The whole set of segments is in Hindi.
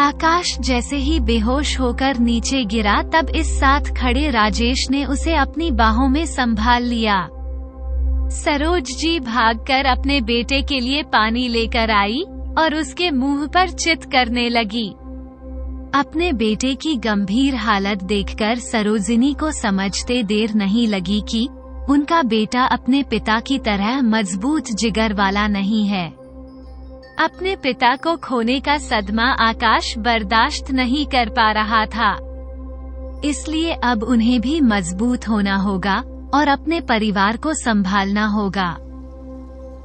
आकाश जैसे ही बेहोश होकर नीचे गिरा तब इस साथ खड़े राजेश ने उसे अपनी बाहों में संभाल लिया। सरोज जी भागकर अपने बेटे के लिए पानी लेकर आई और उसके मुंह पर चित करने लगी। अपने बेटे की गंभीर हालत देखकर सरोजिनी को समझते देर नहीं लगी कि उनका बेटा अपने पिता की तरह मजबूत जिगर वाला नहीं है। अपने पिता को खोने का सदमा आकाश बर्दाश्त नहीं कर पा रहा था, इसलिए अब उन्हें भी मजबूत होना होगा और अपने परिवार को संभालना होगा।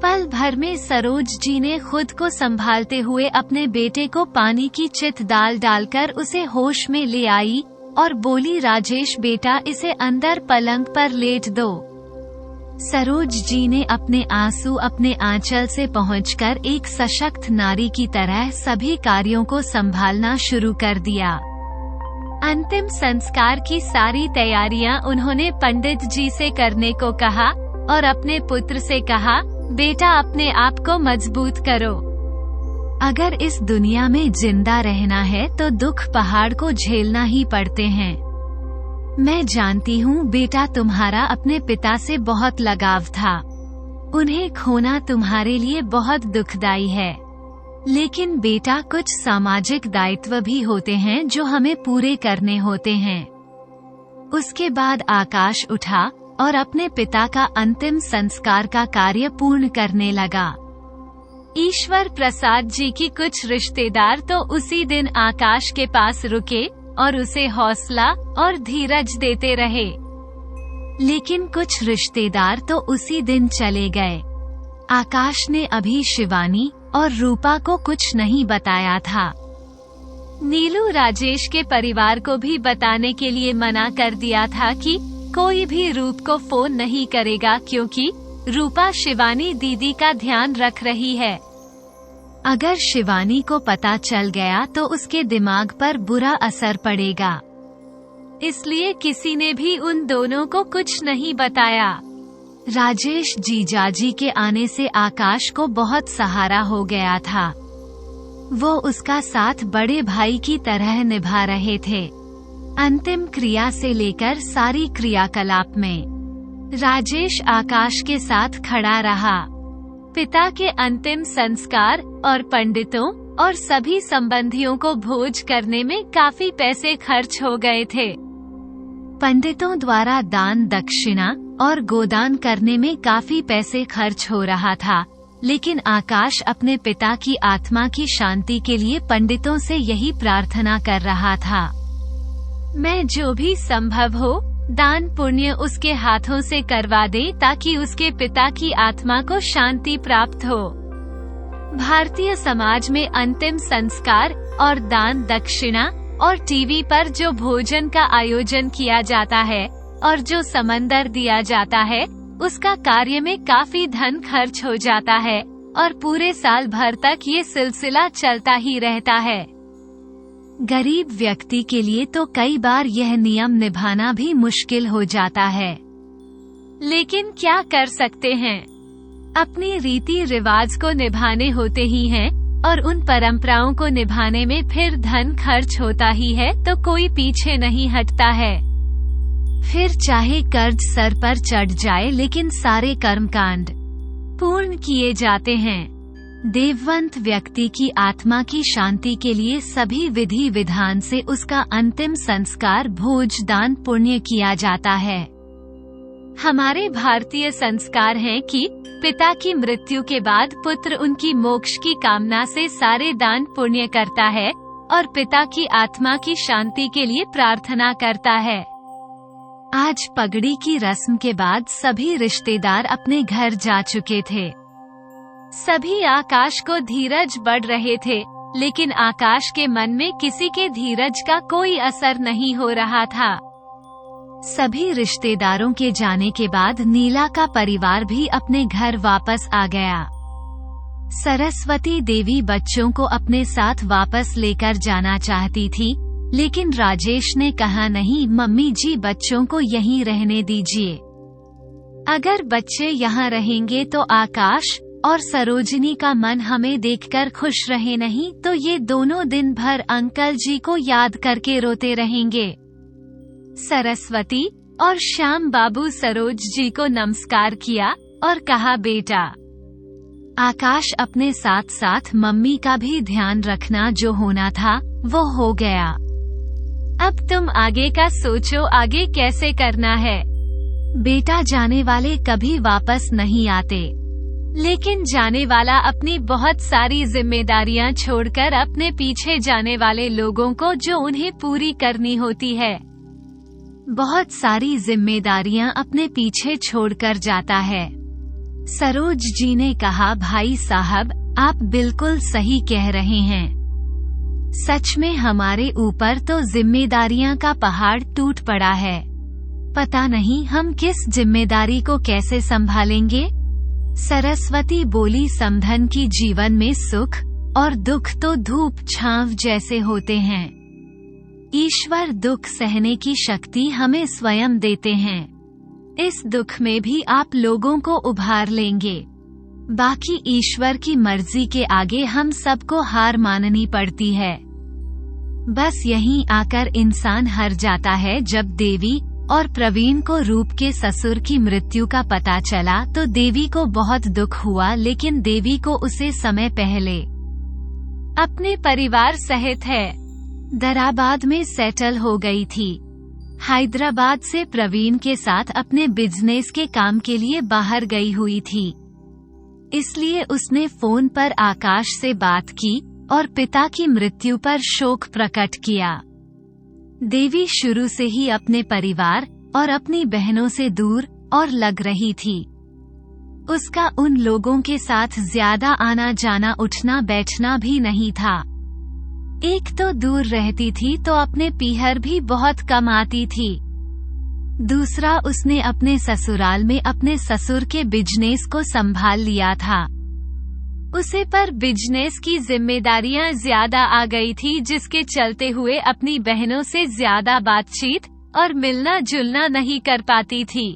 पल भर में सरोज जी ने खुद को संभालते हुए अपने बेटे को पानी की चित डालकर उसे होश में ले आई और बोली, राजेश बेटा, इसे अंदर पलंग पर लेट दो। सरोज जी ने अपने आंसू अपने आंचल से पहुंचकर एक सशक्त नारी की तरह सभी कार्यों को संभालना शुरू कर दिया। अंतिम संस्कार की सारी तैयारियां उन्होंने पंडित जी से करने को कहा और अपने पुत्र से कहा, बेटा अपने आप को मजबूत करो। अगर इस दुनिया में जिंदा रहना है तो दुख पहाड़ को झेलना ही पड़ते हैं। मैं जानती हूँ बेटा, तुम्हारा अपने पिता से बहुत लगाव था। उन्हें खोना तुम्हारे लिए बहुत दुखदाई है, लेकिन बेटा कुछ सामाजिक दायित्व भी होते हैं जो हमें पूरे करने होते हैं। उसके बाद आकाश उठा और अपने पिता का अंतिम संस्कार का कार्य पूर्ण करने लगा। ईश्वर प्रसाद जी की कुछ रिश्तेदार तो उसी दिन आकाश के पास रुके और उसे हौसला और धीरज देते रहे, लेकिन कुछ रिश्तेदार तो उसी दिन चले गए। आकाश ने अभी शिवानी और रूपा को कुछ नहीं बताया था। नीलू राजेश के परिवार को भी बताने के लिए मना कर दिया था कि कोई भी रूप को फोन नहीं करेगा, क्योंकि रूपा शिवानी दीदी का ध्यान रख रही है। अगर शिवानी को पता चल गया तो उसके दिमाग पर बुरा असर पड़ेगा, इसलिए किसी ने भी उन दोनों को कुछ नहीं बताया। राजेश जीजाजी के आने से आकाश को बहुत सहारा हो गया था। वो उसका साथ बड़े भाई की तरह निभा रहे थे, अंतिम क्रिया से लेकर सारी क्रियाकलाप में। राजेश आकाश के साथ खड़ा रहा। पिता के अंतिम संस्कार और पंडितों और सभी संबंधियों को भोज करने में काफी पैसे खर्च हो गए थे। पंडितों द्वारा दान दक्षिणा और गोदान करने में काफी पैसे खर्च हो रहा था, लेकिन आकाश अपने पिता की आत्मा की शांति के लिए पंडितों से यही प्रार्थना कर रहा था, मैं जो भी संभव हो दान पुण्य उसके हाथों से करवा दे ताकि उसके पिता की आत्मा को शांति प्राप्त हो। भारतीय समाज में अंतिम संस्कार और दान दक्षिणा और टीवी पर जो भोजन का आयोजन किया जाता है और जो समंदर दिया जाता है, उसका कार्य में काफी धन खर्च हो जाता है और पूरे साल भर तक ये सिलसिला चलता ही रहता है। गरीब व्यक्ति के लिए तो कई बार यह नियम निभाना भी मुश्किल हो जाता है, लेकिन क्या कर सकते हैं, अपनी रीति रिवाज को निभाने होते ही हैं और उन परंपराओं को निभाने में फिर धन खर्च होता ही है, तो कोई पीछे नहीं हटता है। फिर चाहे कर्ज सर पर चढ़ जाए, लेकिन सारे कर्मकांड पूर्ण किए जाते हैं। देववंत व्यक्ति की आत्मा की शांति के लिए सभी विधि विधान से उसका अंतिम संस्कार भोज दान पुण्य किया जाता है। हमारे भारतीय संस्कार हैं कि पिता की मृत्यु के बाद पुत्र उनकी मोक्ष की कामना से सारे दान पुण्य करता है और पिता की आत्मा की शांति के लिए प्रार्थना करता है। आज पगड़ी की रस्म के बाद सभी रिश्तेदार अपने घर जा चुके थे। सभी आकाश को धीरज बढ़ रहे थे, लेकिन आकाश के मन में किसी के धीरज का कोई असर नहीं हो रहा था। सभी रिश्तेदारों के जाने के बाद नीला का परिवार भी अपने घर वापस आ गया। सरस्वती देवी बच्चों को अपने साथ वापस लेकर जाना चाहती थी, लेकिन राजेश ने कहा, नहीं मम्मी जी, बच्चों को यहीं रहने दीजिए। अगर बच्चे यहाँ रहेंगे तो आकाश और सरोजिनी का मन हमें देखकर खुश रहे नहीं तो ये दोनों दिन भर अंकल जी को याद करके रोते रहेंगे। सरस्वती और श्याम बाबू सरोज जी को नमस्कार किया और कहा, बेटा आकाश, अपने साथ साथ मम्मी का भी ध्यान रखना, जो होना था वो हो गया। अब तुम आगे का सोचो, आगे कैसे करना है। बेटा, जाने वाले कभी वापस नहीं आते, लेकिन जाने वाला अपनी बहुत सारी जिम्मेदारियां छोड़कर अपने पीछे जाने वाले लोगों को जो उन्हें पूरी करनी होती है, बहुत सारी जिम्मेदारियां अपने पीछे छोड़कर जाता है। सरोज जी ने कहा, भाई साहब, आप बिल्कुल सही कह रहे हैं। सच में हमारे ऊपर तो जिम्मेदारियां का पहाड़ टूट पड़ा है। पता नहीं हम किस जिम्मेदारी को कैसे संभालेंगे। सरस्वती बोली, समधन की जीवन में सुख और दुख तो धूप छांव जैसे होते हैं। ईश्वर दुख सहने की शक्ति हमें स्वयं देते हैं। इस दुख में भी आप लोगों को उभार लेंगे। बाकी ईश्वर की मर्जी के आगे हम सबको हार माननी पड़ती है। बस यहीं आकर इंसान हार जाता है। जब देवी और प्रवीण को रूप के ससुर की मृत्यु का पता चला तो देवी को बहुत दुख हुआ, लेकिन देवी को उसे समय पहले अपने परिवार सहित हैदराबाद में सेटल हो गई थी। हैदराबाद से प्रवीण के साथ अपने बिजनेस के काम के लिए बाहर गई हुई थी, इसलिए उसने फोन पर आकाश से बात की और पिता की मृत्यु पर शोक प्रकट किया। देवी शुरू से ही अपने परिवार और अपनी बहनों से दूर और लग रही थी। उसका उन लोगों के साथ ज्यादा आना जाना, उठना बैठना भी नहीं था। एक तो दूर रहती थी तो अपने पीहर भी बहुत कम आती थी। दूसरा, उसने अपने ससुराल में अपने ससुर के बिजनेस को संभाल लिया था। उसे पर बिजनेस की जिम्मेदारियां ज्यादा आ गई थी, जिसके चलते हुए अपनी बहनों से ज्यादा बातचीत और मिलना जुलना नहीं कर पाती थी।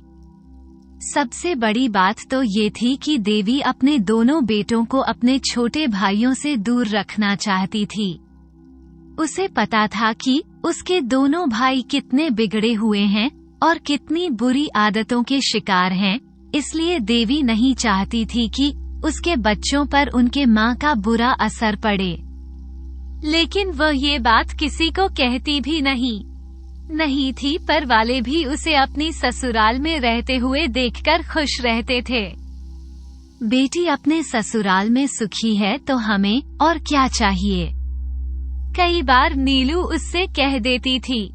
सबसे बड़ी बात तो ये थी कि देवी अपने दोनों बेटों को अपने छोटे भाइयों से दूर रखना चाहती थी। उसे पता था कि उसके दोनों भाई कितने बिगड़े हुए हैं और कितनी बुरी आदतों के शिकार हैं, इसलिए देवी नहीं चाहती थी कि उसके बच्चों पर उनके माँ का बुरा असर पड़े। लेकिन वह ये बात किसी को कहती भी नहीं थी। पर वाले भी उसे अपनी ससुराल में रहते हुए देखकर खुश रहते थे। बेटी अपने ससुराल में सुखी है तो हमें और क्या चाहिए, कई बार नीलू उससे कह देती थी।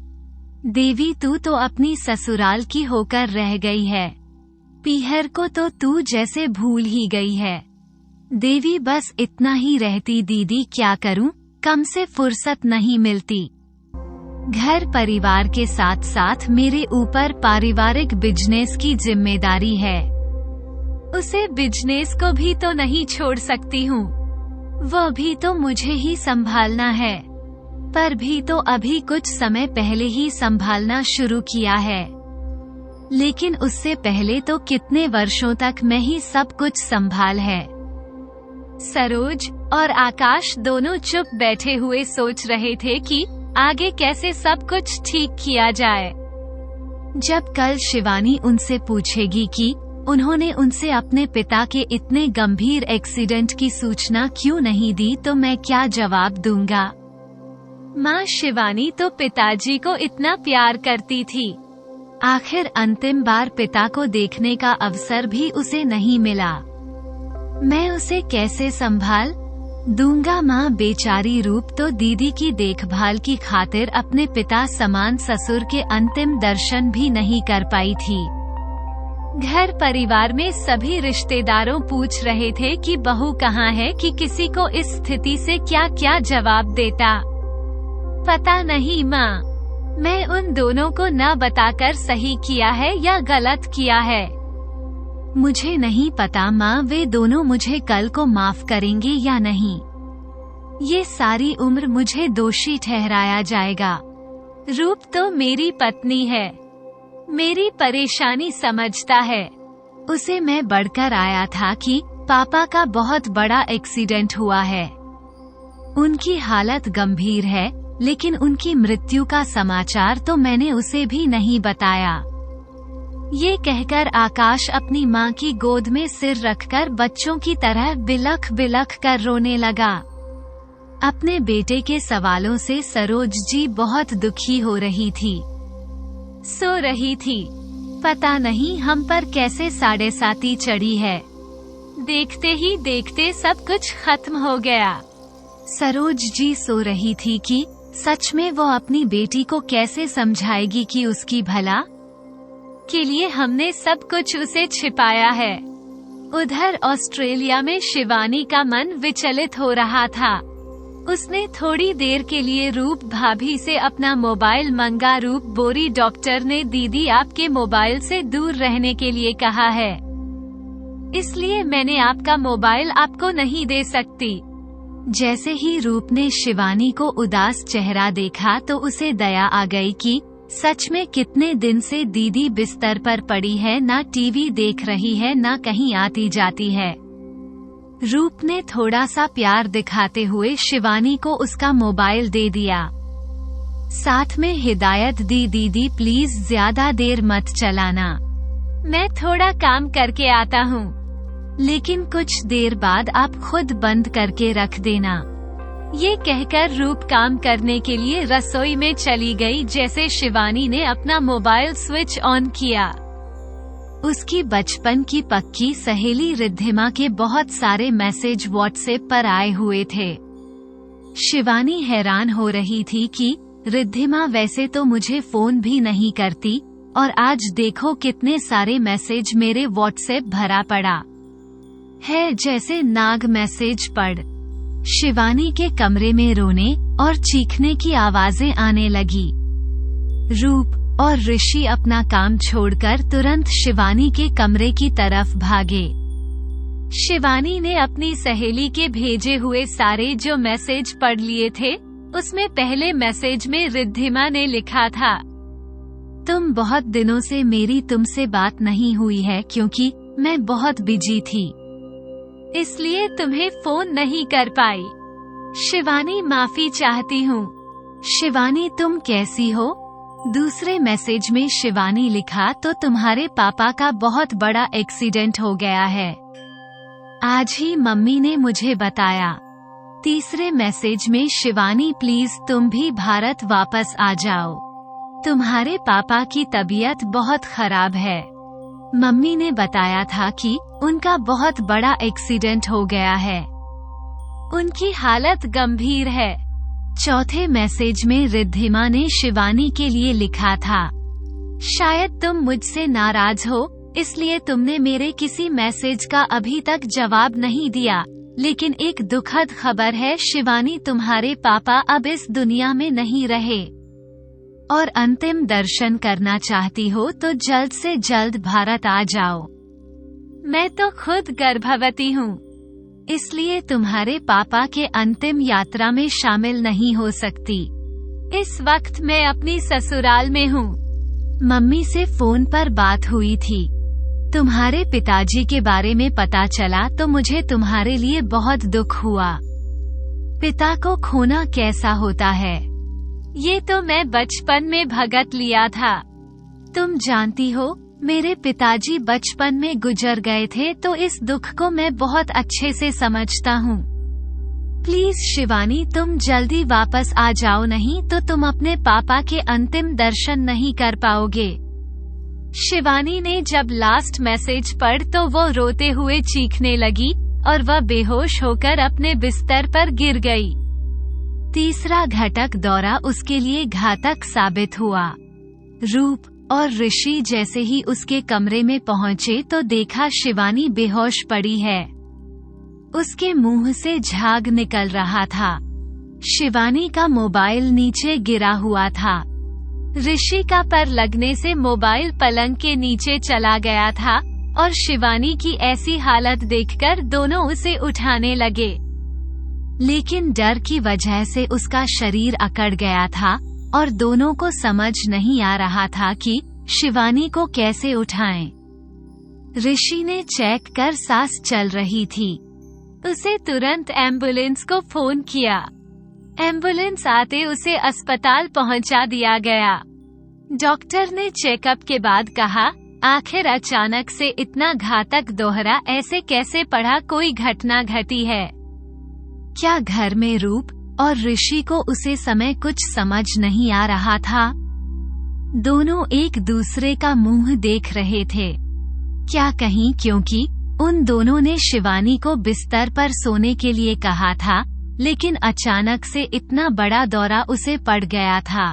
देवी, तू तो अपनी ससुराल की होकर रह गई है, पीहर को तो तू जैसे भूल ही गई है। देवी, बस इतना ही रहती दीदी, क्या करूं, कम से फुर्सत नहीं मिलती। घर परिवार के साथ साथ मेरे ऊपर पारिवारिक बिजनेस की जिम्मेदारी है। उसे बिजनेस को भी तो नहीं छोड़ सकती हूँ, वह भी तो मुझे ही संभालना है। पर भी तो अभी कुछ समय पहले ही संभालना शुरू किया है, लेकिन उससे पहले तो कितने वर्षों तक मैं ही सब कुछ संभाल है। सरोज और आकाश दोनों चुप बैठे हुए सोच रहे थे कि आगे कैसे सब कुछ ठीक किया जाए। जब कल शिवानी उनसे पूछेगी कि उन्होंने उनसे अपने पिता के इतने गंभीर एक्सीडेंट की सूचना क्यों नहीं दी, तो मैं क्या जवाब दूंगा। माँ शिवानी तो पिताजी को इतना प्यार करती थी, आखिर अंतिम बार पिता को देखने का अवसर भी उसे नहीं मिला। मैं उसे कैसे संभाल दूंगा। माँ बेचारी रूप तो दीदी की देखभाल की खातिर अपने पिता समान ससुर के अंतिम दर्शन भी नहीं कर पाई थी। घर परिवार में सभी रिश्तेदारों पूछ रहे थे कि बहू कहाँ है, कि किसी को इस स्थिति से क्या क्या जवाब देता। पता नहीं माँ, मैं उन दोनों को न बताकर सही किया है या गलत किया है। मुझे नहीं पता माँ, वे दोनों मुझे कल को माफ करेंगे या नहीं। ये सारी उम्र मुझे दोषी ठहराया जाएगा। रूप तो मेरी पत्नी है, मेरी परेशानी समझता है। उसे मैं बढ़कर आया था कि पापा का बहुत बड़ा एक्सीडेंट हुआ है। उनकी हालत गंभीर है, लेकिन उनकी मृत्यु का समाचार तो मैंने उसे भी नहीं बताया। ये कहकर आकाश अपनी माँ की गोद में सिर रखकर बच्चों की तरह बिलख बिलख कर रोने लगा। अपने बेटे के सवालों से सरोज जी बहुत दुखी हो रही थी। सो रही थी। पता नहीं हम पर कैसे 7:30 चढ़ी है। देखते ही देखते सब कुछ खत्म हो गया। सरोज जी सो रही थी कि सच में वो अपनी बेटी को कैसे समझाएगी कि उसकी भला के लिए हमने सब कुछ उसे छिपाया है। उधर ऑस्ट्रेलिया में शिवानी का मन विचलित हो रहा था। उसने थोड़ी देर के लिए रूप भाभी से अपना मोबाइल मंगा। रूप बोरी, डॉक्टर ने दीदी आपके मोबाइल से दूर रहने के लिए कहा है, इसलिए मैंने आपका मोबाइल आपको नहीं दे सकती। जैसे ही रूप ने शिवानी को उदास चेहरा देखा तो उसे दया आ गई कि सच में कितने दिन से दीदी बिस्तर पर पड़ी है, ना टीवी देख रही है, ना कहीं आती जाती है। रूप ने थोड़ा सा प्यार दिखाते हुए शिवानी को उसका मोबाइल दे दिया। साथ में हिदायत दी, दीदी प्लीज ज्यादा देर मत चलाना, मैं थोड़ा काम करके आता हूँ, लेकिन कुछ देर बाद आप खुद बंद करके रख देना। ये कहकर रूप काम करने के लिए रसोई में चली गई। जैसे शिवानी ने अपना मोबाइल स्विच ऑन किया, उसकी बचपन की पक्की सहेली रिद्धिमा के बहुत सारे मैसेज व्हाट्सएप पर आए हुए थे। शिवानी हैरान हो रही थी कि रिद्धिमा वैसे तो मुझे फोन भी नहीं करती, और आज देखो कितने सारे मैसेज मेरे व्हाट्सएप भरा पड़ा है, जैसे नाग मैसेज पढ़। शिवानी के कमरे में रोने और चीखने की आवाजें आने लगी। रूप और ऋषि अपना काम छोड़कर तुरंत शिवानी के कमरे की तरफ भागे। शिवानी ने अपनी सहेली के भेजे हुए सारे जो मैसेज पढ़ लिए थे, उसमें पहले मैसेज में रिद्धिमा ने लिखा था, तुम बहुत दिनों से मेरी तुमसे बात नहीं हुई है क्योंकि मैं बहुत बिजी थी, इसलिए तुम्हें फोन नहीं कर पाई। शिवानी माफी चाहती हूँ। शिवानी तुम कैसी हो? दूसरे मैसेज में शिवानी लिखा, तो तुम्हारे पापा का बहुत बड़ा एक्सीडेंट हो गया है, आज ही मम्मी ने मुझे बताया। तीसरे मैसेज में शिवानी प्लीज तुम भी भारत वापस आ जाओ, तुम्हारे पापा की तबीयत बहुत खराब है, मम्मी ने बताया था कि उनका बहुत बड़ा एक्सीडेंट हो गया है, उनकी हालत गंभीर है। चौथे मैसेज में रिद्धिमा ने शिवानी के लिए लिखा था, शायद तुम मुझसे नाराज हो, इसलिए तुमने मेरे किसी मैसेज का अभी तक जवाब नहीं दिया, लेकिन एक दुखद खबर है, शिवानी तुम्हारे पापा अब इस दुनिया में नहीं रहे, और अंतिम दर्शन करना चाहती हो तो जल्द से जल्द भारत आ जाओ। मैं तो खुद गर्भवती हूँ, इसलिए तुम्हारे पापा के अंतिम यात्रा में शामिल नहीं हो सकती। इस वक्त मैं अपनी ससुराल में हूँ। मम्मी से फोन पर बात हुई थी, तुम्हारे पिताजी के बारे में पता चला तो मुझे तुम्हारे लिए बहुत दुख हुआ। पिता को खोना कैसा होता है, ये तो मैं बचपन में भगत लिया था। तुम जानती हो, मेरे पिताजी बचपन में गुजर गए थे, तो इस दुख को मैं बहुत अच्छे से समझता हूँ। प्लीज शिवानी तुम जल्दी वापस आ जाओ, नहीं तो तुम अपने पापा के अंतिम दर्शन नहीं कर पाओगे। शिवानी ने जब लास्ट मैसेज पढ़ तो वो रोते हुए चीखने लगी और वह बेहोश होकर अपने बिस्तर पर गिर गई। तीसरा घटक दौरा उसके लिए घातक साबित हुआ। रूप और ऋषि जैसे ही उसके कमरे में पहुंचे तो देखा शिवानी बेहोश पड़ी है, उसके मुंह से झाग निकल रहा था। शिवानी का मोबाइल नीचे गिरा हुआ था। ऋषि का पर लगने से मोबाइल पलंग के नीचे चला गया था और शिवानी की ऐसी हालत देखकर दोनों उसे उठाने लगे, लेकिन डर की वजह से उसका शरीर अकड़ गया था और दोनों को समझ नहीं आ रहा था कि शिवानी को कैसे उठाएं। ऋषि ने चेक कर सांस चल रही थी। उसे तुरंत एम्बुलेंस को फोन किया। एम्बुलेंस आते उसे अस्पताल पहुंचा दिया गया। डॉक्टर ने चेकअप के बाद कहा, आखिर अचानक से इतना घातक दोहरा ऐसे कैसे पड़ा, कोई घटना घटी है क्या? घर में रूप और ऋषि को उसे समय कुछ समझ नहीं आ रहा था। दोनों एक दूसरे का मुंह देख रहे थे। क्या कहीं क्योंकि उन दोनों ने शिवानी को बिस्तर पर सोने के लिए कहा था, लेकिन अचानक से इतना बड़ा दौरा उसे पड़ गया था।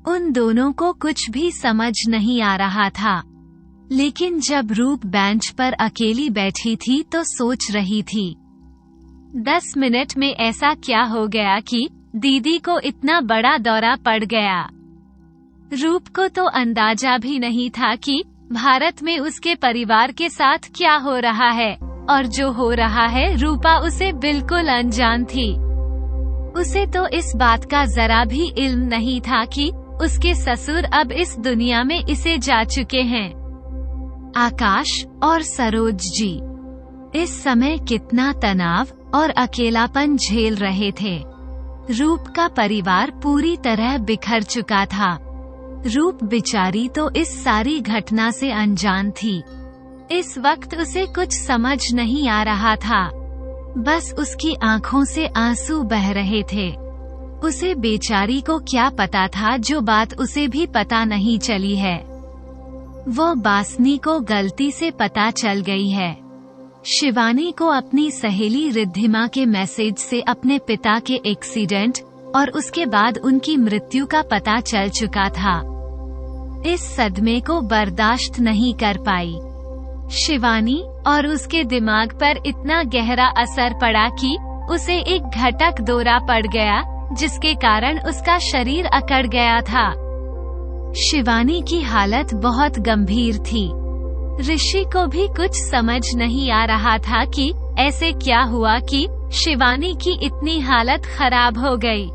उन दोनों को कुछ भी समझ नहीं आ रहा था। लेकिन जब रूप बेंच पर अकेली बैठी थी तो सोच रही थी, 10 मिनट में ऐसा क्या हो गया कि दीदी को इतना बड़ा दौरा पड़ गया। रूप को तो अंदाजा भी नहीं था कि भारत में उसके परिवार के साथ क्या हो रहा है, और जो हो रहा है रूपा उसे बिल्कुल अनजान थी। उसे तो इस बात का जरा भी इल्म नहीं था कि उसके ससुर अब इस दुनिया में इसे जा चुके हैं। आकाश और सरोज जी इस समय कितना तनाव और अकेलापन झेल रहे थे। रूप का परिवार पूरी तरह बिखर चुका था। रूप बेचारी तो इस सारी घटना से अनजान थी। इस वक्त उसे कुछ समझ नहीं आ रहा था। बस उसकी आंखों से आंसू बह रहे थे। उसे बेचारी को क्या पता था जो बात उसे भी पता नहीं चली है। वो बासनी को गलती से पता चल गई है। शिवानी को अपनी सहेली रिद्धिमा के मैसेज से अपने पिता के एक्सीडेंट और उसके बाद उनकी मृत्यु का पता चल चुका था। इस सदमे को बर्दाश्त नहीं कर पाई शिवानी, और उसके दिमाग पर इतना गहरा असर पड़ा कि उसे एक घटक दौरा पड़ गया, जिसके कारण उसका शरीर अकड़ गया था। शिवानी की हालत बहुत गंभीर थी। ऋषि को भी कुछ समझ नहीं आ रहा था कि ऐसे क्या हुआ कि शिवानी की इतनी हालत खराब हो गई।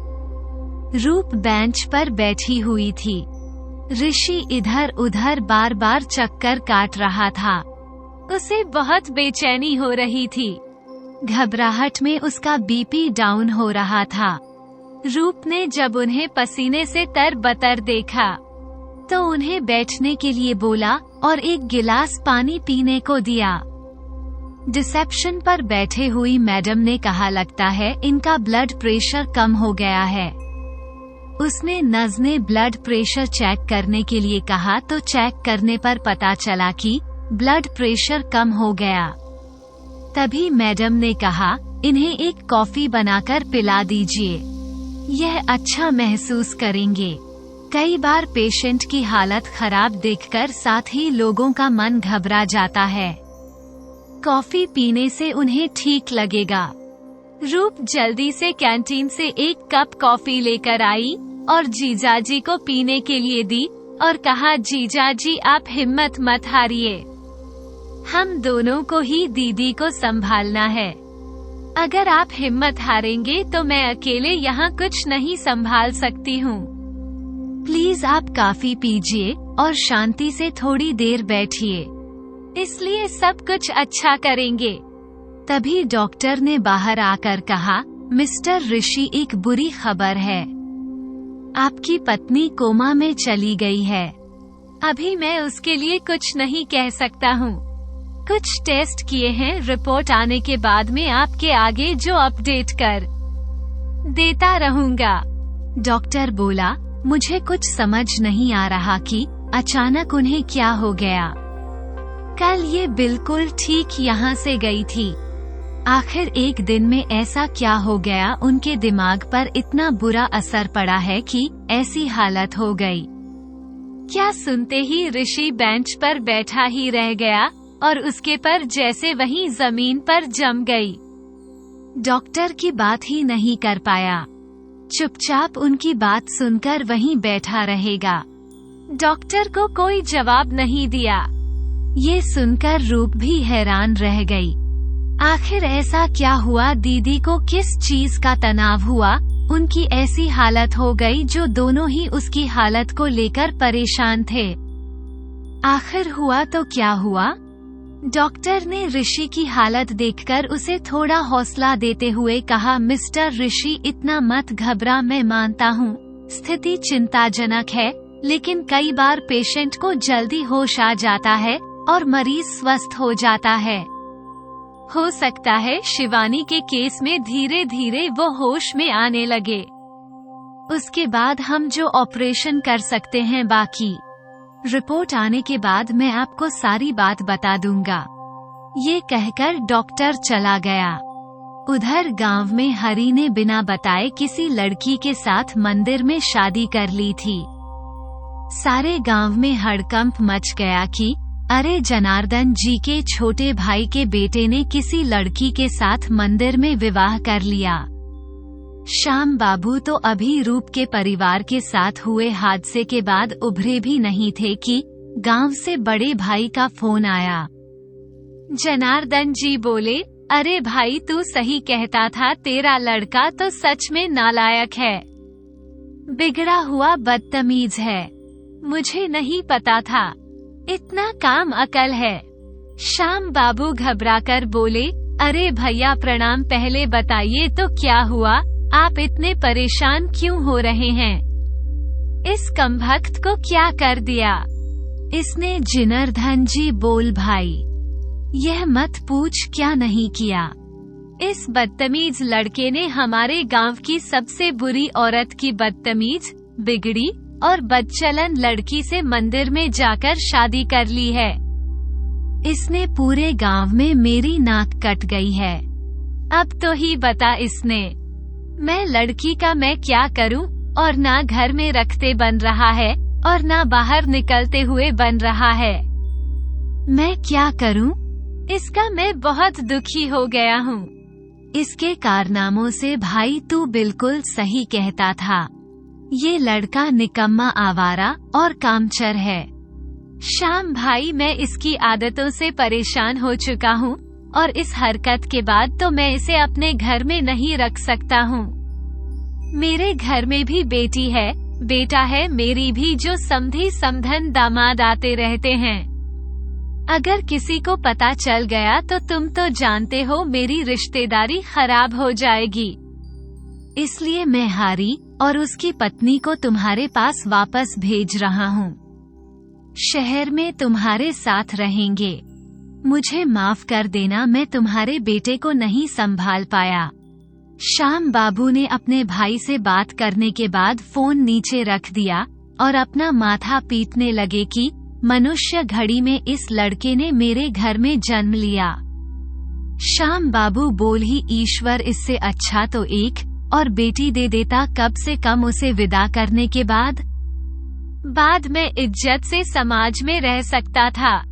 रूप बेंच पर बैठी हुई थी। ऋषि इधर उधर बार बार चक्कर काट रहा था। उसे बहुत बेचैनी हो रही थी। घबराहट में उसका बीपी डाउन हो रहा था। रूप ने जब उन्हें पसीने से तरबतर देखा तो उन्हें बैठने के लिए बोला और एक गिलास पानी पीने को दिया। रिसेप्शन पर बैठे हुई मैडम ने कहा, लगता है इनका ब्लड प्रेशर कम हो गया है। उसने नर्स ने ब्लड प्रेशर चेक करने के लिए कहा तो चेक करने पर पता चला कि ब्लड प्रेशर कम हो गया। तभी मैडम ने कहा, इन्हें एक कॉफी बनाकर पिला दीजिए, यह अच्छा महसूस करेंगे। कई बार पेशेंट की हालत खराब देखकर साथ ही लोगों का मन घबरा जाता है। कॉफी पीने से उन्हें ठीक लगेगा। रूप जल्दी से कैंटीन से एक कप कॉफी लेकर आई और जीजाजी को पीने के लिए दी और कहा, जीजाजी आप हिम्मत मत हारिए, हम दोनों को ही दीदी को संभालना है। अगर आप हिम्मत हारेंगे तो मैं अकेले यहाँ कुछ नहीं संभाल सकती हूँ। प्लीज आप काफी पीजिए और शांति से थोड़ी देर बैठिए, इसलिए सब कुछ अच्छा करेंगे। तभी डॉक्टर ने बाहर आकर कहा, मिस्टर ऋषि, एक बुरी खबर है, आपकी पत्नी कोमा में चली गई है। अभी मैं उसके लिए कुछ नहीं कह सकता हूँ। कुछ टेस्ट किए हैं, रिपोर्ट आने के बाद में आपके आगे जो अपडेट कर देता रहूंगा। डॉक्टर बोला, मुझे कुछ समझ नहीं आ रहा कि अचानक उन्हें क्या हो गया। कल ये बिल्कुल ठीक यहाँ से गई थी। आखिर एक दिन में ऐसा क्या हो गया, उनके दिमाग पर इतना बुरा असर पड़ा है कि ऐसी हालत हो गई। क्या सुनते ही ऋषि बेंच पर बैठा ही रह गया और उसके पर जैसे वहीं जमीन पर जम गई। डॉक्टर की बात ही नहीं कर पाया, चुपचाप उनकी बात सुनकर वहीं बैठा रहेगा। डॉक्टर को कोई जवाब नहीं दिया। ये सुनकर रूप भी हैरान रह गई। आखिर ऐसा क्या हुआ, दीदी को किस चीज का तनाव हुआ, उनकी ऐसी हालत हो गई जो दोनों ही उसकी हालत को लेकर परेशान थे। आखिर हुआ तो क्या हुआ, डॉक्टर ने ऋषि की हालत देखकर उसे थोड़ा हौसला देते हुए कहा, मिस्टर ऋषि, इतना मत घबरा, मैं मानता हूँ स्थिति चिंताजनक है, लेकिन कई बार पेशेंट को जल्दी होश आ जाता है और मरीज स्वस्थ हो जाता है। हो सकता है शिवानी के केस में धीरे धीरे वो होश में आने लगे। उसके बाद हम जो ऑपरेशन कर सकते हैं बाकी रिपोर्ट आने के बाद मैं आपको सारी बात बता दूंगा। ये कहकर डॉक्टर चला गया। उधर गांव में हरि ने बिना बताए किसी लड़की के साथ मंदिर में शादी कर ली थी। सारे गांव में हड़कंप मच गया कि अरे जनार्दन जी के छोटे भाई के बेटे ने किसी लड़की के साथ मंदिर में विवाह कर लिया। श्याम बाबू तो अभी रूप के परिवार के साथ हुए हादसे के बाद उभरे भी नहीं थे कि गांव से बड़े भाई का फोन आया। जनार्दन जी बोले, अरे भाई, तू सही कहता था, तेरा लड़का तो सच में नालायक है, बिगड़ा हुआ बदतमीज है। मुझे नहीं पता था इतना काम अकल है। श्याम बाबू घबराकर बोले, अरे भैया प्रणाम, पहले बताइए तो क्या हुआ, आप इतने परेशान क्यों हो रहे हैं? इस कमबख्त को क्या कर दिया इसने? जनार्दन जी बोल, भाई यह मत पूछ, क्या नहीं किया। इस बदतमीज लड़के ने हमारे गांव की सबसे बुरी औरत की बदतमीज, बिगड़ी और बदचलन लड़की से मंदिर में जाकर शादी कर ली है। इसने पूरे गांव में मेरी नाक कट गई है। अब तो ही बता इसने, मैं लड़की का मैं क्या करूं, और ना घर में रखते बन रहा है और ना बाहर निकलते हुए बन रहा है। मैं क्या करूं? इसका मैं बहुत दुखी हो गया हूं। इसके कारनामों से भाई तू बिल्कुल सही कहता था। ये लड़का निकम्मा, आवारा और कामचोर है। श्याम भाई, मैं इसकी आदतों से परेशान हो चुका हूँ और इस हरकत के बाद तो मैं इसे अपने घर में नहीं रख सकता हूँ। मेरे घर में भी बेटी है, बेटा है मेरी भी, जो समधी समधन दामाद आते रहते हैं। अगर किसी को पता चल गया तो तुम तो जानते हो मेरी रिश्तेदारी खराब हो जाएगी। इसलिए मैं हरि और उसकी पत्नी को तुम्हारे पास वापस भेज रहा हूँ। शहर में तुम्हारे साथ रहेंगे। मुझे माफ कर देना, मैं तुम्हारे बेटे को नहीं संभाल पाया। श्याम बाबू ने अपने भाई से बात करने के बाद फोन नीचे रख दिया और अपना माथा पीटने लगे कि मनुष्य घड़ी में इस लड़के ने मेरे घर में जन्म लिया। श्याम बाबू बोल ही, ईश्वर, इससे अच्छा तो एक और बेटी दे देता, कब से कम उसे विदा करने के बाद मैं इज्जत से समाज में रह सकता था।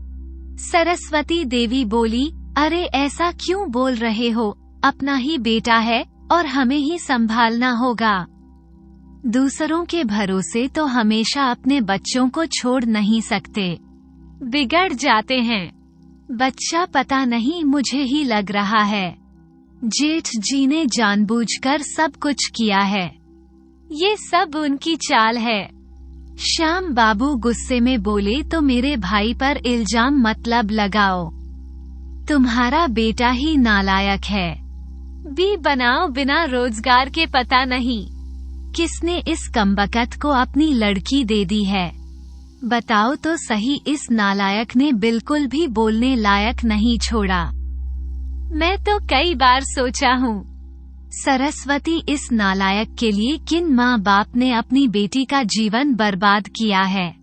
सरस्वती देवी बोली, अरे ऐसा क्यों बोल रहे हो, अपना ही बेटा है और हमें ही संभालना होगा। दूसरों के भरोसे तो हमेशा अपने बच्चों को छोड़ नहीं सकते, बिगड़ जाते हैं। बच्चा पता नहीं, मुझे ही लग रहा है जेठ जी ने जानबूझकर सब कुछ किया है। ये सब उनकी चाल है। श्याम बाबू गुस्से में बोले, तो मेरे भाई पर इल्जाम मतलब लगाओ। तुम्हारा बेटा ही नालायक है। भी बनाओ, बिना रोजगार के पता नहीं किसने इस कमबख्त को अपनी लड़की दे दी है। बताओ तो सही, इस नालायक ने बिल्कुल भी बोलने लायक नहीं छोड़ा। मैं तो कई बार सोचा हूँ, सरस्वती, इस नालायक के लिए किन माँ बाप ने अपनी बेटी का जीवन बर्बाद किया है।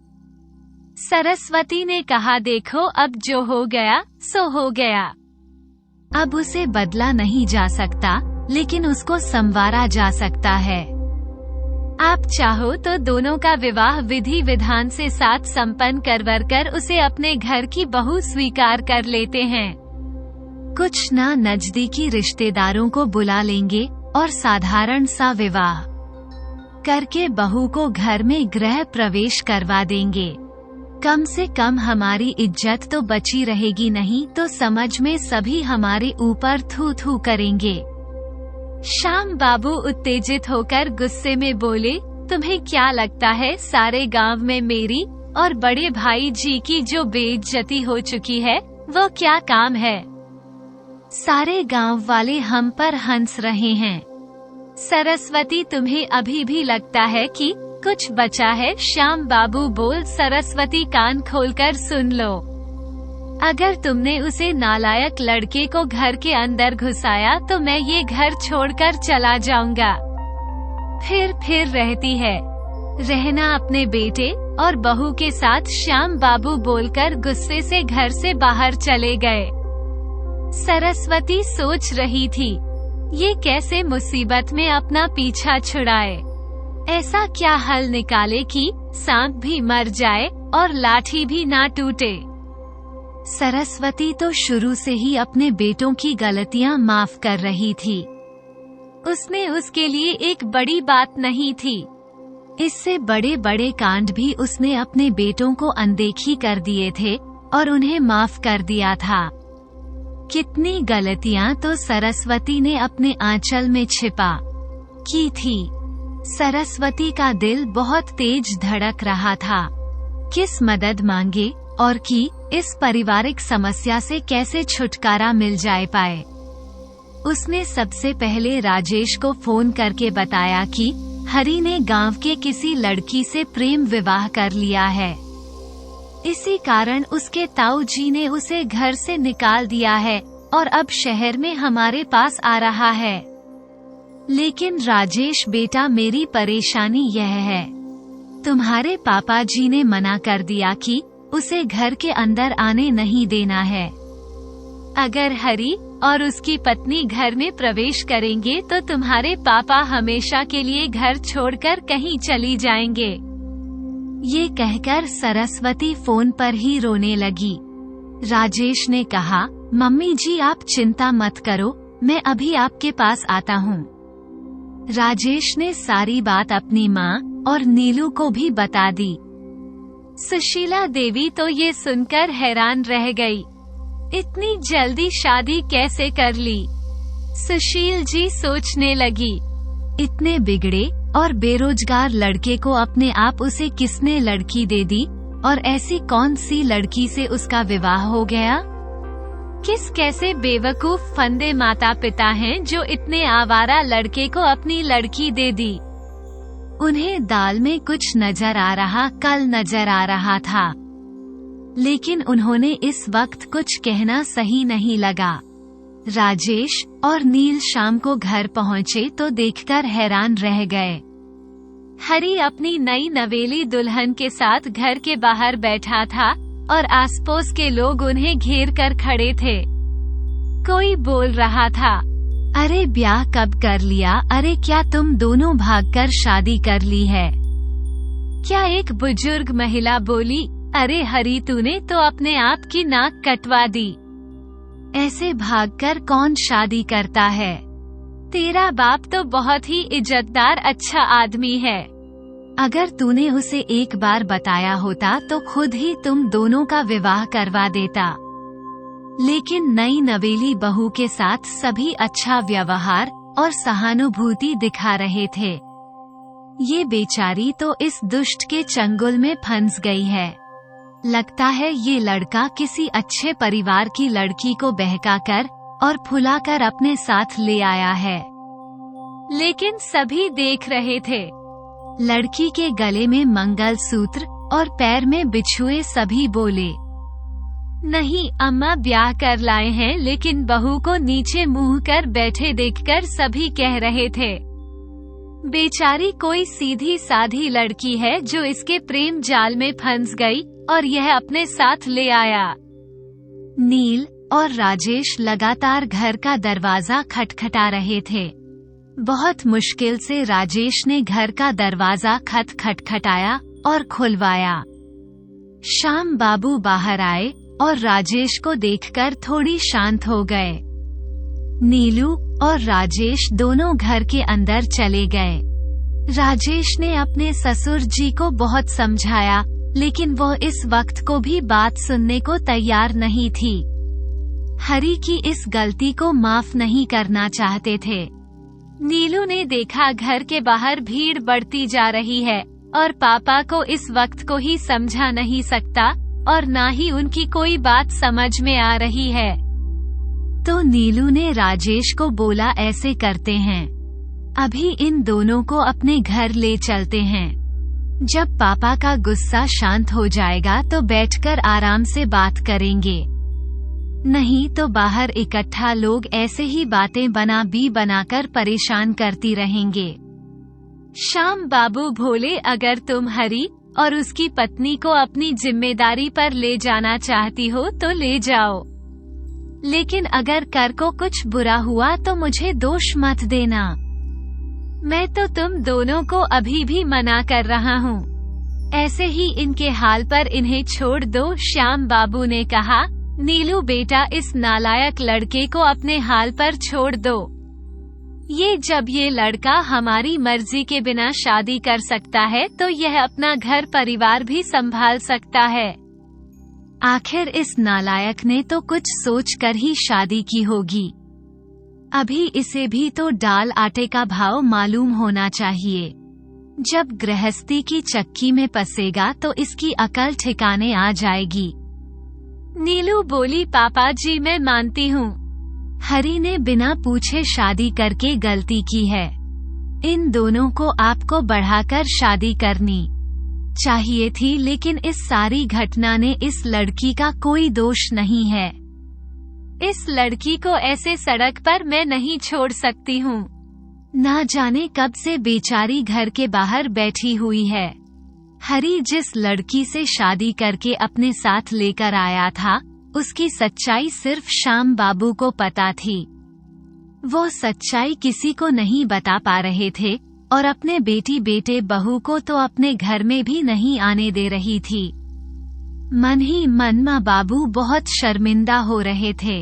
सरस्वती ने कहा, देखो अब जो हो गया सो हो गया। अब उसे बदला नहीं जा सकता, लेकिन उसको संवारा जा सकता है। आप चाहो तो दोनों का विवाह विधि विधान से साथ संपन्न करवाकर उसे अपने घर की बहू स्वीकार कर लेते हैं। कुछ ना नजदीकी रिश्तेदारों को बुला लेंगे और साधारण सा विवाह करके बहू को घर में गृह प्रवेश करवा देंगे। कम से कम हमारी इज्जत तो बची रहेगी, नहीं तो समझ में सभी हमारे ऊपर थू थू करेंगे। श्याम बाबू उत्तेजित होकर गुस्से में बोले, तुम्हें क्या लगता है सारे गांव में मेरी और बड़े भाई जी की जो बेइज्जती हो चुकी है, वो क्या काम है? सारे गांव वाले हम पर हंस रहे हैं। सरस्वती, तुम्हें अभी भी लगता है कि कुछ बचा है? श्याम बाबू बोल। सरस्वती, कान खोलकर सुन लो। अगर तुमने उसे नालायक लड़के को घर के अंदर घुसाया तो मैं ये घर छोड़कर चला जाऊंगा। फिर रहती है रहना अपने बेटे और बहू के साथ। श्याम बाबू बोलकर गुस्से से घर से बाहर चले गए। सरस्वती सोच रही थी, ये कैसे मुसीबत में अपना पीछा छुड़ाए। ऐसा क्या हल निकाले कि सांप भी मर जाए और लाठी भी ना टूटे। सरस्वती तो शुरू से ही अपने बेटों की गलतियां माफ कर रही थी। उसने उसके लिए एक बड़ी बात नहीं थी। इससे बड़े बड़े कांड भी उसने अपने बेटों को अनदेखी कर दिए थे और उन्हें माफ कर दिया था। कितनी गलतियां तो सरस्वती ने अपने आंचल में छिपा की थी। सरस्वती का दिल बहुत तेज धड़क रहा था। किस मदद मांगे और कि इस पारिवारिक समस्या से कैसे छुटकारा मिल जाए पाए। उसने सबसे पहले राजेश को फोन करके बताया कि हरी ने गांव के किसी लड़की से प्रेम विवाह कर लिया है। इसी कारण उसके ताऊ जी ने उसे घर से निकाल दिया है और अब शहर में हमारे पास आ रहा है। लेकिन राजेश बेटा, मेरी परेशानी यह है, तुम्हारे पापा जी ने मना कर दिया कि उसे घर के अंदर आने नहीं देना है। अगर हरी और उसकी पत्नी घर में प्रवेश करेंगे तो तुम्हारे पापा हमेशा के लिए घर छोड़कर कहीं चली जाएंगे। ये कहकर सरस्वती फोन पर ही रोने लगी। राजेश ने कहा, मम्मी जी आप चिंता मत करो, मैं अभी आपके पास आता हूँ। राजेश ने सारी बात अपनी माँ और नीलू को भी बता दी। सुशीला देवी तो ये सुनकर हैरान रह गई। इतनी जल्दी शादी कैसे कर ली? सुशील जी सोचने लगी, इतने बिगड़े और बेरोजगार लड़के को अपने आप उसे किसने लड़की दे दी और ऐसी कौन सी लड़की से उसका विवाह हो गया? किस कैसे बेवकूफ फंदे माता पिता हैं जो इतने आवारा लड़के को अपनी लड़की दे दी। उन्हें दाल में कुछ नजर आ रहा, कल नजर आ रहा था, लेकिन उन्होंने इस वक्त कुछ कहना सही नहीं लगा। राजेश और नील शाम को घर पहुँचे तो देखकर हैरान रह गए। हरी अपनी नई नवेली दुल्हन के साथ घर के बाहर बैठा था और आसपास के लोग उन्हें घेर कर खड़े थे। कोई बोल रहा था, अरे ब्याह कब कर लिया? अरे क्या तुम दोनों भागकर शादी कर ली है क्या? एक बुजुर्ग महिला बोली, अरे हरी तूने तो अपने आप की नाक कटवा दी। ऐसे भागकर कौन शादी करता है? तेरा बाप तो बहुत ही इज्जतदार अच्छा आदमी है। अगर तूने उसे एक बार बताया होता तो खुद ही तुम दोनों का विवाह करवा देता। लेकिन नई नवेली बहू के साथ सभी अच्छा व्यवहार और सहानुभूति दिखा रहे थे। ये बेचारी तो इस दुष्ट के चंगुल में फंस गई है। लगता है ये लड़का किसी अच्छे परिवार की लड़की को बहकाकर और फुलाकर अपने साथ ले आया है। लेकिन सभी देख रहे थे। लड़की के गले में मंगलसूत्र और पैर में बिछुए। सभी बोले, नहीं अम्मा ब्याह कर लाए हैं। लेकिन बहू को नीचे मुंह कर बैठे देखकर सभी कह रहे थे, बेचारी कोई सीधी साधी लड़की है जो इसके प्रेम जाल में फंस गई और यह अपने साथ ले आया। नील और राजेश लगातार घर का दरवाजा खटखटा रहे थे। बहुत मुश्किल से राजेश ने घर का दरवाजा खटखटाया और खुलवाया। श्याम बाबू बाहर आए और राजेश को देखकर थोड़ी शांत हो गए। नीलू और राजेश दोनों घर के अंदर चले गए। राजेश ने अपने ससुर जी को बहुत समझाया, लेकिन वो इस वक्त को भी बात सुनने को तैयार नहीं थी। हरी की इस गलती को माफ नहीं करना चाहते थे। नीलू ने देखा घर के बाहर भीड़ बढ़ती जा रही है और पापा को इस वक्त को ही समझा नहीं सकता और ना ही उनकी कोई बात समझ में आ रही है। तो नीलू ने राजेश को बोला, ऐसे करते हैं, अभी इन दोनों को अपने घर ले चलते हैं। जब पापा का गुस्सा शांत हो जाएगा तो बैठकर आराम से बात करेंगे, नहीं तो बाहर इकट्ठा लोग ऐसे ही बातें बनाकर परेशान करती रहेंगे। श्याम बाबू बोले, अगर तुम हरी और उसकी पत्नी को अपनी जिम्मेदारी पर ले जाना चाहती हो तो ले जाओ, लेकिन अगर कर को कुछ बुरा हुआ तो मुझे दोष मत देना। मैं तो तुम दोनों को अभी भी मना कर रहा हूँ, ऐसे ही इनके हाल पर इन्हें छोड़ दो। श्याम बाबू ने कहा, नीलू बेटा, इस नालायक लड़के को अपने हाल पर छोड़ दो। जब ये लड़का हमारी मर्जी के बिना शादी कर सकता है तो यह अपना घर परिवार भी संभाल सकता है। आखिर इस नालायक ने तो कुछ सोच कर ही शादी की होगी। अभी इसे भी तो दाल आटे का भाव मालूम होना चाहिए। जब गृहस्थी की चक्की में पसेगा तो इसकी अकल ठिकाने आ जाएगी। नीलू बोली, पापा जी मैं मानती हूँ, हरी ने बिना पूछे शादी करके गलती की है। इन दोनों को आपको बढ़ाकर शादी करनी चाहिए थी, लेकिन इस सारी घटना ने इस लड़की का कोई दोष नहीं है। इस लड़की को ऐसे सड़क पर मैं नहीं छोड़ सकती हूँ। ना जाने कब से बेचारी घर के बाहर बैठी हुई है। हरी जिस लड़की से शादी करके अपने साथ लेकर आया था, उसकी सच्चाई सिर्फ श्याम बाबू को पता थी। वो सच्चाई किसी को नहीं बता पा रहे थे और अपने बेटी बेटे बहू को तो अपने घर में भी नहीं आने दे रही थी। मन ही मन माँ बाबू बहुत शर्मिंदा हो रहे थे।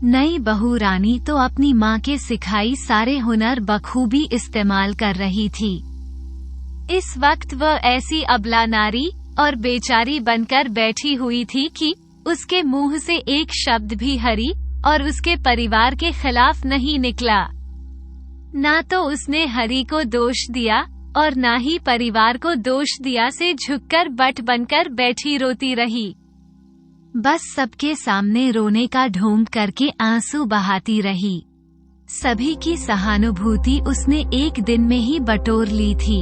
नई बहू रानी तो अपनी माँ के सिखाई सारे हुनर बखूबी इस्तेमाल कर रही थी। इस वक्त वह ऐसी अबला नारी और बेचारी बनकर बैठी हुई थी कि उसके मुंह से एक शब्द भी हरी और उसके परिवार के खिलाफ नहीं निकला। ना तो उसने हरी को दोष दिया और ना ही परिवार को दोष दिया, से झुककर बट बनकर बैठी रोती रही। बस सबके सामने रोने का ढोंग करके आंसू बहाती रही। सभी की सहानुभूति उसने एक दिन में ही बटोर ली थी।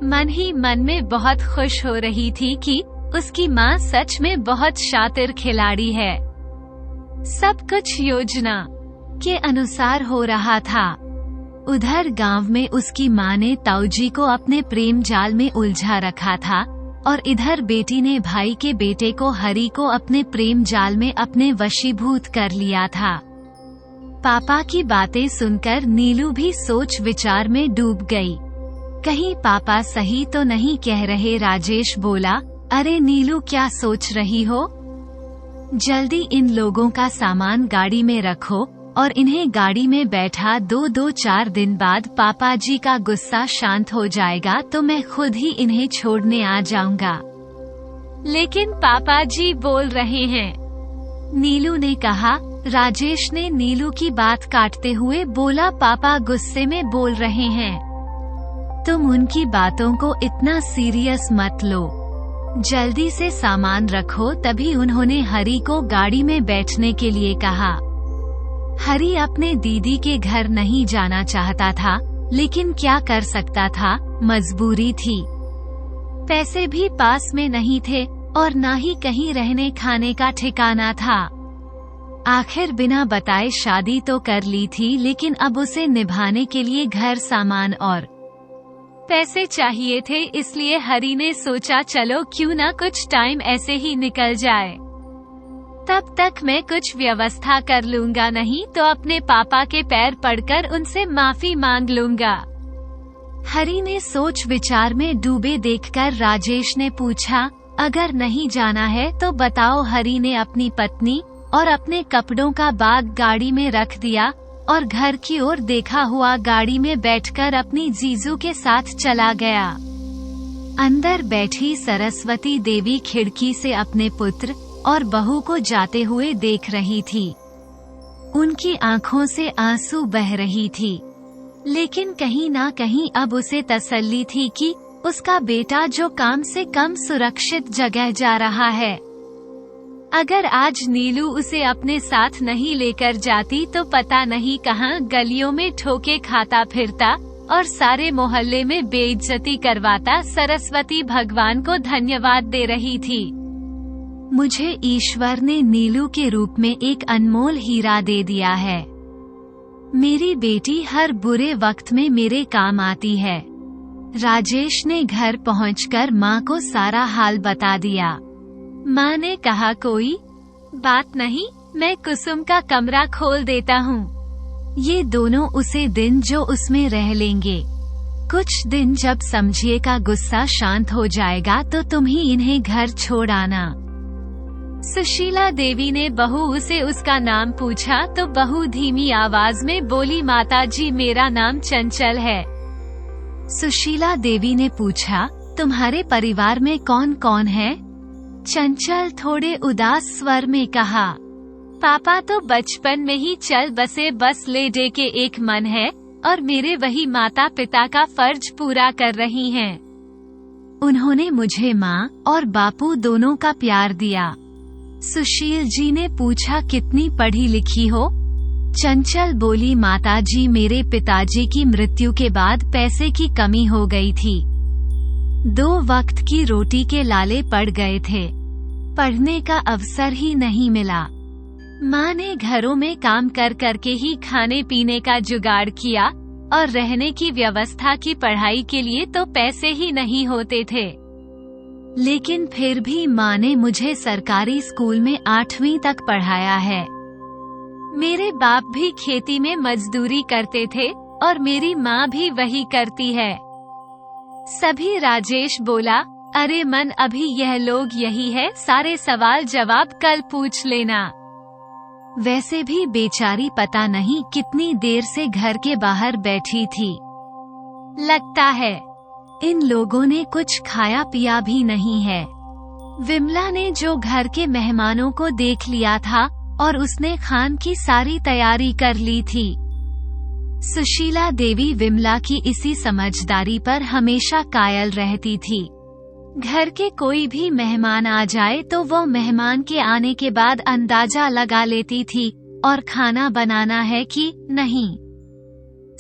मन ही मन में बहुत खुश हो रही थी कि उसकी माँ सच में बहुत शातिर खिलाड़ी है। सब कुछ योजना के अनुसार हो रहा था। उधर गांव में उसकी माँ ने ताऊजी को अपने प्रेम जाल में उलझा रखा था और इधर बेटी ने भाई के बेटे को हरी को अपने प्रेम जाल में अपने वशीभूत कर लिया था। पापा की बातें सुनकर नीलू भी सोच विचार में डूब गई। कहीं पापा सही तो नहीं कह रहे। राजेश बोला, अरे नीलू क्या सोच रही हो? जल्दी इन लोगों का सामान गाड़ी में रखो और इन्हें गाड़ी में बैठा दो। 4 दिन बाद पापा जी का गुस्सा शांत हो जाएगा तो मैं खुद ही इन्हें छोड़ने आ जाऊंगा। लेकिन पापा जी बोल रहे हैं, नीलू ने कहा। राजेश ने नीलू की बात काटते हुए बोला, पापा गुस्से में बोल रहे हैं, तुम उनकी बातों को इतना सीरियस मत लो। जल्दी से सामान रखो। तभी उन्होंने हरी को गाड़ी में बैठने के लिए कहा। हरी अपने दीदी के घर नहीं जाना चाहता था, लेकिन क्या कर सकता था, मजबूरी थी। पैसे भी पास में नहीं थे और ना ही कहीं रहने खाने का ठिकाना था। आखिर बिना बताए शादी तो कर ली थी, लेकिन अब उसे निभाने के लिए घर सामान और पैसे चाहिए थे। इसलिए हरी ने सोचा, चलो क्यों ना कुछ टाइम ऐसे ही निकल जाए, तब तक मैं कुछ व्यवस्था कर लूंगा, नहीं तो अपने पापा के पैर पड़कर उनसे माफी मांग लूंगा। हरी ने सोच विचार में डूबे देखकर राजेश ने पूछा, अगर नहीं जाना है तो बताओ। हरी ने अपनी पत्नी और अपने कपड़ों का बैग गाड़ी में रख दिया और घर की ओर देखा हुआ गाड़ी में बैठकर अपनी जीजू के साथ चला गया। अंदर बैठी सरस्वती देवी खिड़की से अपने पुत्र और बहू को जाते हुए देख रही थी। उनकी आंखों से आंसू बह रही थी, लेकिन कहीं ना कहीं अब उसे तसल्ली थी कि उसका बेटा जो कम से कम सुरक्षित जगह जा रहा है। अगर आज नीलू उसे अपने साथ नहीं लेकर जाती तो पता नहीं कहां गलियों में ठोके खाता फिरता और सारे मोहल्ले में बेइज्जती करवाता। सरस्वती भगवान को धन्यवाद दे रही थी। मुझे ईश्वर ने नीलू के रूप में एक अनमोल हीरा दे दिया है। मेरी बेटी हर बुरे वक्त में मेरे काम आती है। राजेश ने घर पहुंचकर माँ को सारा हाल बता दिया। माँ ने कहा, कोई बात नहीं, मैं कुसुम का कमरा खोल देता हूँ। ये दोनों उसे दिन जो उसमें रह लेंगे। कुछ दिन जब समझिएगा गुस्सा शांत हो जाएगा तो तुम ही इन्हें घर छोड़ आना। सुशीला देवी ने बहू से उसका नाम पूछा तो बहू धीमी आवाज में बोली, माताजी मेरा नाम चंचल है। सुशीला देवी ने पूछा, तुम्हारे परिवार में कौन कौन है? चंचल थोड़े उदास स्वर में कहा, पापा तो बचपन में ही चल बसे, बस ले दे के एक मन है और मेरे वही माता पिता का फर्ज पूरा कर रही हैं। उन्होंने मुझे माँ और बापू दोनों का प्यार दिया। सुशील जी ने पूछा, कितनी पढ़ी लिखी हो? चंचल बोली, माताजी मेरे पिताजी की मृत्यु के बाद पैसे की कमी हो गई थी। 2 वक्त की रोटी के लाले पड़ गए थे। पढ़ने का अवसर ही नहीं मिला। माँ ने घरों में काम कर करके ही खाने पीने का जुगाड़ किया और रहने की व्यवस्था की। पढ़ाई के लिए तो पैसे ही नहीं होते थे, लेकिन फिर भी माँ ने मुझे सरकारी स्कूल में 8वीं तक पढ़ाया है। मेरे बाप भी खेती में मजदूरी करते थे और मेरी माँ भी वही करती है। सभी राजेश बोला, अरे मन अभी यह लोग यही है, सारे सवाल जवाब कल पूछ लेना। वैसे भी बेचारी पता नहीं कितनी देर से घर के बाहर बैठी थी। लगता है इन लोगों ने कुछ खाया पिया भी नहीं है। विमला ने जो घर के मेहमानों को देख लिया था और उसने खान की सारी तैयारी कर ली थी। सुशीला देवी विमला की इसी समझदारी पर हमेशा कायल रहती थी। घर के कोई भी मेहमान आ जाए तो वो मेहमान के आने के बाद अंदाजा लगा लेती थी और खाना बनाना है कि नहीं।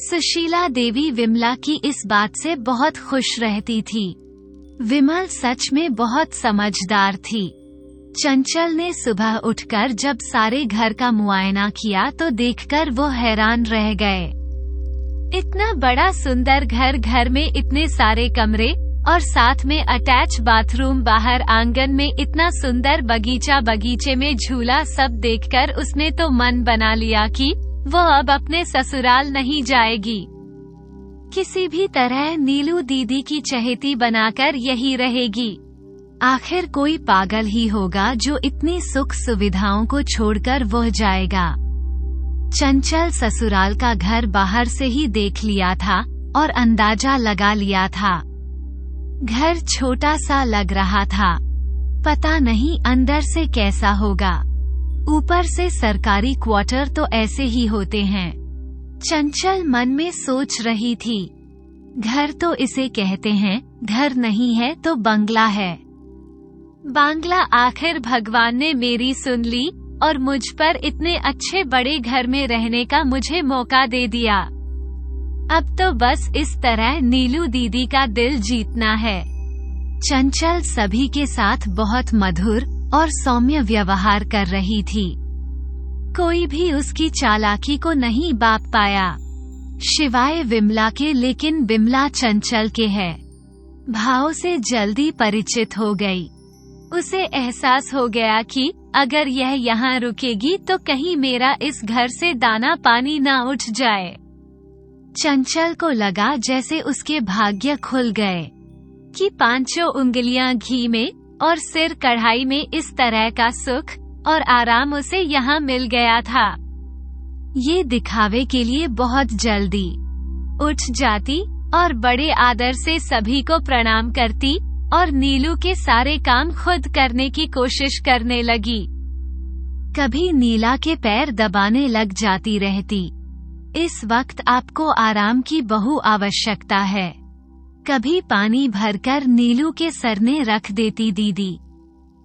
सुशीला देवी विमला की इस बात से बहुत खुश रहती थी। विमल सच में बहुत समझदार थी। चंचल ने सुबह उठकर जब सारे घर का मुआयना किया तो देखकर वो हैरान रह गए। इतना बड़ा सुंदर घर में इतने सारे कमरे और साथ में अटैच बाथरूम, बाहर आंगन में इतना सुंदर बगीचा, बगीचे में झूला, सब देखकर उसने तो मन बना लिया कि वो अब अपने ससुराल नहीं जाएगी। किसी भी तरह नीलू दीदी की चहेती बनाकर यही रहेगी। आखिर कोई पागल ही होगा जो इतनी सुख सुविधाओं को छोड़कर वह जाएगा। चंचल ससुराल का घर बाहर से ही देख लिया था और अंदाजा लगा लिया था। घर छोटा सा लग रहा था, पता नहीं अंदर से कैसा होगा। ऊपर से सरकारी क्वार्टर तो ऐसे ही होते हैं। चंचल मन में सोच रही थी, घर तो इसे कहते हैं, घर नहीं है तो बंगला है। बांग्ला आखिर भगवान ने मेरी सुन ली और मुझ पर इतने अच्छे बड़े घर में रहने का मुझे मौका दे दिया। अब तो बस इस तरह नीलू दीदी का दिल जीतना है। चंचल सभी के साथ बहुत मधुर और सौम्य व्यवहार कर रही थी। कोई भी उसकी चालाकी को नहीं बाप पाया, शिवाय विमला के। लेकिन विमला चंचल के है भाव से जल्दी परिचित हो गई। उसे एहसास हो गया कि अगर यह यहाँ रुकेगी तो कहीं मेरा इस घर से दाना पानी ना उठ जाए। चंचल को लगा जैसे उसके भाग्य खुल गए कि 5 उंगलियां घी में और सिर कढ़ाई में, इस तरह का सुख और आराम उसे यहाँ मिल गया था। ये दिखावे के लिए बहुत जल्दी उठ जाती और बड़े आदर से सभी को प्रणाम करती और नीलू के सारे काम खुद करने की कोशिश करने लगी। कभी नीला के पैर दबाने लग जाती रहती। इस वक्त आपको आराम की बहु आवश्यकता है। कभी पानी भरकर नीलू के सरने रख देती दीदी।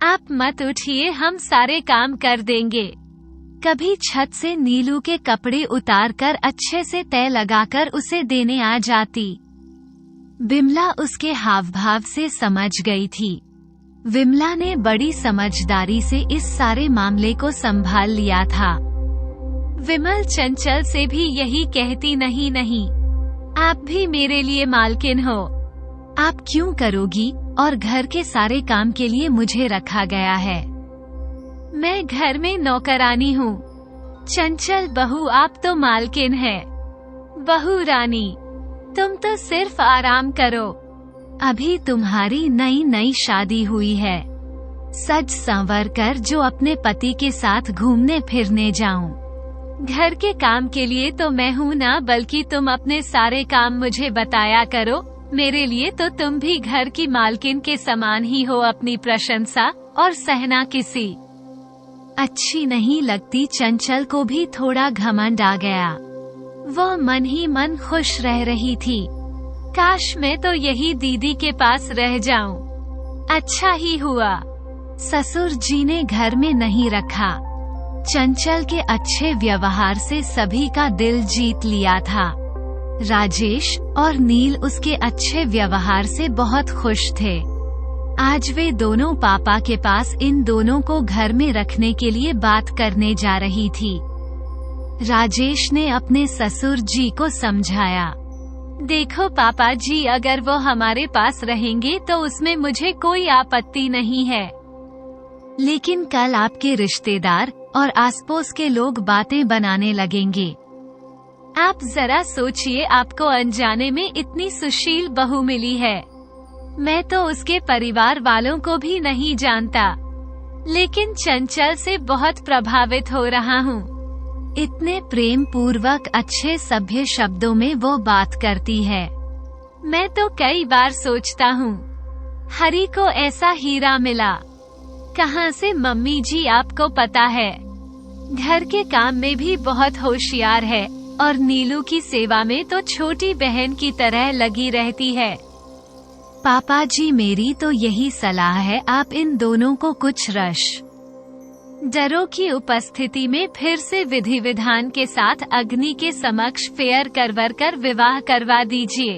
आप मत उठिए, हम सारे काम कर देंगे। कभी छत से नीलू के कपड़े उतारकर अच्छे से तय लगाकर उसे देने आ जाती। विमला उसके हाव भाव से समझ गई थी। विमला ने बड़ी समझदारी से इस सारे मामले को संभाल लिया था। विमल चंचल से भी यही कहती, नहीं नहीं, आप भी मेरे लिए मालकिन हो, आप क्यों करोगी, और घर के सारे काम के लिए मुझे रखा गया है, मैं घर में नौकरानी हूँ। चंचल बहू, आप तो मालकिन है। बहू रानी, तुम तो सिर्फ आराम करो, अभी तुम्हारी नई नई शादी हुई है, सज संवर कर जो अपने पति के साथ घूमने फिरने जाऊं। घर के काम के लिए तो मैं हूँ ना, बल्कि तुम अपने सारे काम मुझे बताया करो। मेरे लिए तो तुम भी घर की मालकिन के समान ही हो। अपनी प्रशंसा और सहना किसी अच्छी नहीं लगती। चंचल को भी थोड़ा घमंड आ गया। वो मन ही मन खुश रह रही थी। काश मैं तो यही दीदी के पास रह जाऊं, अच्छा ही हुआ। ससुर जी ने घर में नहीं रखा। चंचल के अच्छे व्यवहार से सभी का दिल जीत लिया था। राजेश और नील उसके अच्छे व्यवहार से बहुत खुश थे। आज वे दोनों पापा के पास इन दोनों को घर में रखने के लिए बात करने जा रही थी। राजेश ने अपने ससुर जी को समझाया, देखो पापा जी, अगर वो हमारे पास रहेंगे तो उसमें मुझे कोई आपत्ति नहीं है, लेकिन कल आपके रिश्तेदार और आसपास के लोग बातें बनाने लगेंगे। आप जरा सोचिए, आपको अनजाने में इतनी सुशील बहू मिली है। मैं तो उसके परिवार वालों को भी नहीं जानता, लेकिन चंचल से बहुत प्रभावित हो रहा हूँ। इतने प्रेम पूर्वक अच्छे सभ्य शब्दों में वो बात करती है। मैं तो कई बार सोचता हूँ, हरी को ऐसा हीरा मिला कहाँ से? मम्मी जी, आपको पता है, घर के काम में भी बहुत होशियार है और नीलू की सेवा में तो छोटी बहन की तरह लगी रहती है। पापा जी, मेरी तो यही सलाह है, आप इन दोनों को कुछ डरों की उपस्थिति में फिर से विधि विधान के साथ अग्नि के समक्ष फेयर करवर कर विवाह करवा दीजिए।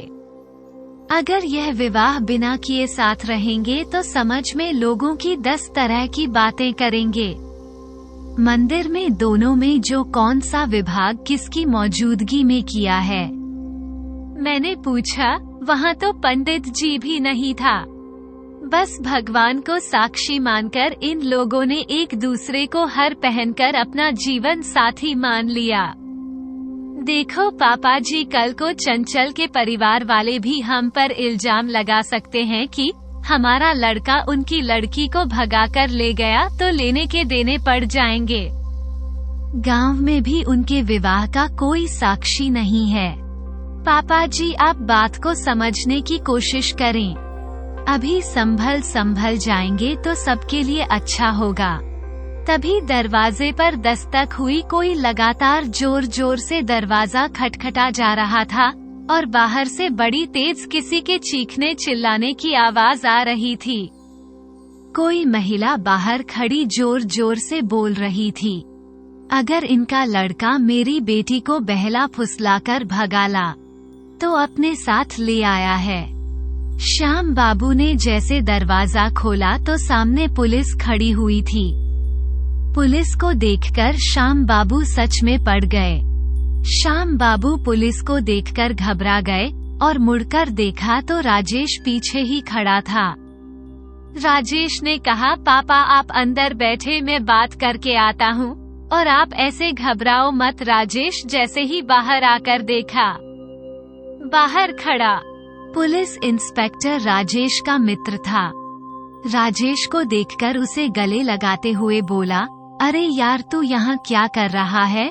अगर यह विवाह बिना किए साथ रहेंगे तो समझ में लोगों की 10 तरह की बातें करेंगे। मंदिर में दोनों में जो कौन सा विभाग किसकी मौजूदगी में किया है? मैंने पूछा, वहाँ तो पंडित जी भी नहीं था। बस भगवान को साक्षी मानकर इन लोगों ने एक दूसरे को हर पहनकर अपना जीवन साथी मान लिया। देखो पापा जी, कल को चंचल के परिवार वाले भी हम पर इल्जाम लगा सकते हैं कि हमारा लड़का उनकी लड़की को भगाकर ले गया, तो लेने के देने पड़ जाएंगे। गांव में भी उनके विवाह का कोई साक्षी नहीं है। पापा जी, आप बात को समझने की कोशिश करें। अभी संभल जाएंगे तो सबके लिए अच्छा होगा। तभी दरवाजे पर दस्तक हुई। कोई लगातार जोर जोर से दरवाजा खटखटा जा रहा था और बाहर से बड़ी तेज किसी के चीखने चिल्लाने की आवाज आ रही थी। कोई महिला बाहर खड़ी जोर जोर से बोल रही थी, अगर इनका लड़का मेरी बेटी को बहला फुसलाकर भगाला तो अपने साथ ले आया है। श्याम बाबू ने जैसे दरवाजा खोला तो सामने पुलिस खड़ी हुई थी। पुलिस को देखकर श्याम बाबू सच में पड़ गए। श्याम बाबू पुलिस को देखकर घबरा गए और मुड़कर देखा तो राजेश पीछे ही खड़ा था। राजेश ने कहा, पापा आप अंदर बैठे, मैं बात करके आता हूँ, और आप ऐसे घबराओ मत। राजेश जैसे ही बाहर आकर देखा, बाहर खड़ा पुलिस इंस्पेक्टर राजेश का मित्र था। राजेश को देखकर उसे गले लगाते हुए बोला, अरे यार, तू यहाँ क्या कर रहा है?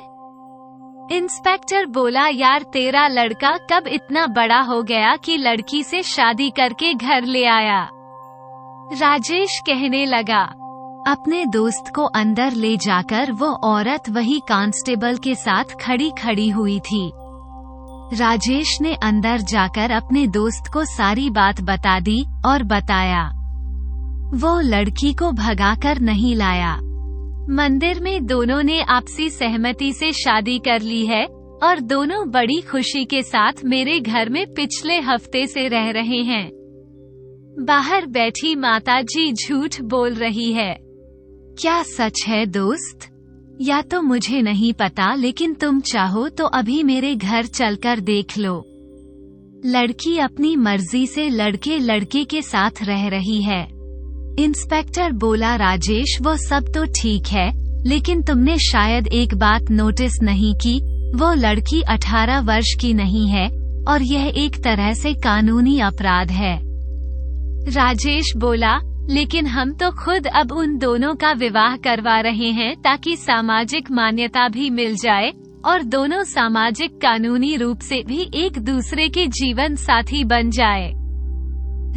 इंस्पेक्टर बोला, यार तेरा लड़का कब इतना बड़ा हो गया कि लड़की से शादी करके घर ले आया? राजेश कहने लगा। अपने दोस्त को अंदर ले जाकर वो औरत वही कांस्टेबल के साथ खड़ी हुई थी। राजेश ने अंदर जाकर अपने दोस्त को सारी बात बता दी और बताया, वो लड़की को भगाकर नहीं लाया। मंदिर में दोनों ने आपसी सहमति से शादी कर ली है और दोनों बड़ी खुशी के साथ मेरे घर में पिछले हफ्ते से रह रहे हैं। बाहर बैठी माताजी झूठ बोल रही है। क्या सच है दोस्त? या तो मुझे नहीं पता, लेकिन तुम चाहो तो अभी मेरे घर चलकर देख लो। लड़की अपनी मर्जी से लड़के के साथ रह रही है। इंस्पेक्टर बोला, राजेश वो सब तो ठीक है, लेकिन तुमने शायद एक बात नोटिस नहीं की, वो लड़की 18 वर्ष की नहीं है और यह एक तरह से कानूनी अपराध है। राजेश बोला, लेकिन हम तो खुद अब उन दोनों का विवाह करवा रहे हैं ताकि सामाजिक मान्यता भी मिल जाए और दोनों सामाजिक कानूनी रूप से भी एक दूसरे के जीवन साथी बन जाए।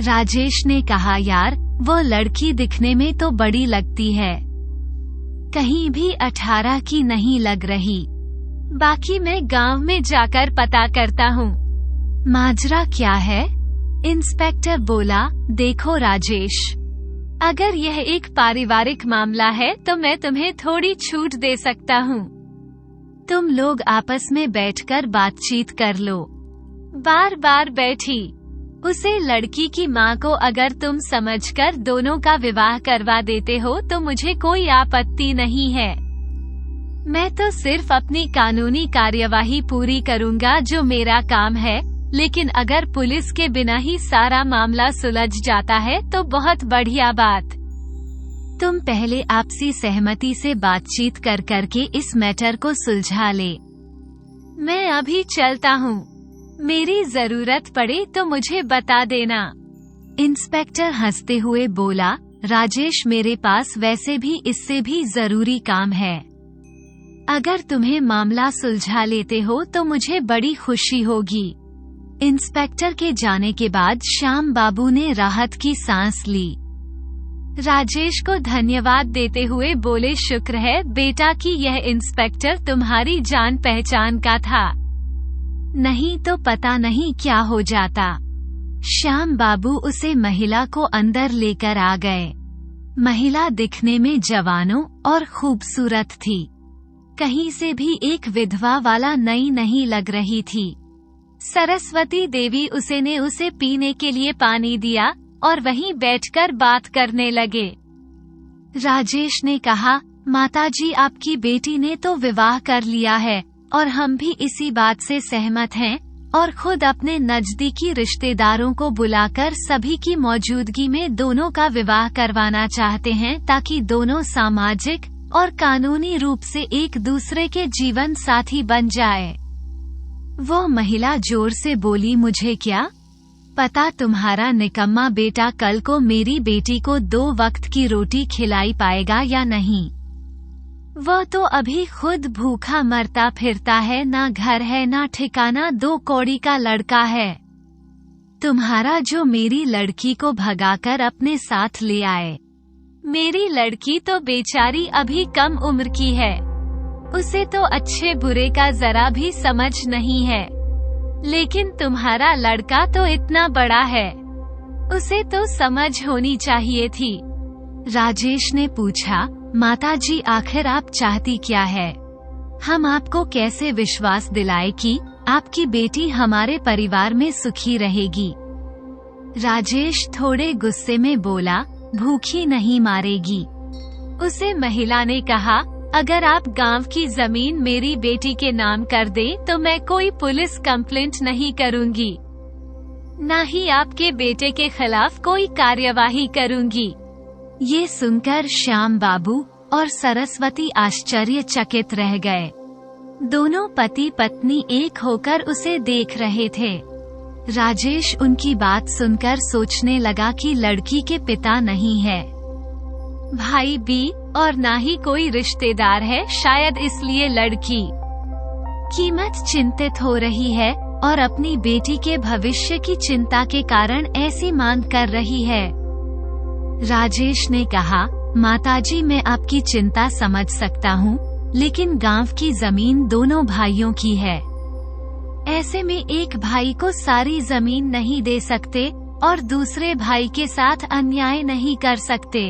राजेश ने कहा, यार वो लड़की दिखने में तो बड़ी लगती है, कहीं भी 18 की नहीं लग रही। बाकी मैं गांव में जाकर पता करता हूँ। माजरा क्या है? इंस्पेक्टर बोला, देखो राजेश, अगर यह एक पारिवारिक मामला है तो मैं तुम्हें थोड़ी छूट दे सकता हूँ। तुम लोग आपस में बैठकर बातचीत कर लो। बार बार बैठी उसे लड़की की माँ को अगर तुम समझकर दोनों का विवाह करवा देते हो तो मुझे कोई आपत्ति नहीं है। मैं तो सिर्फ अपनी कानूनी कार्यवाही पूरी करूँगा जो मेरा काम है, लेकिन अगर पुलिस के बिना ही सारा मामला सुलझ जाता है तो बहुत बढ़िया बात। तुम पहले आपसी सहमति से बातचीत कर करके इस मैटर को सुलझा ले। मैं अभी चलता हूँ, मेरी जरूरत पड़े तो मुझे बता देना। इंस्पेक्टर हंसते हुए बोला, राजेश मेरे पास वैसे भी इससे भी जरूरी काम है। अगर तुम्हें मामला सुलझा लेते हो तो मुझे बड़ी खुशी होगी। इंस्पेक्टर के जाने के बाद श्याम बाबू ने राहत की सांस ली। राजेश को धन्यवाद देते हुए बोले, शुक्र है बेटा कि यह इंस्पेक्टर तुम्हारी जान पहचान का था, नहीं तो पता नहीं क्या हो जाता। श्याम बाबू उसे महिला को अंदर लेकर आ गए। महिला दिखने में जवानों और खूबसूरत थी, कहीं से भी एक विधवा वाला नई नहीं लग रही थी। सरस्वती देवी उसे पीने के लिए पानी दिया और वहीं बैठकर बात करने लगे। राजेश ने कहा, माताजी आपकी बेटी ने तो विवाह कर लिया है और हम भी इसी बात से सहमत हैं और खुद अपने नजदीकी रिश्तेदारों को बुलाकर सभी की मौजूदगी में दोनों का विवाह करवाना चाहते हैं ताकि दोनों सामाजिक और कानूनी रूप से एक दूसरे के जीवन साथी बन जाए। वो महिला जोर से बोली, मुझे क्या पता तुम्हारा निकम्मा बेटा कल को मेरी बेटी को 2 वक्त की रोटी खिलाई पाएगा या नहीं। वो तो अभी खुद भूखा मरता फिरता है, ना घर है ना ठिकाना, 2 कौड़ी का लड़का है। तुम्हारा जो मेरी लड़की को भगाकर अपने साथ ले आए। मेरी लड़की तो बेचारी अभी कम उम्र की है, उसे तो अच्छे बुरे का जरा भी समझ नहीं है, लेकिन तुम्हारा लड़का तो इतना बड़ा है, उसे तो समझ होनी चाहिए थी। राजेश ने पूछा, माताजी आखिर आप चाहती क्या है? हम आपको कैसे विश्वास दिलाए कि आपकी बेटी हमारे परिवार में सुखी रहेगी? राजेश थोड़े गुस्से में बोला, भूखी नहीं मारेगी। उसे महिला ने कहा, अगर आप गांव की जमीन मेरी बेटी के नाम कर दें तो मैं कोई पुलिस कंप्लेंट नहीं करूंगी, न ही आपके बेटे के खिलाफ कोई कार्यवाही करूंगी। ये सुनकर श्याम बाबू और सरस्वती आश्चर्यचकित रह गए। दोनों पति पत्नी एक होकर उसे देख रहे थे। राजेश उनकी बात सुनकर सोचने लगा कि लड़की के पिता नहीं है, भाई भी और ना ही कोई रिश्तेदार है, शायद इसलिए लड़की कीमत चिंतित हो रही है और अपनी बेटी के भविष्य की चिंता के कारण ऐसी मांग कर रही है। राजेश ने कहा, माताजी मैं आपकी चिंता समझ सकता हूँ, लेकिन गांव की जमीन दोनों भाइयों की है। ऐसे में एक भाई को सारी जमीन नहीं दे सकते और दूसरे भाई के साथ अन्याय नहीं कर सकते।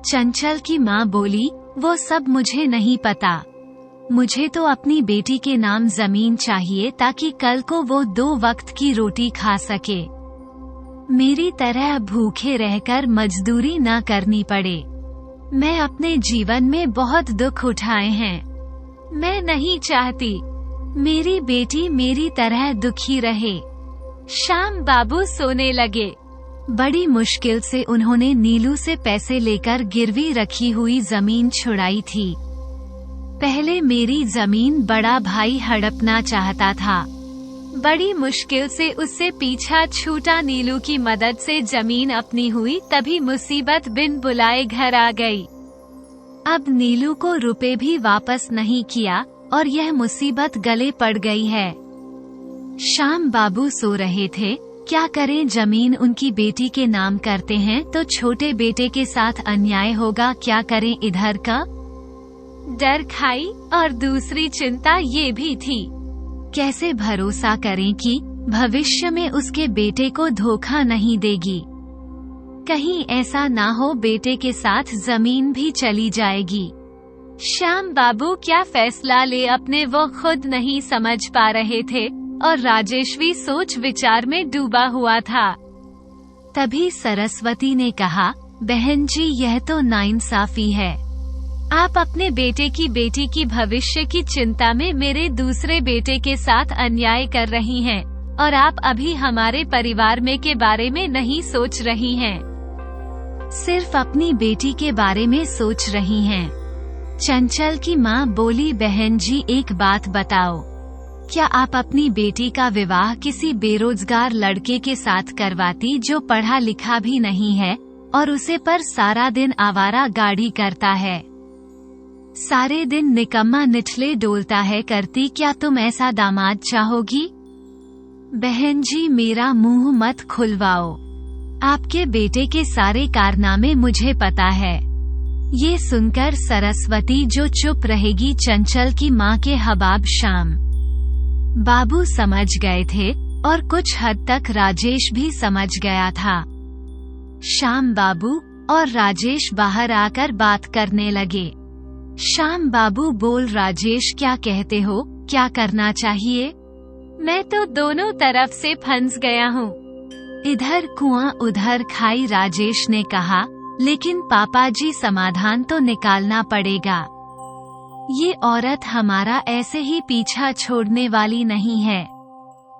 चंचल की माँ बोली, वो सब मुझे नहीं पता। मुझे तो अपनी बेटी के नाम जमीन चाहिए ताकि कल को वो 2 वक्त की रोटी खा सके, मेरी तरह भूखे रहकर मजदूरी न करनी पड़े। मैं अपने जीवन में बहुत दुख उठाए हैं। मैं नहीं चाहती मेरी बेटी मेरी तरह दुखी रहे। श्याम बाबू सोने लगे। बड़ी मुश्किल से उन्होंने नीलू से पैसे लेकर गिरवी रखी हुई जमीन छुड़ाई थी। पहले मेरी जमीन बड़ा भाई हड़पना चाहता था। बड़ी मुश्किल से उससे पीछा छूटा। नीलू की मदद से जमीन अपनी हुई, तभी मुसीबत बिन बुलाए घर आ गई। अब नीलू को रुपए भी वापस नहीं किया और यह मुसीबत गले पड़ गई है। श्याम बाबू सो रहे थे। क्या करें, जमीन उनकी बेटी के नाम करते हैं तो छोटे बेटे के साथ अन्याय होगा। क्या करें, इधर का डर खाई और दूसरी चिंता ये भी थी, कैसे भरोसा करें कि भविष्य में उसके बेटे को धोखा नहीं देगी। कहीं ऐसा ना हो बेटे के साथ जमीन भी चली जाएगी। श्याम बाबू क्या फैसला ले अपने वो खुद नहीं समझ पा रहे थे और राजेश भी सोच विचार में डूबा हुआ था। तभी सरस्वती ने कहा, बहन जी यह तो नाइंसाफी है। आप अपने बेटे की बेटी की भविष्य की चिंता में मेरे दूसरे बेटे के साथ अन्याय कर रही हैं और आप अभी हमारे परिवार में के बारे में नहीं सोच रही हैं, सिर्फ अपनी बेटी के बारे में सोच रही हैं। चंचल की माँ बोली, बहन जी एक बात बताओ, क्या आप अपनी बेटी का विवाह किसी बेरोजगार लड़के के साथ करवाती जो पढ़ा लिखा भी नहीं है और उसे पर सारा दिन आवारा गाड़ी करता है, सारे दिन निकम्मा निठले डोलता है, करती? क्या तुम ऐसा दामाद चाहोगी? बहन जी मेरा मुंह मत खुलवाओ, आपके बेटे के सारे कारनामे मुझे पता है। ये सुनकर सरस्वती जो चुप रहेगी, चंचल की माँ के हबाब श्याम बाबू समझ गए थे और कुछ हद तक राजेश भी समझ गया था। श्याम बाबू और राजेश बाहर आकर बात करने लगे। श्याम बाबू बोल, राजेश क्या कहते हो, क्या करना चाहिए? मैं तो दोनों तरफ से फंस गया हूँ, इधर कुआं उधर खाई। राजेश ने कहा, लेकिन पापा जी समाधान तो निकालना पड़ेगा। ये औरत हमारा ऐसे ही पीछा छोड़ने वाली नहीं है।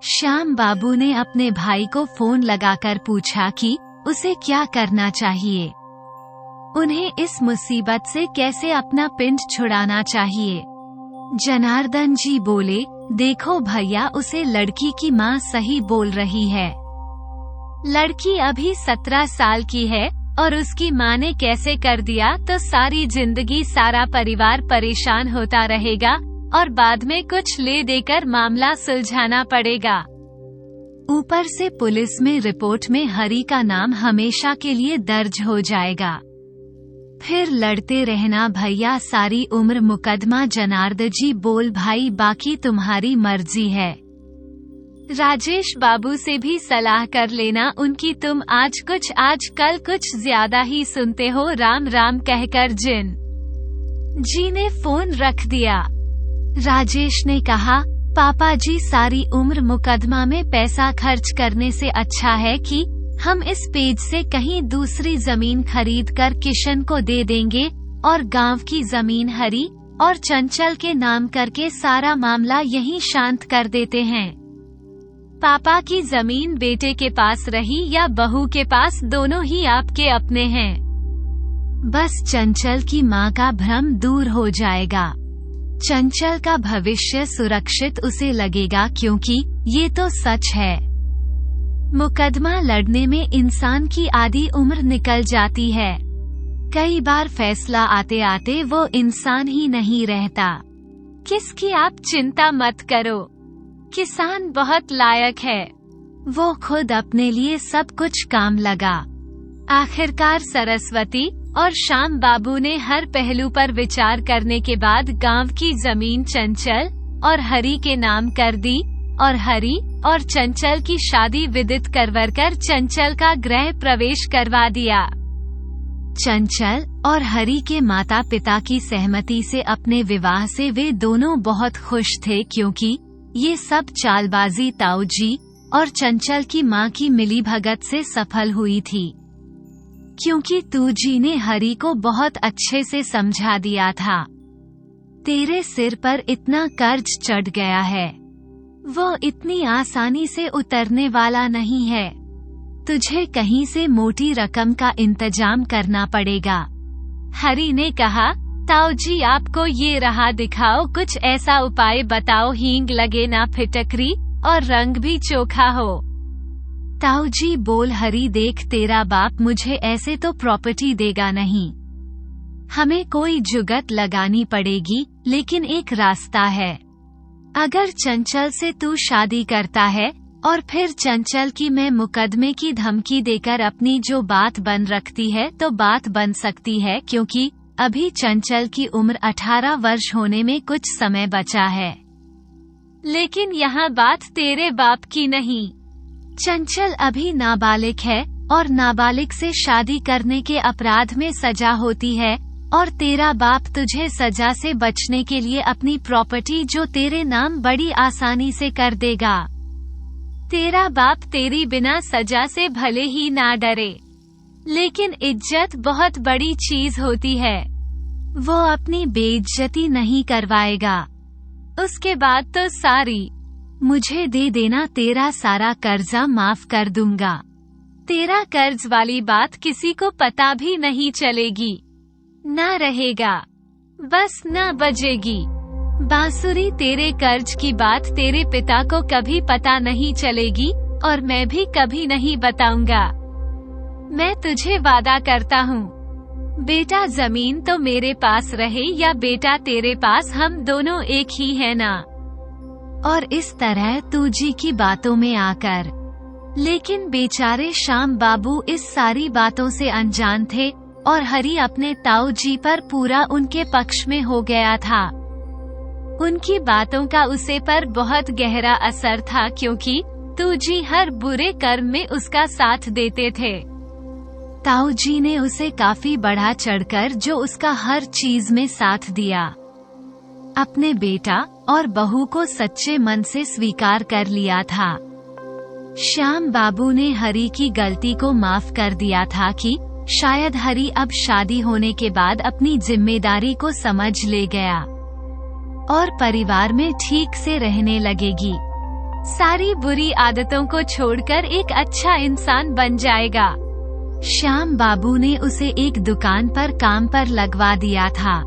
श्याम बाबू ने अपने भाई को फोन लगाकर पूछा कि उसे क्या करना चाहिए, उन्हें इस मुसीबत से कैसे अपना पिंड छुड़ाना चाहिए। जनार्दन जी बोले, देखो भैया, उसे लड़की की माँ सही बोल रही है। लड़की अभी 17 साल की है और उसकी माँ ने कैसे कर दिया तो सारी जिंदगी सारा परिवार परेशान होता रहेगा और बाद में कुछ ले देकर मामला सुलझाना पड़ेगा। ऊपर से पुलिस में रिपोर्ट में हरी का नाम हमेशा के लिए दर्ज हो जाएगा। फिर लड़ते रहना भैया सारी उम्र मुकदमा। जनार्दन जी बोल, भाई बाकी तुम्हारी मर्जी है। राजेश बाबू से भी सलाह कर लेना उनकी, तुम आज कल कुछ ज्यादा ही सुनते हो। राम राम कहकर जिन जी ने फोन रख दिया। राजेश ने कहा, पापा जी सारी उम्र मुकदमा में पैसा खर्च करने से अच्छा है कि हम इस पेज से कहीं दूसरी जमीन खरीद कर किशन को दे देंगे और गांव की जमीन हरी और चंचल के नाम करके सारा मामला यहीं शांत कर देते हैं। पापा की जमीन बेटे के पास रही या बहू के पास, दोनों ही आपके अपने हैं। बस चंचल की माँ का भ्रम दूर हो जाएगा। चंचल का भविष्य सुरक्षित उसे लगेगा, क्योंकि ये तो सच है, मुकदमा लड़ने में इंसान की आधी उम्र निकल जाती है। कई बार फैसला आते आते वो इंसान ही नहीं रहता। किसकी आप चिंता मत करो, किसान बहुत लायक है, वो खुद अपने लिए सब कुछ काम लगा। आखिरकार सरस्वती और श्याम बाबू ने हर पहलू पर विचार करने के बाद गांव की जमीन चंचल और हरी के नाम कर दी और हरी और चंचल की शादी विदित करवाकर चंचल का गृह प्रवेश करवा दिया। चंचल और हरि के माता पिता की सहमति से अपने विवाह से वे दोनों बहुत खुश थे, क्योंकि ये सब चालबाजी ताऊजी और चंचल की मां की मिलीभगत से सफल हुई थी, क्योंकि तूजी ने हरि को बहुत अच्छे से समझा दिया था, तेरे सिर पर इतना कर्ज चढ़ गया है, वो इतनी आसानी से उतरने वाला नहीं है, तुझे कहीं से मोटी रकम का इंतजाम करना पड़ेगा। हरि ने कहा, ताऊजी आपको ये रहा दिखाओ, कुछ ऐसा उपाय बताओ हींग लगे ना फिटकरी और रंग भी चोखा हो। ताऊजी बोल, हरि देख तेरा बाप मुझे ऐसे तो प्रॉपर्टी देगा नहीं, हमें कोई जुगत लगानी पड़ेगी, लेकिन एक रास्ता है, अगर चंचल से तू शादी करता है और फिर चंचल की मैं मुकदमे की धमकी देकर अपनी जो बात बन रखती है तो बात बन सकती है, क्योंकि अभी चंचल की उम्र 18 वर्ष होने में कुछ समय बचा है। लेकिन यहाँ बात तेरे बाप की नहीं, चंचल अभी नाबालिग है और नाबालिग से शादी करने के अपराध में सजा होती है, और तेरा बाप तुझे सजा से बचने के लिए अपनी प्रॉपर्टी जो तेरे नाम बड़ी आसानी से कर देगा। तेरा बाप तेरी बिना सजा से भले ही ना डरे, लेकिन इज्जत बहुत बड़ी चीज होती है, वो अपनी बेइज्जती नहीं करवाएगा। उसके बाद तो सारी मुझे दे देना, तेरा सारा कर्जा माफ कर दूंगा, तेरा कर्ज वाली बात किसी को पता भी नहीं चलेगी, ना रहेगा, बस ना बजेगी बांसुरी, तेरे कर्ज की बात तेरे पिता को कभी पता नहीं चलेगी और मैं भी कभी नहीं बताऊंगा। मैं तुझे वादा करता हूँ, बेटा जमीन तो मेरे पास रहे या बेटा तेरे पास, हम दोनों एक ही है ना। और इस तरह तूजी की बातों में आकर, लेकिन बेचारे श्याम बाबू इस सारी बातों से अनजान थे और हरि अपने ताऊ जी पर पूरा उनके पक्ष में हो गया था। उनकी बातों का उसे पर बहुत गहरा असर था, क्योंकि तूजी हर बुरे कर्म में उसका साथ देते थे। ताऊ जी ने उसे काफी बढ़ा चढ़कर जो उसका हर चीज में साथ दिया, अपने बेटा और बहू को सच्चे मन से स्वीकार कर लिया था। श्याम बाबू ने हरि की गलती को माफ कर दिया था कि शायद हरि अब शादी होने के बाद अपनी जिम्मेदारी को समझ ले गया और परिवार में ठीक से रहने लगेगी, सारी बुरी आदतों को छोड़कर एक अच्छा इंसान बन जाएगा। श्याम बाबू ने उसे एक दुकान पर काम पर लगवा दिया था।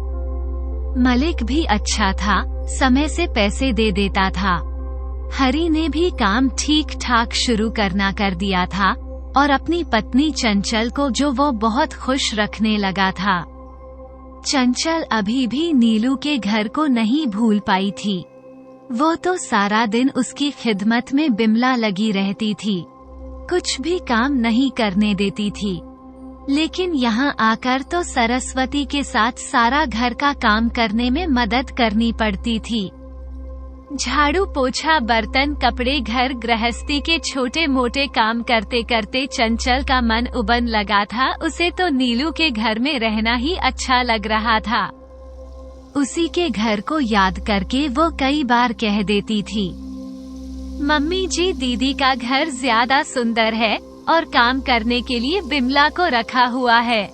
मलिक भी अच्छा था, समय से पैसे दे देता था। हरि ने भी काम ठीक ठाक शुरू करना कर दिया था और अपनी पत्नी चंचल को जो वो बहुत खुश रखने लगा था। चंचल अभी भी नीलू के घर को नहीं भूल पाई थी, वो तो सारा दिन उसकी खिदमत में बिमला लगी रहती थी, कुछ भी काम नहीं करने देती थी। लेकिन यहाँ आकर तो सरस्वती के साथ सारा घर का काम करने में मदद करनी पड़ती थी। झाड़ू पोछा बर्तन कपड़े घर गृहस्थी के छोटे मोटे काम करते करते चंचल का मन उबन लगा था। उसे तो नीलू के घर में रहना ही अच्छा लग रहा था। उसी के घर को याद करके वो कई बार कह देती थी, मम्मी जी दीदी का घर ज्यादा सुंदर है और काम करने के लिए बिमला को रखा हुआ है।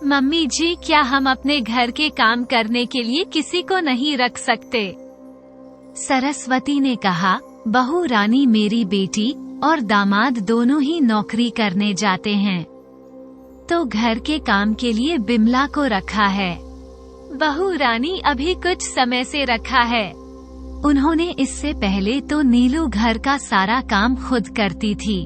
मम्मी जी क्या हम अपने घर के काम करने के लिए किसी को नहीं रख सकते? सरस्वती ने कहा, बहू रानी मेरी बेटी और दामाद दोनों ही नौकरी करने जाते हैं, तो घर के काम के लिए बिमला को रखा है। बहू रानी अभी कुछ समय से रखा है। उन्होंने इससे पहले तो नीलू घर का सारा काम खुद करती थी।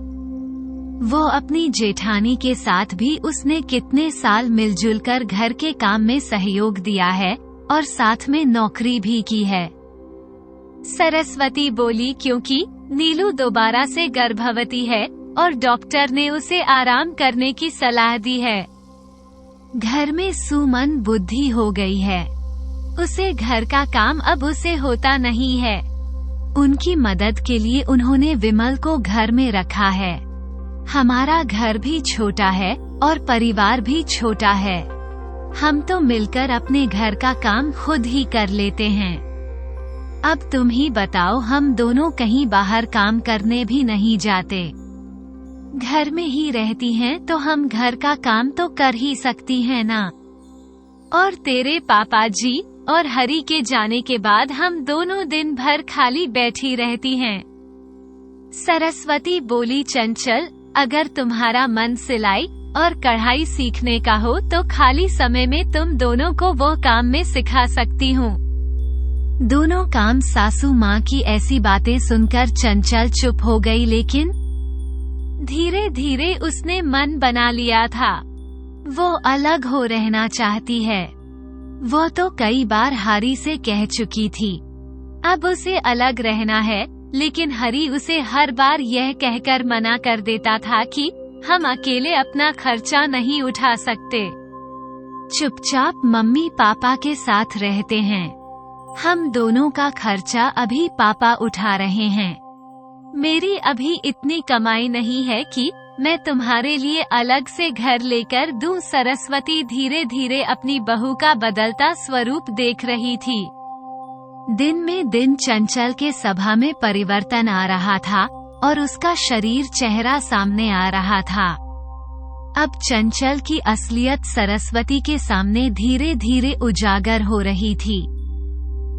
वो अपनी जेठानी के साथ भी उसने कितने साल मिलजुल कर घर के काम में सहयोग दिया है और साथ में नौकरी भी की है। सरस्वती बोली, क्योंकि नीलू दोबारा से गर्भवती है और डॉक्टर ने उसे आराम करने की सलाह दी है। घर में सुमन बुद्धि हो गई है, उसे घर का काम अब उसे होता नहीं है। उनकी मदद के लिए उन्होंने विमल को घर में रखा है। हमारा घर भी छोटा है और परिवार भी छोटा है। हम तो मिलकर अपने घर का काम खुद ही कर लेते हैं। अब तुम ही बताओ, हम दोनों कहीं बाहर काम करने भी नहीं जाते, घर में ही रहती हैं, तो हम घर का काम तो कर ही सकती हैं ना। और तेरे पापा जी और हरी के जाने के बाद हम दोनों दिन भर खाली बैठी रहती हैं। सरस्वती बोली, चंचल, अगर तुम्हारा मन सिलाई और कढ़ाई सीखने का हो तो खाली समय में तुम दोनों को वो काम में सिखा सकती हूँ। दोनों काम। सासू माँ की ऐसी बातें सुनकर चंचल चुप हो गई, लेकिन धीरे धीरे उसने मन बना लिया था, वो अलग हो रहना चाहती है। वो तो कई बार हरी से कह चुकी थी, अब उसे अलग रहना है, लेकिन हरी उसे हर बार यह कहकर मना कर देता था कि हम अकेले अपना खर्चा नहीं उठा सकते, चुपचाप मम्मी पापा के साथ रहते हैं, हम दोनों का खर्चा अभी पापा उठा रहे हैं, मेरी अभी इतनी कमाई नहीं है कि मैं तुम्हारे लिए अलग से घर लेकर दूं। सरस्वती धीरे धीरे अपनी बहू का बदलता स्वरूप देख रही थी। दिन में दिन चंचल के सभा में परिवर्तन आ रहा था और उसका शरीर चेहरा सामने आ रहा था। अब चंचल की असलियत सरस्वती के सामने धीरे धीरे उजागर हो रही थी।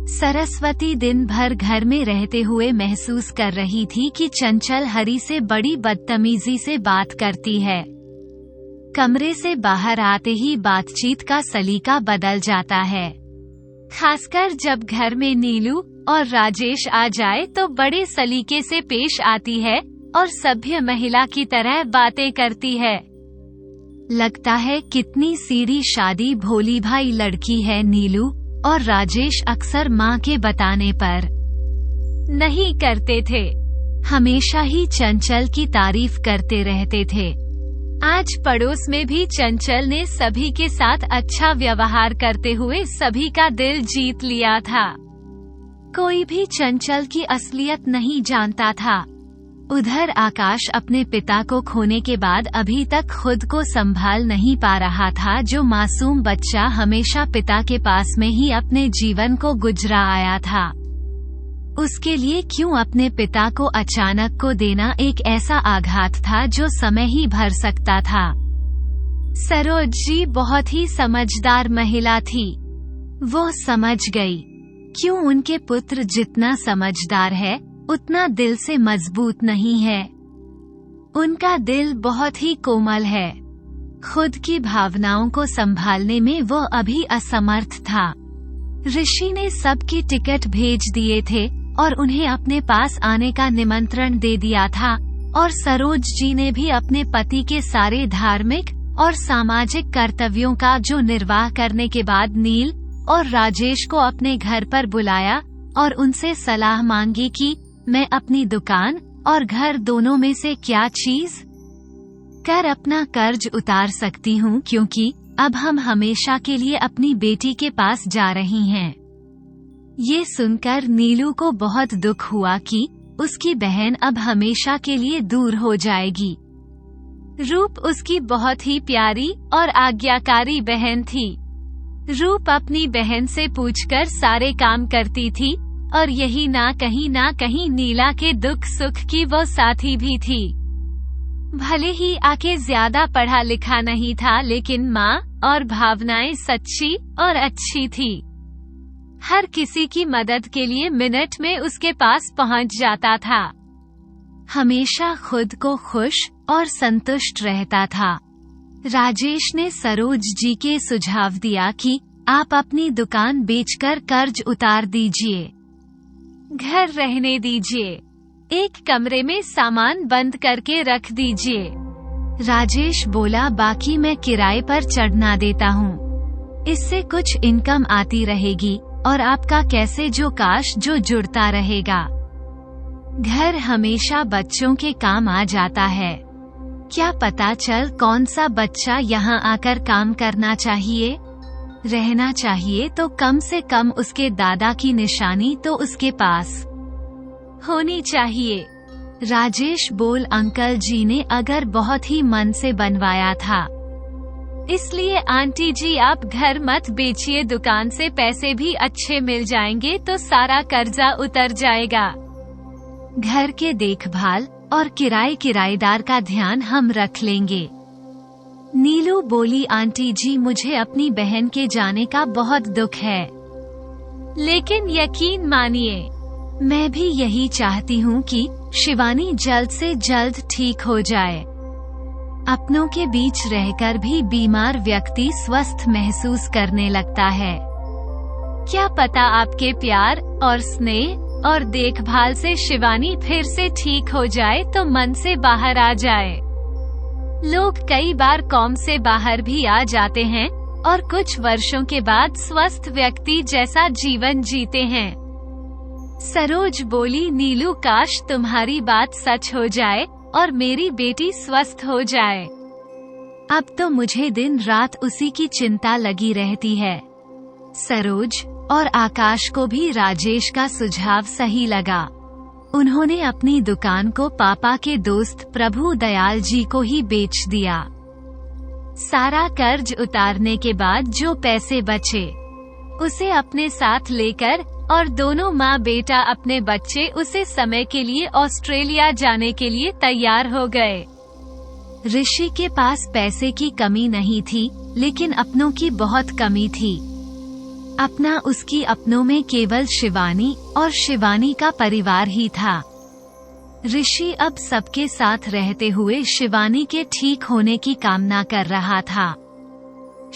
सरस्वती दिन भर घर में रहते हुए महसूस कर रही थी कि चंचल हरी से बड़ी बदतमीजी से बात करती है। कमरे से बाहर आते ही बातचीत का सलीका बदल जाता है, खासकर जब घर में नीलू और राजेश आ जाए तो बड़े सलीके से पेश आती है और सभ्य महिला की तरह बातें करती है। लगता है कितनी सीधी शादी भोली भाई लड़की है नीलू, और राजेश अक्सर माँ के बताने पर नहीं करते थे, हमेशा ही चंचल की तारीफ करते रहते थे। आज पड़ोस में भी चंचल ने सभी के साथ अच्छा व्यवहार करते हुए सभी का दिल जीत लिया था। कोई भी चंचल की असलियत नहीं जानता था। उधर आकाश अपने पिता को खोने के बाद अभी तक खुद को संभाल नहीं पा रहा था। जो मासूम बच्चा हमेशा पिता के पास में ही अपने जीवन को गुजरा आया था, उसके लिए क्यों अपने पिता को अचानक को देना एक ऐसा आघात था जो समय ही भर सकता था। सरोज जी बहुत ही समझदार महिला थी। वो समझ गई क्यों उनके पुत्र जितना समझदार है उतना दिल से मजबूत नहीं है। उनका दिल बहुत ही कोमल है। खुद की भावनाओं को संभालने में वो अभी असमर्थ था। ऋषि ने सबकी टिकट भेज दिए थे और उन्हें अपने पास आने का निमंत्रण दे दिया था, और सरोज जी ने भी अपने पति के सारे धार्मिक और सामाजिक कर्तव्यों का जो निर्वाह करने के बाद नील और राजेश को अपने घर पर बुलाया और उनसे सलाह मांगी कि मैं अपनी दुकान और घर दोनों में से क्या चीज कर अपना कर्ज उतार सकती हूँ, क्योंकि अब हम हमेशा के लिए अपनी बेटी के पास जा रही हैं। ये सुनकर नीलू को बहुत दुख हुआ कि उसकी बहन अब हमेशा के लिए दूर हो जाएगी। रूप उसकी बहुत ही प्यारी और आज्ञाकारी बहन थी। रूप अपनी बहन से पूछकर सारे काम करती थी और यही ना कहीं नीला के दुख सुख की वो साथी भी थी। भले ही आके ज्यादा पढ़ा लिखा नहीं था, लेकिन माँ और भावनाएं सच्ची और अच्छी थी। हर किसी की मदद के लिए मिनट में उसके पास पहुँच जाता था। हमेशा खुद को खुश और संतुष्ट रहता था। राजेश ने सरोज जी के सुझाव दिया कि आप अपनी दुकान बेचकर कर्ज उतार दीजिए, घर रहने दीजिए, एक कमरे में सामान बंद करके रख दीजिए। राजेश बोला, बाकी मैं किराए पर चढ़ना देता हूँ, इससे कुछ इनकम आती रहेगी और आपका कैसे जो काश जो जुड़ता रहेगा। घर हमेशा बच्चों के काम आ जाता है। क्या पता चल कौन सा बच्चा यहाँ आकर काम करना चाहिए, रहना चाहिए तो कम से कम उसके दादा की निशानी तो उसके पास होनी चाहिए। राजेश बोल, अंकल जी ने अगर बहुत ही मन से बनवाया था, इसलिए आंटी जी आप घर मत बेचिए, दुकान से पैसे भी अच्छे मिल जाएंगे तो सारा कर्जा उतर जाएगा। घर के देखभाल और किराएदार का ध्यान हम रख लेंगे। नीलू बोली, आंटी जी मुझे अपनी बहन के जाने का बहुत दुख है, लेकिन यकीन मानिए मैं भी यही चाहती हूँ कि शिवानी जल्द से जल्द ठीक हो जाए। अपनों के बीच रहकर भी बीमार व्यक्ति स्वस्थ महसूस करने लगता है। क्या पता आपके प्यार और स्नेह और देखभाल से शिवानी फिर से ठीक हो जाए तो मन से बाहर आ जाए। लोग कई बार कॉम से बाहर भी आ जाते हैं और कुछ वर्षों के बाद स्वस्थ व्यक्ति जैसा जीवन जीते हैं। सरोज बोली, नीलू काश तुम्हारी बात सच हो जाए और मेरी बेटी स्वस्थ हो जाए। अब तो मुझे दिन रात उसी की चिंता लगी रहती है। सरोज और आकाश को भी राजेश का सुझाव सही लगा। उन्होंने अपनी दुकान को पापा के दोस्त प्रभु दयाल जी को ही बेच दिया। सारा कर्ज उतारने के बाद जो पैसे बचे उसे अपने साथ लेकर और दोनों माँ बेटा अपने बच्चे उसे समय के लिए ऑस्ट्रेलिया जाने के लिए तैयार हो गए। ऋषि के पास पैसे की कमी नहीं थी, लेकिन अपनों की बहुत कमी थी। अपना उसकी अपनों में केवल शिवानी और शिवानी का परिवार ही था। ऋषि अब सबके साथ रहते हुए शिवानी के ठीक होने की कामना कर रहा था।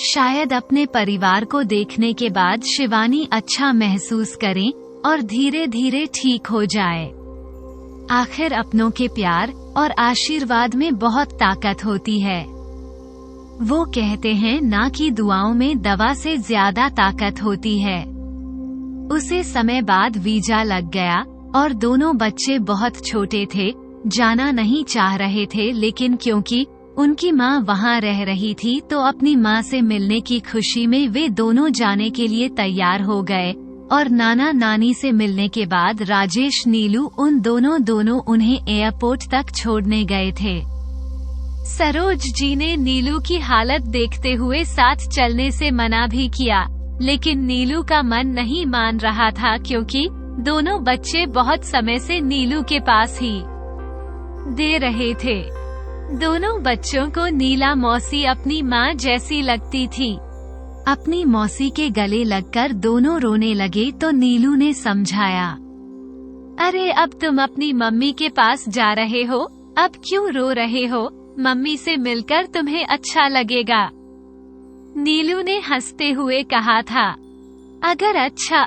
शायद अपने परिवार को देखने के बाद शिवानी अच्छा महसूस करे और धीरे धीरे ठीक हो जाए। आखिर अपनों के प्यार और आशीर्वाद में बहुत ताकत होती है। वो कहते हैं ना कि दुआओं में दवा से ज्यादा ताकत होती है। उसे समय बाद वीजा लग गया और दोनों बच्चे बहुत छोटे थे, जाना नहीं चाह रहे थे, लेकिन क्योंकि उनकी माँ वहाँ रह रही थी तो अपनी माँ से मिलने की खुशी में वे दोनों जाने के लिए तैयार हो गए। और नाना नानी से मिलने के बाद राजेश नीलू उन दोनों उन्हें एयरपोर्ट तक छोड़ने गए थे। सरोज जी ने नीलू की हालत देखते हुए साथ चलने से मना भी किया, लेकिन नीलू का मन नहीं मान रहा था क्योंकि दोनों बच्चे बहुत समय से नीलू के पास ही दे रहे थे। दोनों बच्चों को नीला मौसी अपनी माँ जैसी लगती थी। अपनी मौसी के गले लगकर दोनों रोने लगे तो नीलू ने समझाया, अरे अब तुम अपनी मम्मी के पास जा रहे हो, अब क्यों रो रहे हो, मम्मी से मिलकर तुम्हें अच्छा लगेगा। नीलू ने हंसते हुए कहा था,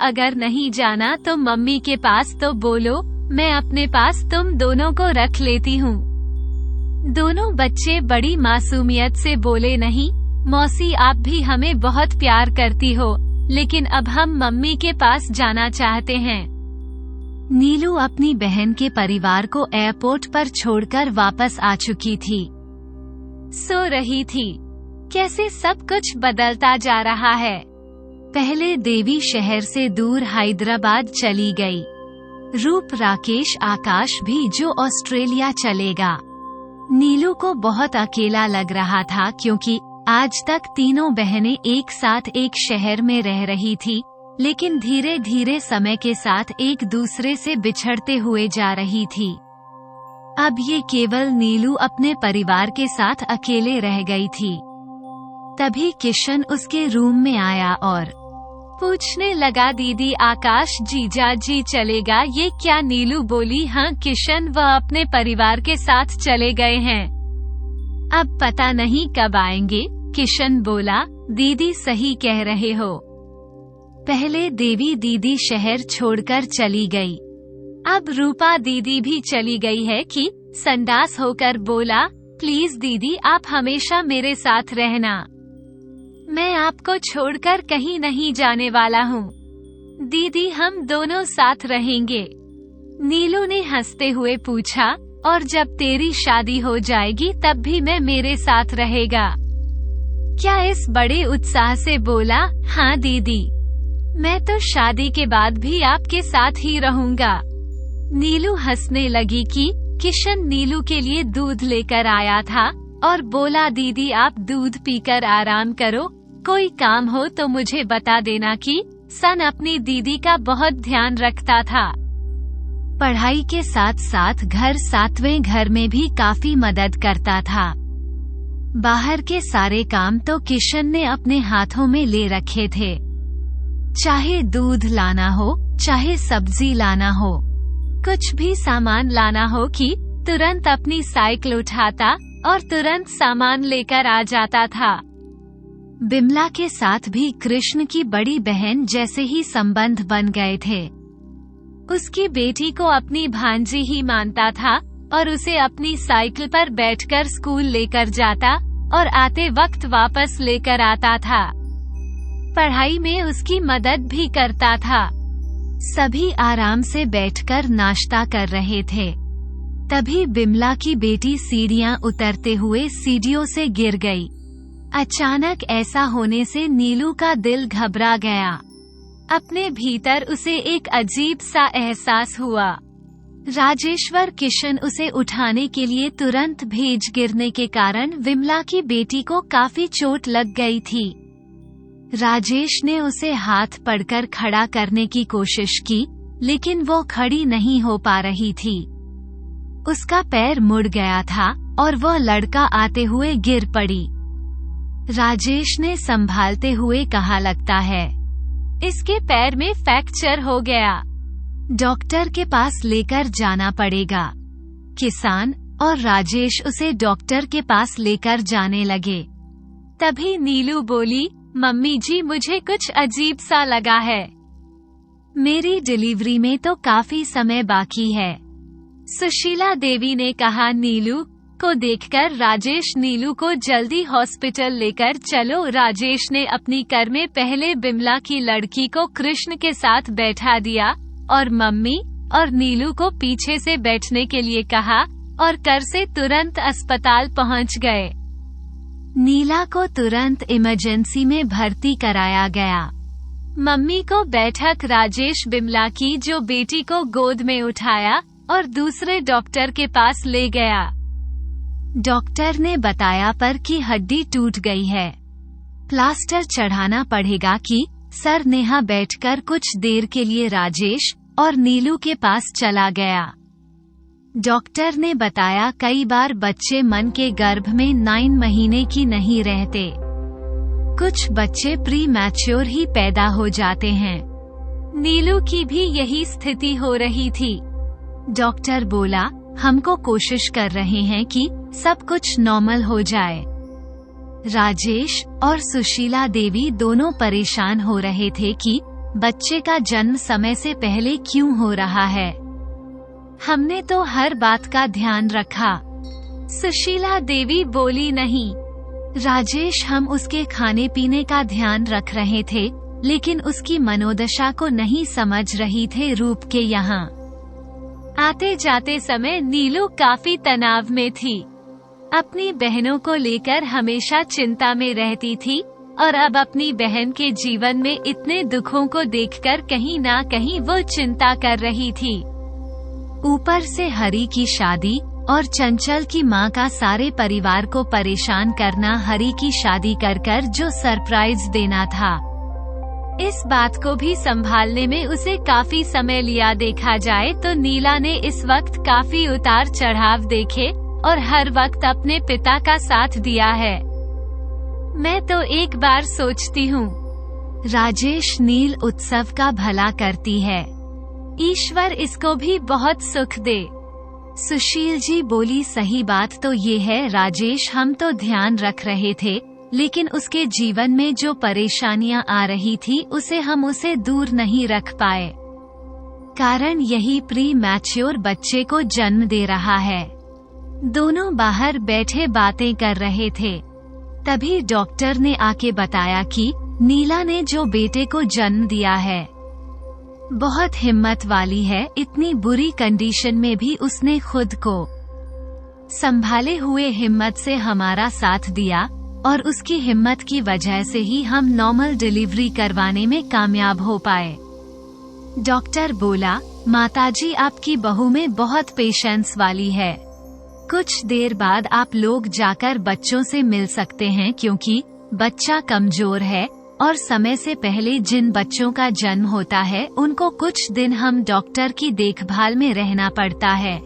अगर नहीं जाना तो मम्मी के पास तो बोलो, मैं अपने पास तुम दोनों को रख लेती हूँ। दोनों बच्चे बड़ी मासूमियत से बोले, नहीं मौसी, आप भी हमें बहुत प्यार करती हो, लेकिन अब हम मम्मी के पास जाना चाहते हैं। नीलू अपनी बहन के परिवार को एयरपोर्ट पर छोड़कर वापस आ चुकी थी। सो रही थी। कैसे सब कुछ बदलता जा रहा है। पहले देवी शहर से दूर हैदराबाद चली गई। रूप, राकेश, आकाश भी जो ऑस्ट्रेलिया चलेगा। नीलू को बहुत अकेला लग रहा था क्योंकि आज तक तीनों बहनें एक साथ एक शहर में रह रही थी, लेकिन धीरे धीरे समय के साथ एक दूसरे से बिछड़ते हुए जा रही थी। अब ये केवल नीलू अपने परिवार के साथ अकेले रह गई थी। तभी किशन उसके रूम में आया और पूछने लगा, दीदी आकाश जीजा जी चलेगा ये क्या? नीलू बोली, हाँ किशन, वह अपने परिवार के साथ चले गए हैं, अब पता नहीं कब आएंगे। किशन बोला, दीदी सही कह रहे हो। पहले देवी दीदी शहर छोड़कर चली गई, अब रूपा दीदी भी चली गई है कि संडास होकर बोला, प्लीज दीदी आप हमेशा मेरे साथ रहना, मैं आपको छोड़कर कहीं नहीं जाने वाला हूँ। दीदी हम दोनों साथ रहेंगे। नीलू ने हंसते हुए पूछा, और जब तेरी शादी हो जाएगी तब भी मैं मेरे साथ रहेगा क्या? इस बड़े उत्साह से बोला, हाँ दीदी, मैं तो शादी के बाद भी आपके साथ ही रहूंगा। नीलू हंसने लगी कि किशन नीलू के लिए दूध लेकर आया था और बोला, दीदी आप दूध पीकर आराम करो, कोई काम हो तो मुझे बता देना। कि सन अपनी दीदी का बहुत ध्यान रखता था। पढ़ाई के साथ साथ घर 7वें घर में भी काफी मदद करता था। बाहर के सारे काम तो किशन ने अपने हाथों में ले रखे थे, चाहे दूध लाना हो, चाहे सब्जी लाना हो, कुछ भी सामान लाना हो कि तुरंत अपनी साइकिल उठाता और तुरंत सामान लेकर आ जाता था। बिमला के साथ भी कृष्ण की बड़ी बहन जैसे ही संबंध बन गए थे। उसकी बेटी को अपनी भांजी ही मानता था और उसे अपनी साइकिल पर बैठकर स्कूल लेकर जाता और आते वक्त वापस लेकर आता था। पढ़ाई में उसकी मदद भी करता था। सभी आराम से बैठकर नाश्ता कर रहे थे। तभी बिमला की बेटी सीढ़ियां उतरते हुए सीढ़ियों से गिर गई। अचानक ऐसा होने से नीलू का दिल घबरा गया। अपने भीतर उसे एक अजीब सा एहसास हुआ। राजेश्वर किशन उसे उठाने के लिए तुरंत भेज गिरने के कारण विमला की बेटी को काफी चोट लग गई थी। राजेश ने उसे हाथ पकड़कर खड़ा करने की कोशिश की, लेकिन वो खड़ी नहीं हो पा रही थी। उसका पैर मुड़ गया था और वह लड़का आते हुए गिर पड़ी। राजेश ने संभालते हुए कहा, लगता है इसके पैर में फ्रैक्चर हो गया, डॉक्टर के पास लेकर जाना पड़ेगा। किसान और राजेश उसे डॉक्टर के पास लेकर जाने लगे। तभी नीलू बोली, मम्मी जी मुझे कुछ अजीब सा लगा है। मेरी डिलीवरी में तो काफी समय बाकी है। सुशीला देवी ने कहा। नीलू को देखकर राजेश, नीलू को जल्दी हॉस्पिटल लेकर चलो। राजेश ने अपनी कार में पहले बिमला की लड़की को कृष्ण के साथ बैठा दिया और मम्मी और नीलू को पीछे से बैठने के लिए कहा और कार से तुरंत अस्पताल पहुंच गए। नीला को तुरंत इमरजेंसी में भर्ती कराया गया। मम्मी को बैठक राजेश बिमला की जो बेटी को गोद में उठाया और दूसरे डॉक्टर के पास ले गया। डॉक्टर ने बताया पर की हड्डी टूट गई है, प्लास्टर चढ़ाना पड़ेगा। कि सर नेहा बैठकर कुछ देर के लिए राजेश और नीलू के पास चला गया। डॉक्टर ने बताया कई बार बच्चे मन के गर्भ में 9 महीने की नहीं रहते, कुछ बच्चे प्री मैच्योर ही पैदा हो जाते हैं। नीलू की भी यही स्थिति हो रही थी। डॉक्टर बोला, हमको कोशिश कर रहे हैं कि सब कुछ नॉर्मल हो जाए। राजेश और सुशीला देवी दोनों परेशान हो रहे थे कि बच्चे का जन्म समय से पहले क्यों हो रहा है। हमने तो हर बात का ध्यान रखा। सुशीला देवी बोली, नहीं राजेश, हम उसके खाने पीने का ध्यान रख रहे थे, लेकिन उसकी मनोदशा को नहीं समझ रही थे। रूप के यहाँ आते जाते समय नीलू काफी तनाव में थी। अपनी बहनों को लेकर हमेशा चिंता में रहती थी और अब अपनी बहन के जीवन में इतने दुखों को देखकर कहीं ना कहीं वो चिंता कर रही थी। ऊपर से हरी की शादी और चंचल की मां का सारे परिवार को परेशान करना, हरी की शादी कर जो सरप्राइज देना था, इस बात को भी संभालने में उसे काफी समय लिया। देखा जाए तो नीला ने इस वक्त काफी उतार चढ़ाव देखे और हर वक्त अपने पिता का साथ दिया है। मैं तो एक बार सोचती हूँ, राजेश नील उत्सव का भला करती है, ईश्वर इसको भी बहुत सुख दे। सुशील जी बोली, सही बात तो ये है राजेश, हम तो ध्यान रख रहे थे, लेकिन उसके जीवन में जो परेशानियां आ रही थी हम उसे दूर नहीं रख पाए। कारण यही प्री मैच्योर बच्चे को जन्म दे रहा है। दोनों बाहर बैठे बातें कर रहे थे। तभी डॉक्टर ने आके बताया कि नीला ने जो बेटे को जन्म दिया है बहुत हिम्मत वाली है। इतनी बुरी कंडीशन में भी उसने खुद को संभाले हुए हिम्मत से हमारा साथ दिया और उसकी हिम्मत की वजह से ही हम नॉर्मल डिलीवरी करवाने में कामयाब हो पाए। डॉक्टर बोला, माताजी आपकी बहू में बहुत पेशेंस वाली है। कुछ देर बाद आप लोग जाकर बच्चों से मिल सकते हैं क्योंकि बच्चा कमजोर है और समय से पहले जिन बच्चों का जन्म होता है उनको कुछ दिन हम डॉक्टर की देखभाल में रहना पड़ता है।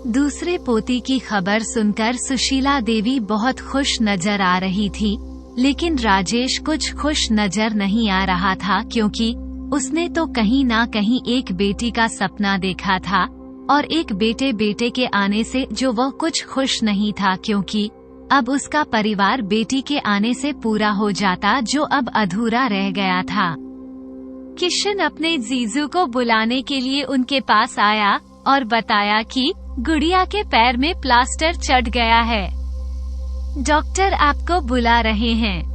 दूसरे पोती की खबर सुनकर सुशीला देवी बहुत खुश नजर आ रही थी, लेकिन राजेश कुछ खुश नजर नहीं आ रहा था क्योंकि उसने तो कहीं ना कहीं एक बेटी का सपना देखा था और एक बेटे के आने से जो वह कुछ खुश नहीं था क्योंकि अब उसका परिवार बेटी के आने से पूरा हो जाता जो अब अधूरा रह गया था। किशन अपने जीजू को बुलाने के लिए उनके पास आया और बताया कि गुड़िया के पैर में प्लास्टर चढ़ गया है, डॉक्टर आपको बुला रहे हैं।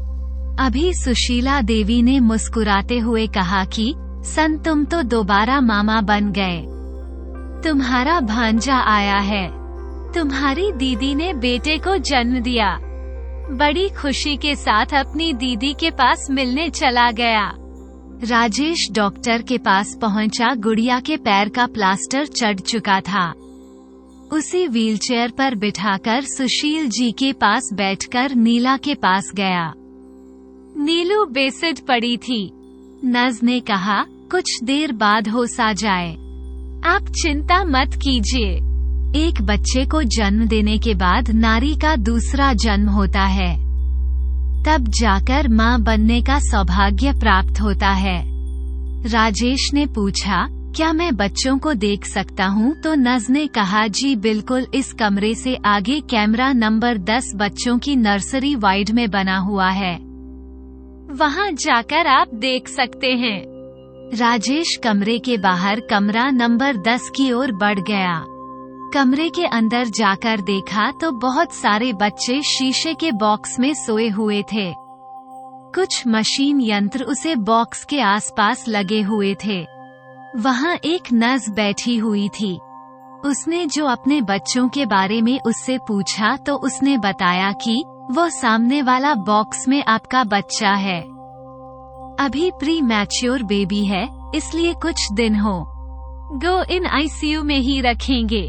अभी सुशीला देवी ने मुस्कुराते हुए कहा कि सन तुम तो दोबारा मामा बन गए, तुम्हारा भांजा आया है, तुम्हारी दीदी ने बेटे को जन्म दिया। बड़ी खुशी के साथ अपनी दीदी के पास मिलने चला गया। राजेश डॉक्टर के पास पहुंचा। गुड़िया के पैर का प्लास्टर चढ़ चुका था। उसे व्हीलचेयर पर बिठाकर सुशील जी के पास बैठकर नीला के पास गया। नीलू बेसुध पड़ी थी। नज ने कहा कुछ देर बाद होश आ जाए, आप चिंता मत कीजिए। एक बच्चे को जन्म देने के बाद नारी का दूसरा जन्म होता है, तब जाकर मां बनने का सौभाग्य प्राप्त होता है। राजेश ने पूछा क्या मैं बच्चों को देख सकता हूँ? तो नज ने कहा जी बिल्कुल, इस कमरे से आगे कैमरा नंबर 10 बच्चों की नर्सरी वार्ड में बना हुआ है, वहाँ जाकर आप देख सकते हैं। राजेश कमरे के बाहर कमरा नंबर 10 की ओर बढ़ गया। कमरे के अंदर जाकर देखा तो बहुत सारे बच्चे शीशे के बॉक्स में सोए हुए थे। कुछ मशीन यंत्र उसे बॉक्स के आसपास लगे हुए थे। वहाँ एक नर्स बैठी हुई थी। उसने जो अपने बच्चों के बारे में उससे पूछा तो उसने बताया कि वो सामने वाला बॉक्स में आपका बच्चा है, अभी प्री मैच्योर बेबी है, इसलिए कुछ दिन हो गो इन आईसीयू में ही रखेंगे,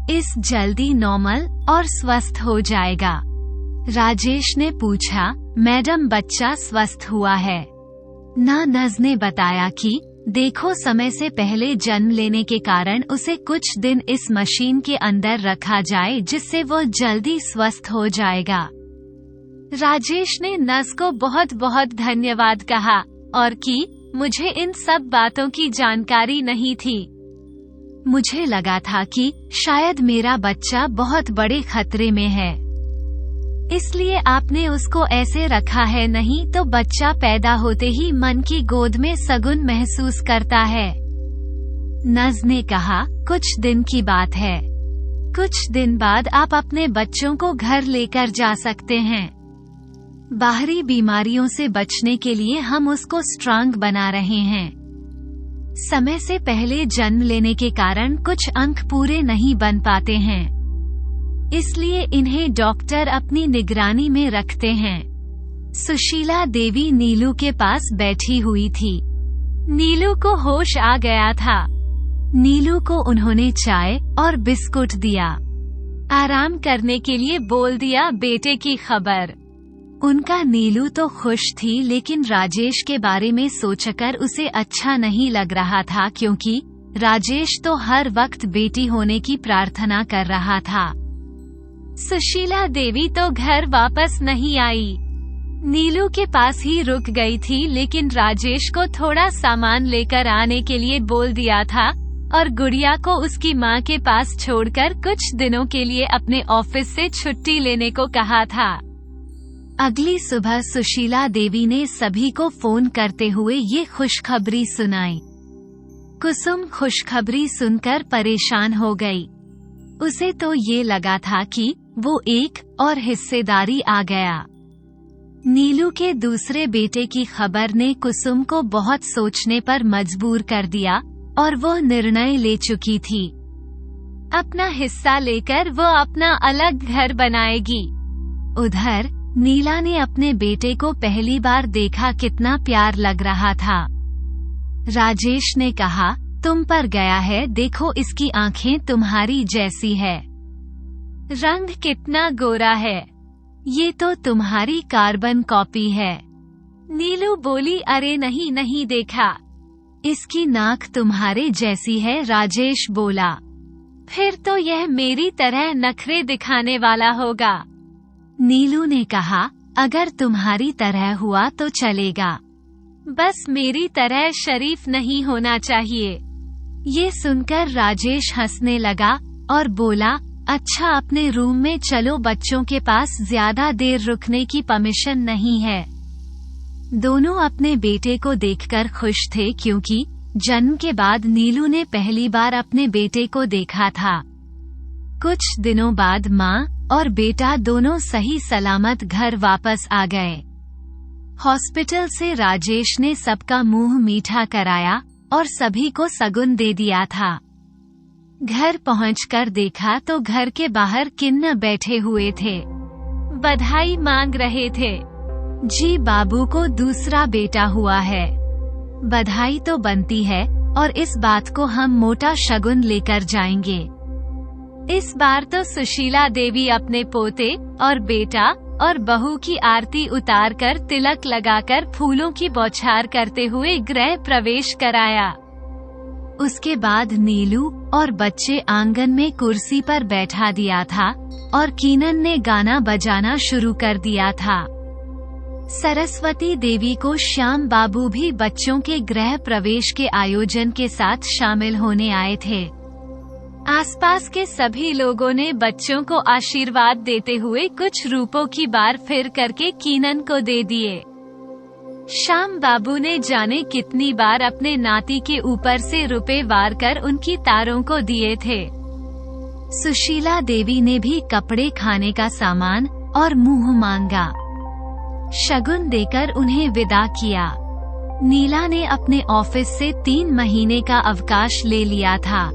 इस जल्दी नॉर्मल और स्वस्थ हो जाएगा। राजेश ने पूछा मैडम बच्चा स्वस्थ हुआ है? ना, नज ने बताया कि देखो समय से पहले जन्म लेने के कारण उसे कुछ दिन इस मशीन के अंदर रखा जाए जिससे वो जल्दी स्वस्थ हो जाएगा। राजेश ने नर्स को बहुत बहुत धन्यवाद कहा और कि मुझे इन सब बातों की जानकारी नहीं थी। मुझे लगा था कि शायद मेरा बच्चा बहुत बड़े खतरे में है, इसलिए आपने उसको ऐसे रखा है, नहीं तो बच्चा पैदा होते ही मन की गोद में सगुन महसूस करता है। नज ने कहा कुछ दिन की बात है, कुछ दिन बाद आप अपने बच्चों को घर लेकर जा सकते हैं। बाहरी बीमारियों से बचने के लिए हम उसको स्ट्रांग बना रहे हैं। समय से पहले जन्म लेने के कारण कुछ अंक पूरे नहीं बन पाते हैं, इसलिए इन्हें डॉक्टर अपनी निगरानी में रखते हैं। सुशीला देवी नीलू के पास बैठी हुई थी। नीलू को होश आ गया था। नीलू को उन्होंने चाय और बिस्कुट दिया, आराम करने के लिए बोल दिया बेटे की खबर। उनका नीलू तो खुश थी, लेकिन राजेश के बारे में सोचकर उसे अच्छा नहीं लग रहा था क्योंकि राजेश तो हर वक्त बेटी होने की प्रार्थना कर रहा था। सुशीला देवी तो घर वापस नहीं आई, नीलू के पास ही रुक गई थी, लेकिन राजेश को थोड़ा सामान लेकर आने के लिए बोल दिया था और गुड़िया को उसकी माँ के पास छोड़कर कुछ दिनों के लिए अपने ऑफिस से छुट्टी लेने को कहा था। अगली सुबह सुशीला देवी ने सभी को फोन करते हुए ये खुशखबरी सुनाई। कुसुम खुशखबरी सुनकर परेशान हो गई। उसे तो ये लगा था कि वो एक और हिस्सेदारी आ गया। नीलू के दूसरे बेटे की खबर ने कुसुम को बहुत सोचने पर मजबूर कर दिया और वो निर्णय ले चुकी थी। अपना हिस्सा लेकर वो अपना अलग घर बनाएगी। उधर नीला ने अपने बेटे को पहली बार देखा, कितना प्यार लग रहा था। राजेश ने कहा तुम पर गया है, देखो इसकी आंखें तुम्हारी जैसी है, रंग कितना गोरा है, ये तो तुम्हारी कार्बन कॉपी है। नीलू बोली, अरे नहीं नहीं देखा, इसकी नाक तुम्हारे जैसी है। राजेश बोला, फिर तो यह मेरी तरह नखरे दिखाने वाला होगा। नीलू ने कहा, अगर तुम्हारी तरह हुआ तो चलेगा, बस मेरी तरह शरीफ नहीं होना चाहिए। ये सुनकर राजेश हंसने लगा और बोला, अच्छा अपने रूम में चलो, बच्चों के पास ज्यादा देर रुकने की परमिशन नहीं है। दोनों अपने बेटे को देखकर खुश थे क्योंकि जन्म के बाद नीलू ने पहली बार अपने बेटे को देखा था। कुछ दिनों बाद माँ और बेटा दोनों सही सलामत घर वापस आ गए। हॉस्पिटल से राजेश ने सबका मुंह मीठा कराया और सभी को सगुन दे दिया था। घर पहुंचकर देखा तो घर के बाहर किन्न बैठे हुए थे, बधाई मांग रहे थे। जी बाबू को दूसरा बेटा हुआ है, बधाई तो बनती है और इस बात को हम मोटा शगुन लेकर जाएंगे। इस बार तो सुशीला देवी अपने पोते और बेटा और बहू की आरती उतारकर तिलक लगाकर फूलों की बौछार करते हुए गृह प्रवेश कराया। उसके बाद नीलू और बच्चे आंगन में कुर्सी पर बैठा दिया था और कीनन ने गाना बजाना शुरू कर दिया था। सरस्वती देवी को श्याम बाबू भी बच्चों के गृह प्रवेश के आयोजन के साथ शामिल होने आए थे। आसपास के सभी लोगों ने बच्चों को आशीर्वाद देते हुए कुछ रूपों की बार फिर करके कीनन को दे दिए। श्याम बाबू ने जाने कितनी बार अपने नाती के ऊपर से रुपए वार कर उनकी तारों को दिए थे। सुशीला देवी ने भी कपड़े, खाने का सामान और मुंह मांगा शगुन देकर उन्हें विदा किया। नीला ने अपने ऑफिस से 3 महीने का अवकाश ले लिया था।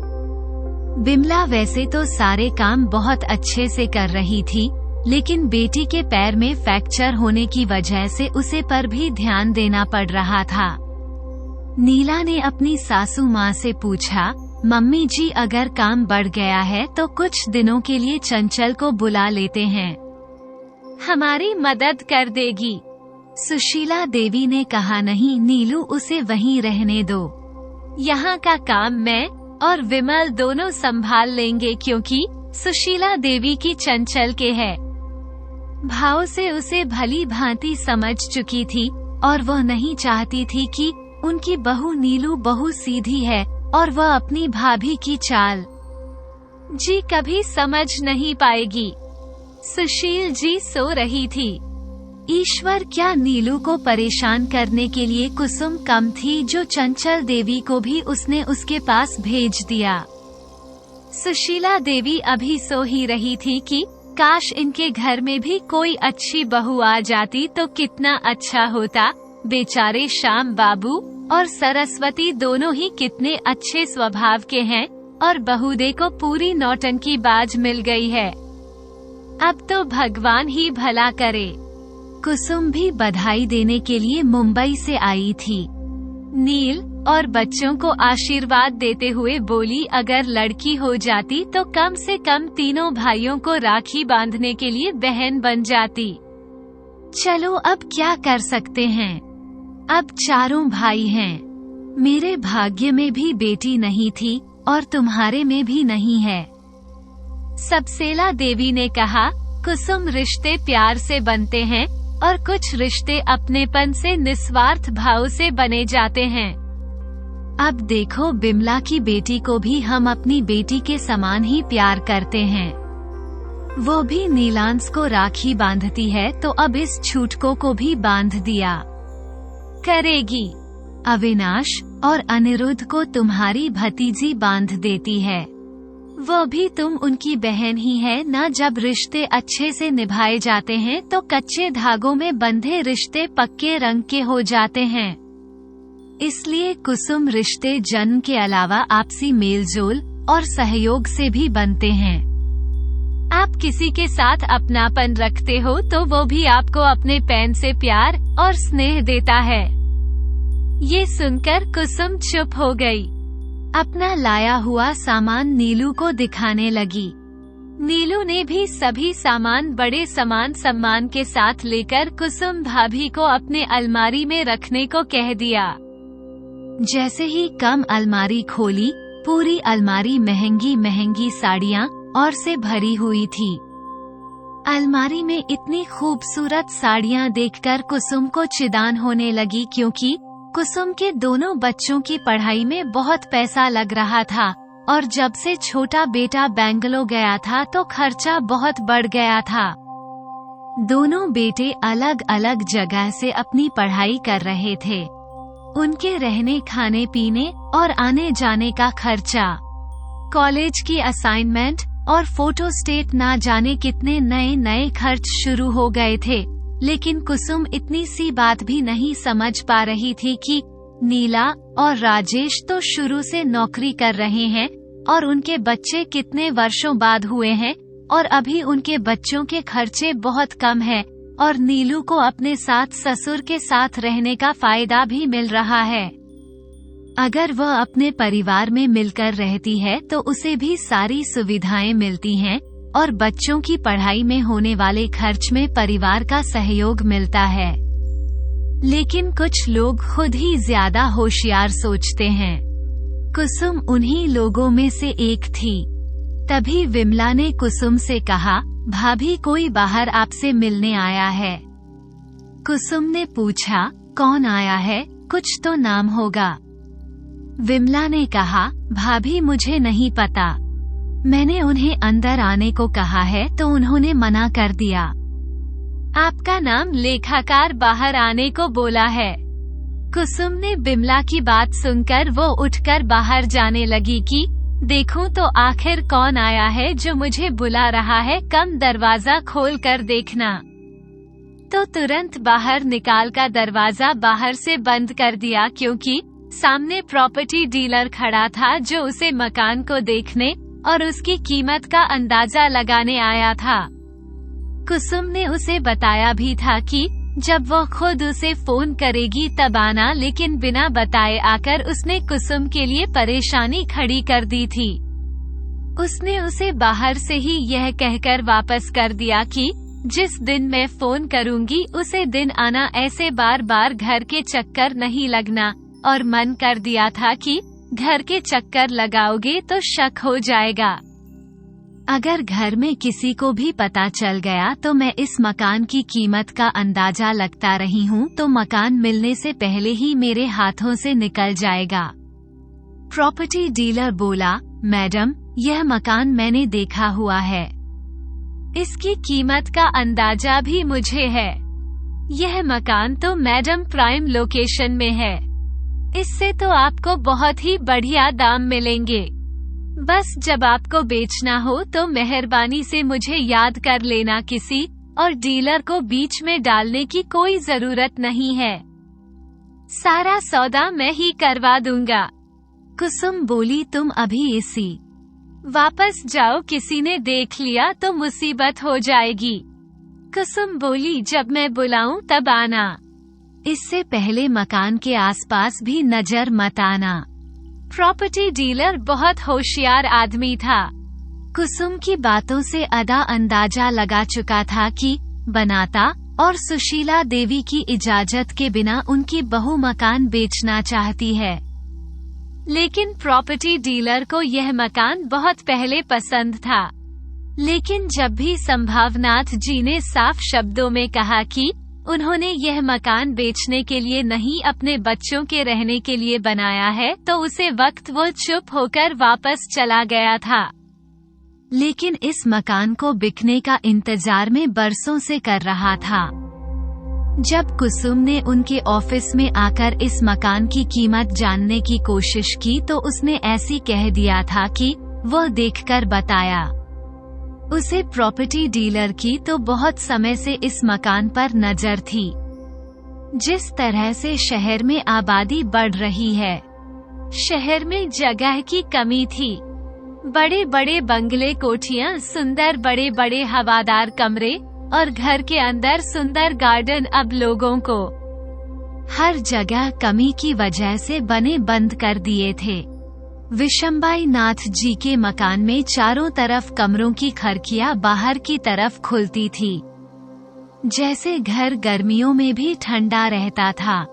बिमला वैसे तो सारे काम बहुत अच्छे से कर रही थी, लेकिन बेटी के पैर में फ्रैक्चर होने की वजह से उसे पर भी ध्यान देना पड़ रहा था। नीला ने अपनी सासू माँ से पूछा, मम्मी जी अगर काम बढ़ गया है तो कुछ दिनों के लिए चंचल को बुला लेते हैं, हमारी मदद कर देगी। सुशीला देवी ने कहा, नहीं नीलू, उसे वहीं रहने दो, यहाँ का काम मैं और विमल दोनों संभाल लेंगे, क्योंकि सुशीला देवी की चंचल के है भाव से उसे भली भांति समझ चुकी थी और वह नहीं चाहती थी कि उनकी बहू नीलू बहु सीधी है और वह अपनी भाभी की चाल जी कभी समझ नहीं पाएगी। सुशील जी सो रही थी। ईश्वर, क्या नीलू को परेशान करने के लिए कुसुम कम थी जो चंचल देवी को भी उसने उसके पास भेज दिया। सुशीला देवी अभी सो ही रही थी कि काश इनके घर में भी कोई अच्छी बहू आ जाती तो कितना अच्छा होता। बेचारे श्याम बाबू और सरस्वती दोनों ही कितने अच्छे स्वभाव के हैं और बहुदे को पूरी नौटंकी बाज मिल गई है। अब तो भगवान ही भला करे। कुसुम भी बधाई देने के लिए मुंबई से आई थी। नील और बच्चों को आशीर्वाद देते हुए बोली, अगर लड़की हो जाती तो कम से कम तीनों भाइयों को राखी बांधने के लिए बहन बन जाती। चलो अब क्या कर सकते हैं, अब चारों भाई हैं। मेरे भाग्य में भी बेटी नहीं थी और तुम्हारे में भी नहीं है। सबसेला देवी ने कहा, कुसुम, रिश्ते प्यार से बनते हैं और कुछ रिश्ते अपनेपन से, निस्वार्थ भाव से बने जाते हैं। अब देखो, बिमला की बेटी को भी हम अपनी बेटी के समान ही प्यार करते हैं। वो भी नीलांश को राखी बांधती है तो अब इस छूटकों को भी बांध दिया करेगी। अविनाश और अनिरुद्ध को तुम्हारी भतीजी बांध देती है, वो भी तुम उनकी बहन ही है ना। जब रिश्ते अच्छे से निभाए जाते हैं तो कच्चे धागों में बंधे रिश्ते पक्के रंग के हो जाते हैं। इसलिए कुसुम, रिश्ते जन्म के अलावा आपसी मेलजोल और सहयोग से भी बनते हैं। आप किसी के साथ अपनापन रखते हो तो वो भी आपको अपने पैन से प्यार और स्नेह देता है। ये सुनकर कुसुम चुप हो गई। अपना लाया हुआ सामान नीलू को दिखाने लगी। नीलू ने भी सभी सामान बड़े सम्मान के साथ लेकर कुसुम भाभी को अपने अलमारी में रखने को कह दिया। जैसे ही कम अलमारी खोली, पूरी अलमारी महंगी साड़ियाँ और से भरी हुई थी। अलमारी में इतनी खूबसूरत साड़ियाँ देखकर कुसुम को चिदान होने लगी, क्योंकि कुसुम के दोनों बच्चों की पढ़ाई में बहुत पैसा लग रहा था और जब से छोटा बेटा बेंगलोर गया था तो खर्चा बहुत बढ़ गया था। दोनों बेटे अलग अलग जगह से अपनी पढ़ाई कर रहे थे। उनके रहने, खाने पीने और आने जाने का खर्चा, कॉलेज की असाइनमेंट और फोटो स्टेट ना जाने कितने नए खर्च शुरू हो गए थे। लेकिन कुसुम इतनी सी बात भी नहीं समझ पा रही थी कि नीला और राजेश तो शुरू से नौकरी कर रहे हैं और उनके बच्चे कितने वर्षों बाद हुए हैं और अभी उनके बच्चों के खर्चे बहुत कम हैं और नीलू को अपने साथ ससुर के साथ रहने का फायदा भी मिल रहा है। अगर वह अपने परिवार में मिलकर रहती है तो उसे भी सारी सुविधाएं मिलती हैं और बच्चों की पढ़ाई में होने वाले खर्च में परिवार का सहयोग मिलता है। लेकिन कुछ लोग खुद ही ज्यादा होशियार सोचते हैं। कुसुम उन्हीं लोगों में से एक थी। तभी विमला ने कुसुम से कहा, भाभी कोई बाहर आपसे मिलने आया है। कुसुम ने पूछा, कौन आया है, कुछ तो नाम होगा। विमला ने कहा, भाभी मुझे नहीं पता, मैंने उन्हें अंदर आने को कहा है तो उन्होंने मना कर दिया। आपका नाम लेखाकार बाहर आने को बोला है। कुसुम ने विमला की बात सुनकर वो उठकर बाहर जाने लगी कि देखूं तो आखिर कौन आया है जो मुझे बुला रहा है, कम दरवाजा खोल कर देखना। तो तुरंत बाहर निकालकर दरवाजा बाहर से बंद कर दिया, क्योंकि सामने प्रॉपर्टी डीलर खड़ा था जो उसे मकान को देखने और उसकी कीमत का अंदाजा लगाने आया था। कुसुम ने उसे बताया भी था कि जब वो खुद उसे फोन करेगी तब आना, लेकिन बिना बताए आकर उसने कुसुम के लिए परेशानी खड़ी कर दी थी। उसने उसे बाहर से ही यह कहकर वापस कर दिया कि जिस दिन मैं फोन करूंगी उसे दिन आना, ऐसे बार बार घर के चक्कर नहीं लगना, और मन कर दिया था कि घर के चक्कर लगाओगे तो शक हो जाएगा। अगर घर में किसी को भी पता चल गया तो मैं इस मकान की कीमत का अंदाजा लगता रही हूँ तो मकान मिलने से पहले ही मेरे हाथों से निकल जाएगा। प्रॉपर्टी डीलर बोला, मैडम यह मकान मैंने देखा हुआ है, इसकी कीमत का अंदाजा भी मुझे है। यह मकान तो मैडम प्राइम लोकेशन में है, इससे तो आपको बहुत ही बढ़िया दाम मिलेंगे। बस जब आपको बेचना हो तो मेहरबानी से मुझे याद कर लेना, किसी और डीलर को बीच में डालने की कोई जरूरत नहीं है। सारा सौदा मैं ही करवा दूंगा। कुसुम बोली, तुम अभी इसी वापस जाओ, किसी ने देख लिया तो मुसीबत हो जाएगी। कुसुम बोली, जब मैं बुलाऊं तब आना, इससे पहले मकान के आसपास भी नजर मत आना। प्रॉपर्टी डीलर बहुत होशियार आदमी था। कुसुम की बातों से आधा अंदाजा लगा चुका था कि बनाता और सुशीला देवी की इजाजत के बिना उनकी बहू मकान बेचना चाहती है। लेकिन प्रॉपर्टी डीलर को यह मकान बहुत पहले पसंद था। लेकिन जब भी संभावनाथ जी ने साफ शब्दों में कहा कि उन्होंने यह मकान बेचने के लिए नहीं, अपने बच्चों के रहने के लिए बनाया है, तो उसे वक्त वो चुप होकर वापस चला गया था। लेकिन इस मकान को बिकने का इंतजार में बरसों से कर रहा था। जब कुसुम ने उनके ऑफिस में आकर इस मकान की कीमत जानने की कोशिश की तो उसने ऐसी कह दिया था कि वो देखकर बताया। उसे प्रॉपर्टी डीलर की तो बहुत समय से इस मकान पर नजर थी। जिस तरह से शहर में आबादी बढ़ रही है, शहर में जगह की कमी थी। बड़े बड़े बंगले, कोठियां, सुंदर बड़े बड़े हवादार कमरे और घर के अंदर सुंदर गार्डन अब लोगों को हर जगह कमी की वजह से बने बंद कर दिए थे। विशंबाई नाथ जी के मकान में चारों तरफ कमरों की खिड़कियां बाहर की तरफ खुलती थी, जैसे घर गर्मियों में भी ठंडा रहता था।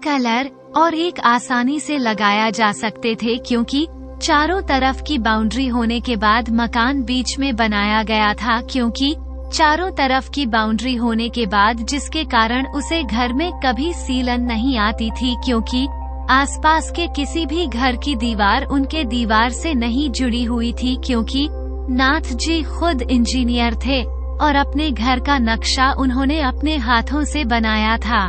कलर और एक आसानी से लगाया जा सकते थे क्योंकि चारों तरफ की बाउंड्री होने के बाद मकान बीच में बनाया गया था, क्योंकि चारों तरफ की बाउंड्री होने के बाद जिसके कारण उसे घर में कभी सीलन नहीं आती थी, क्योंकि आसपास के किसी भी घर की दीवार उनके दीवार से नहीं जुड़ी हुई थी, क्योंकि नाथ जी खुद इंजीनियर थे और अपने घर का नक्शा उन्होंने अपने हाथों से बनाया था।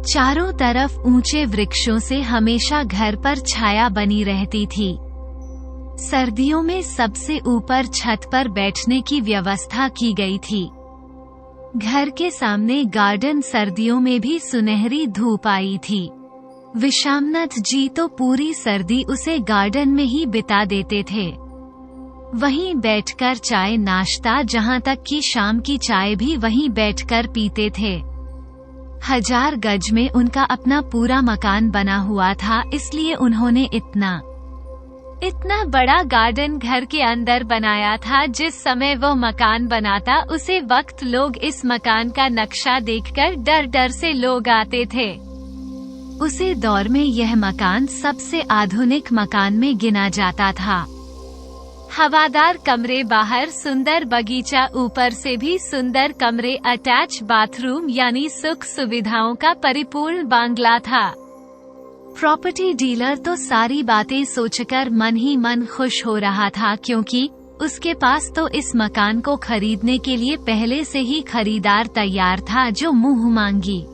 चारों तरफ ऊंचे वृक्षों से हमेशा घर पर छाया बनी रहती थी। सर्दियों में सबसे ऊपर छत पर बैठने की व्यवस्था की गई थी। घर के सामने गार्डन, सर्दियों में भी सुनहरी धूप आई थी। विशामनाथ जी तो पूरी सर्दी उसे गार्डन में ही बिता देते थे। वहीं बैठकर चाय नाश्ता, जहां तक कि शाम की चाय भी वहीं बैठकर पीते थे। 1000 गज में उनका अपना पूरा मकान बना हुआ था, इसलिए उन्होंने इतना बड़ा गार्डन घर के अंदर बनाया था। जिस समय वो मकान बनाता उसे वक्त लोग इस मकान का नक्शा देखकर डर डर से लोग आते थे। उसे दौर में यह मकान सबसे आधुनिक मकान में गिना जाता था। हवादार कमरे, बाहर सुंदर बगीचा, ऊपर से भी सुंदर कमरे, अटैच बाथरूम, यानी सुख सुविधाओं का परिपूर्ण बांग्ला था। प्रॉपर्टी डीलर तो सारी बातें सोचकर मन ही मन खुश हो रहा था, क्योंकि उसके पास तो इस मकान को खरीदने के लिए पहले से ही खरीदार तैयार था, जो मुंह मांगी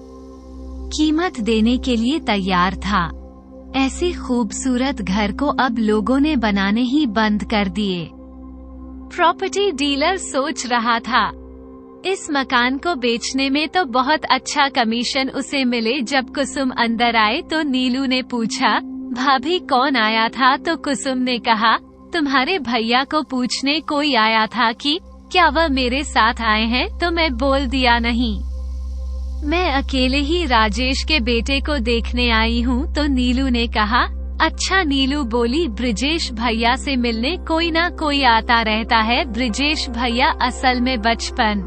कीमत देने के लिए तैयार था। ऐसी खूबसूरत घर को अब लोगों ने बनाने ही बंद कर दिए। प्रॉपर्टी डीलर सोच रहा था, इस मकान को बेचने में तो बहुत अच्छा कमीशन उसे मिले। जब कुसुम अंदर आए तो नीलू ने पूछा, भाभी कौन आया था? तो कुसुम ने कहा, तुम्हारे भैया को पूछने कोई आया था कि क्या वह मेरे साथ आए हैं? तो मैं बोल दिया नहीं, मैं अकेले ही राजेश के बेटे को देखने आई हूँ। तो नीलू ने कहा, अच्छा। नीलू बोली, ब्रिजेश भैया से मिलने कोई ना कोई आता रहता है। ब्रिजेश भैया असल में बचपन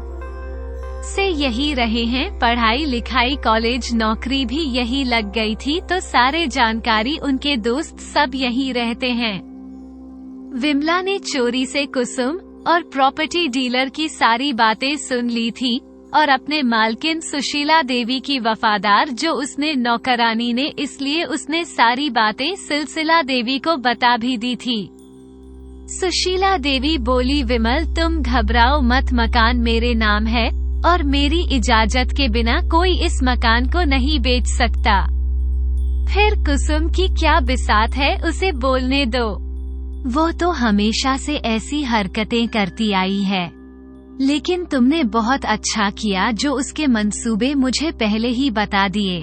से यही रहे हैं, पढ़ाई लिखाई, कॉलेज, नौकरी भी यही लग गई थी, तो सारे जानकारी, उनके दोस्त सब यही रहते हैं। विमला ने चोरी से कुसुम और प्रॉपर्टी डीलर की सारी बातें सुन ली थी और अपने मालकिन सुशीला देवी की वफादार जो उसने नौकरानी ने, इसलिए उसने सारी बातें सिलसिला देवी को बता भी दी थी। सुशीला देवी बोली, विमल तुम घबराओ मत, मकान मेरे नाम है और मेरी इजाजत के बिना कोई इस मकान को नहीं बेच सकता। फिर कुसुम की क्या बिसात है, उसे बोलने दो। वो तो हमेशा से ऐसी हरकतें करती आई है, लेकिन तुमने बहुत अच्छा किया जो उसके मंसूबे मुझे पहले ही बता दिए।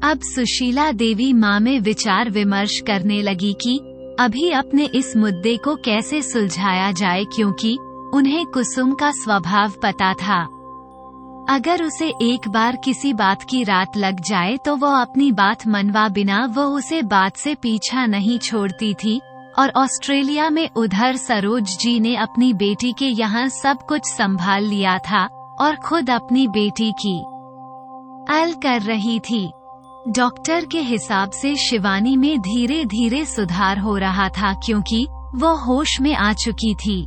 अब सुशीला देवी माँ में विचार विमर्श करने लगी कि अभी अपने इस मुद्दे को कैसे सुलझाया जाए, क्योंकि उन्हें कुसुम का स्वभाव पता था। अगर उसे एक बार किसी बात की रात लग जाए तो वो अपनी बात मनवा बिना वो उसे बात से पीछा नहीं छोड़ती थी। और ऑस्ट्रेलिया में उधर सरोज जी ने अपनी बेटी के यहाँ सब कुछ संभाल लिया था और खुद अपनी बेटी की आल कर रही थी। डॉक्टर के हिसाब से शिवानी में धीरे धीरे सुधार हो रहा था, क्योंकि वो होश में आ चुकी थी।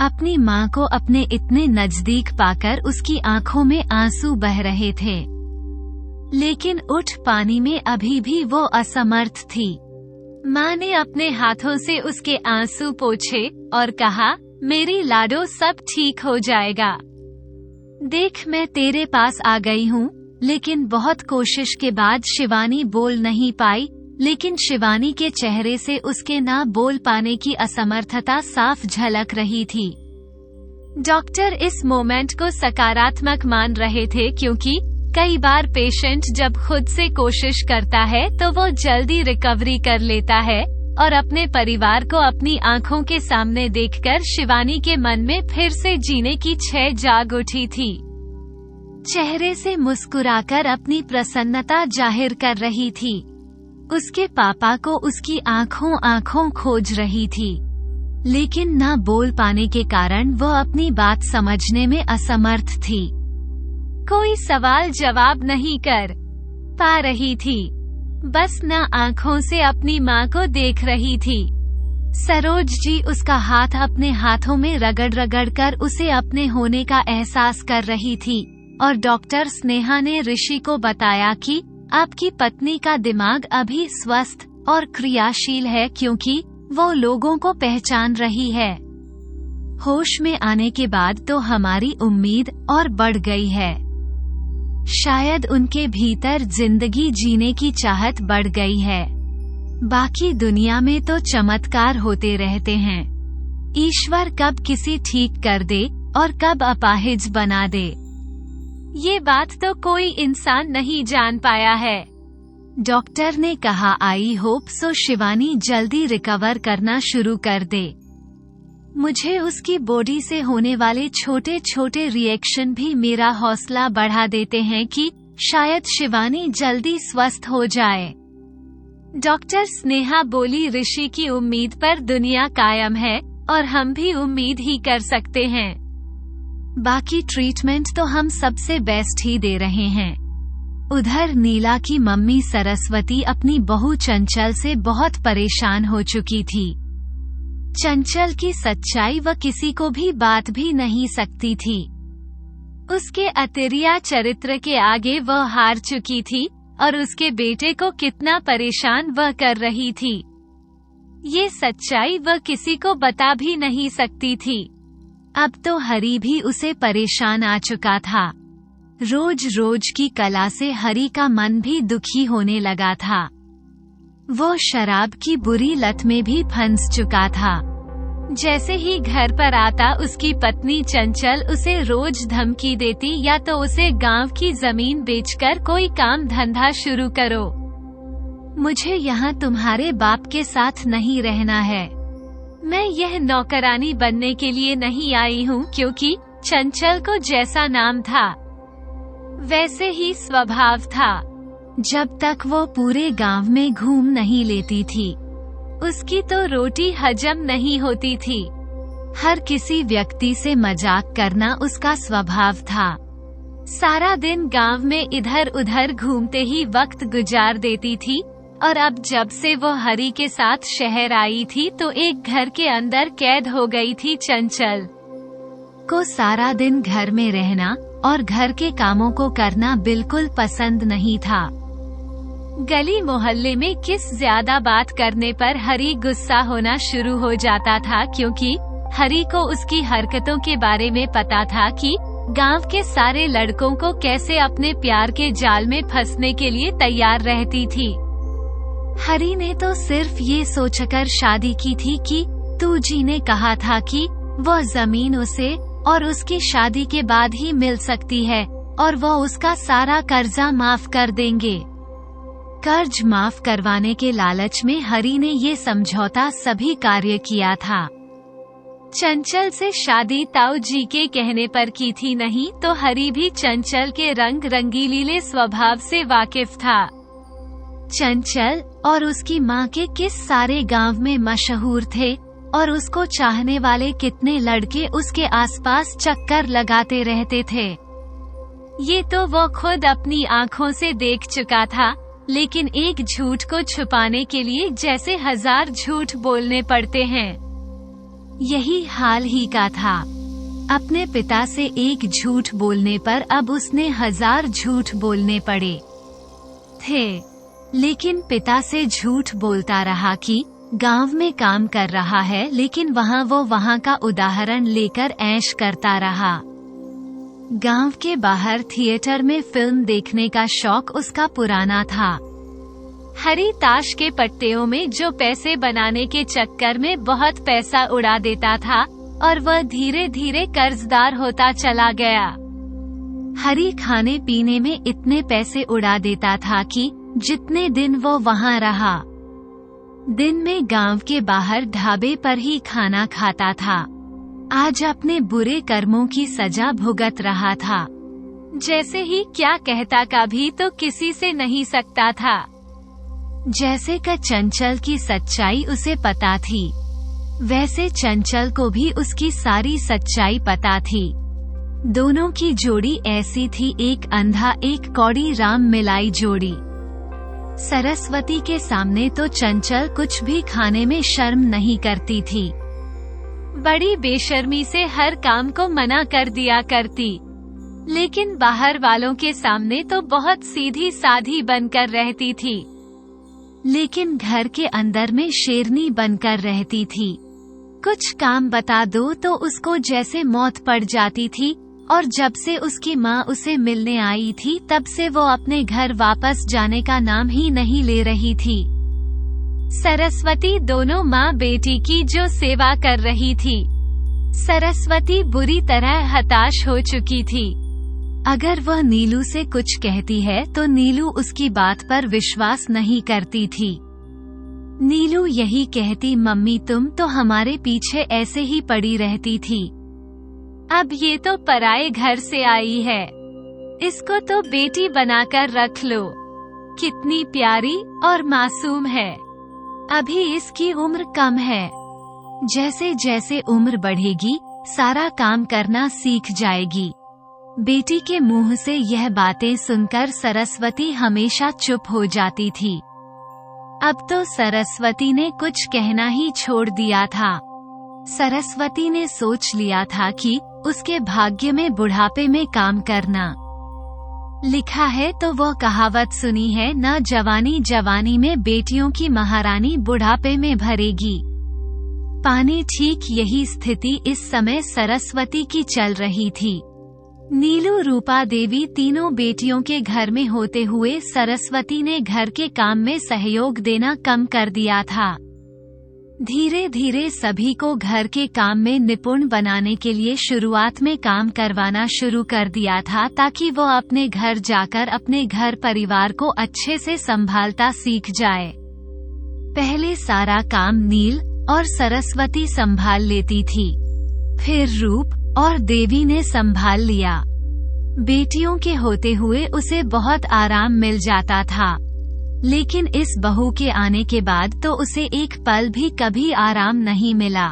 अपनी माँ को अपने इतने नजदीक पाकर उसकी आंखों में आंसू बह रहे थे, लेकिन उठ पानी में अभी भी वो असमर्थ थी। माँ ने अपने हाथों से उसके आंसू पोंछे और कहा, मेरी लाडो सब ठीक हो जाएगा। देख मैं तेरे पास आ गई हूँ। लेकिन बहुत कोशिश के बाद शिवानी बोल नहीं पाई, लेकिन शिवानी के चेहरे से उसके ना बोल पाने की असमर्थता साफ झलक रही थी। डॉक्टर इस मोमेंट को सकारात्मक मान रहे थे, क्योंकि कई बार पेशेंट जब खुद से कोशिश करता है तो वो जल्दी रिकवरी कर लेता है, और अपने परिवार को अपनी आंखों के सामने देखकर शिवानी के मन में फिर से जीने की छह जाग उठी थी। चेहरे से मुस्कुराकर अपनी प्रसन्नता जाहिर कर रही थी। उसके पापा को उसकी आंखों खोज रही थी, लेकिन न बोल पाने के कारण वो अपनी बात समझने में असमर्थ थी। कोई सवाल जवाब नहीं कर पा रही थी, बस न आंखों से अपनी माँ को देख रही थी। सरोज जी उसका हाथ अपने हाथों में रगड़ कर उसे अपने होने का एहसास कर रही थी, और डॉक्टर स्नेहा ने ऋषि को बताया कि आपकी पत्नी का दिमाग अभी स्वस्थ और क्रियाशील है क्योंकि वो लोगों को पहचान रही है। होश में आने के बाद तो हमारी उम्मीद और बढ़ गई है। शायद उनके भीतर जिंदगी जीने की चाहत बढ़ गई है। बाकी दुनिया में तो चमत्कार होते रहते हैं। ईश्वर कब किसी ठीक कर दे और कब अपाहिज बना दे, ये बात तो कोई इंसान नहीं जान पाया है। डॉक्टर ने कहा आई होप सो शिवानी जल्दी रिकवर करना शुरू कर दे। मुझे उसकी बॉडी से होने वाले छोटे छोटे रिएक्शन भी मेरा हौसला बढ़ा देते हैं कि शायद शिवानी जल्दी स्वस्थ हो जाए। डॉक्टर स्नेहा बोली, ऋषि की उम्मीद पर दुनिया कायम है और हम भी उम्मीद ही कर सकते हैं। बाकी ट्रीटमेंट तो हम सबसे बेस्ट ही दे रहे हैं। उधर नीला की मम्मी सरस्वती अपनी बहू चंचल से बहुत परेशान हो चुकी थी। चंचल की सच्चाई वह किसी को भी बात भी नहीं सकती थी। उसके अतिरिया चरित्र के आगे वह हार चुकी थी और उसके बेटे को कितना परेशान वह कर रही थी, ये सच्चाई वह किसी को बता भी नहीं सकती थी। अब तो हरी भी उसे परेशान आ चुका था। रोज रोज की कला से हरी का मन भी दुखी होने लगा था। वो शराब की बुरी लत में भी फंस चुका था। जैसे ही घर पर आता उसकी पत्नी चंचल उसे रोज धमकी देती, या तो उसे गांव की जमीन बेचकर कोई काम धंधा शुरू करो, मुझे यहाँ तुम्हारे बाप के साथ नहीं रहना है। मैं यह नौकरानी बनने के लिए नहीं आई हूँ, क्योंकि चंचल को जैसा नाम था वैसे ही स्वभाव था। जब तक वो पूरे गांव में घूम नहीं लेती थी, उसकी तो रोटी हजम नहीं होती थी। हर किसी व्यक्ति से मजाक करना उसका स्वभाव था। सारा दिन गांव में इधर उधर घूमते ही वक्त गुजार देती थी, और अब जब से वो हरी के साथ शहर आई थी तो एक घर के अंदर कैद हो गई थी। चंचल को सारा दिन घर में रहना और घर के कामों को करना बिल्कुल पसंद नहीं था। गली मोहल्ले में किस ज्यादा बात करने पर हरी गुस्सा होना शुरू हो जाता था, क्योंकि हरी को उसकी हरकतों के बारे में पता था कि गांव के सारे लड़कों को कैसे अपने प्यार के जाल में फंसने के लिए तैयार रहती थी। हरी ने तो सिर्फ ये सोचकर शादी की थी कि तू जी ने कहा था कि वो जमीन उसे और उसकी शादी के बाद ही मिल सकती है, और वो उसका सारा कर्जा माफ कर देंगे। कर्ज माफ करवाने के लालच में हरी ने ये समझौता सभी कार्य किया था। चंचल से शादी ताऊ जी के कहने पर की थी, नहीं तो हरी भी चंचल के रंग रंगीले स्वभाव से वाकिफ था। चंचल और उसकी माँ के किस सारे गांव में मशहूर थे, और उसको चाहने वाले कितने लड़के उसके आसपास चक्कर लगाते रहते थे, ये तो वो खुद अपनी आँखों से देख चुका था। लेकिन एक झूठ को छुपाने के लिए जैसे 1000 झूठ बोलने पड़ते हैं, यही हाल ही का था। अपने पिता से एक झूठ बोलने पर अब उसने 1000 झूठ बोलने पड़े थे। लेकिन पिता से झूठ बोलता रहा कि गांव में काम कर रहा है, लेकिन वहाँ का उदाहरण लेकर ऐश करता रहा। गांव के बाहर थिएटर में फिल्म देखने का शौक उसका पुराना था। हरी ताश के पट्टियों में जो पैसे बनाने के चक्कर में बहुत पैसा उड़ा देता था, और वह धीरे धीरे कर्जदार होता चला गया। हरी खाने पीने में इतने पैसे उड़ा देता था कि जितने दिन वो वहाँ रहा, दिन में गांव के बाहर ढाबे पर ही खाना खाता था। आज अपने बुरे कर्मों की सजा भुगत रहा था। जैसे ही क्या कहता का भी तो किसी से नहीं सकता था। जैसे कि चंचल की सच्चाई उसे पता थी, वैसे चंचल को भी उसकी सारी सच्चाई पता थी। दोनों की जोड़ी ऐसी थी, एक अंधा एक कौड़ी राम मिलाई जोड़ी। सरस्वती के सामने तो चंचल कुछ भी खाने में शर्म नहीं करती थी, बड़ी बेशर्मी से हर काम को मना कर दिया करती, लेकिन बाहर वालों के सामने तो बहुत सीधी साधी बनकर रहती थी, लेकिन घर के अंदर में शेरनी बनकर रहती थी। कुछ काम बता दो तो उसको जैसे मौत पड़ जाती थी, और जब से उसकी माँ उसे मिलने आई थी तब से वो अपने घर वापस जाने का नाम ही नहीं ले रही थी। सरस्वती दोनों माँ बेटी की जो सेवा कर रही थी। सरस्वती बुरी तरह हताश हो चुकी थी। अगर वह नीलू से कुछ कहती है तो नीलू उसकी बात पर विश्वास नहीं करती थी। नीलू यही कहती, मम्मी तुम तो हमारे पीछे ऐसे ही पड़ी रहती थी, अब ये तो पराए घर से आई है, इसको तो बेटी बनाकर रख लो, कितनी प्यारी और मासूम है, अभी इसकी उम्र कम है, जैसे जैसे उम्र बढ़ेगी सारा काम करना सीख जाएगी। बेटी के मुंह से यह बातें सुनकर सरस्वती हमेशा चुप हो जाती थी। अब तो सरस्वती ने कुछ कहना ही छोड़ दिया था। सरस्वती ने सोच लिया था कि उसके भाग्य में बुढ़ापे में काम करना लिखा है, तो वो कहावत सुनी है, न जवानी जवानी में बेटियों की महारानी बुढ़ापे में भरेगी पानी। ठीक यही स्थिति इस समय सरस्वती की चल रही थी। नीलू, रूपा देवी तीनों बेटियों के घर में होते हुए सरस्वती ने घर के काम में सहयोग देना कम कर दिया था। धीरे धीरे सभी को घर के काम में निपुण बनाने के लिए शुरुआत में काम करवाना शुरू कर दिया था, ताकि वो अपने घर जाकर अपने घर परिवार को अच्छे से संभालता सीख जाए। पहले सारा काम नील और सरस्वती संभाल लेती थी, फिर रूप और देवी ने संभाल लिया। बेटियों के होते हुए उसे बहुत आराम मिल जाता था, लेकिन इस बहू के आने के बाद तो उसे एक पल भी कभी आराम नहीं मिला।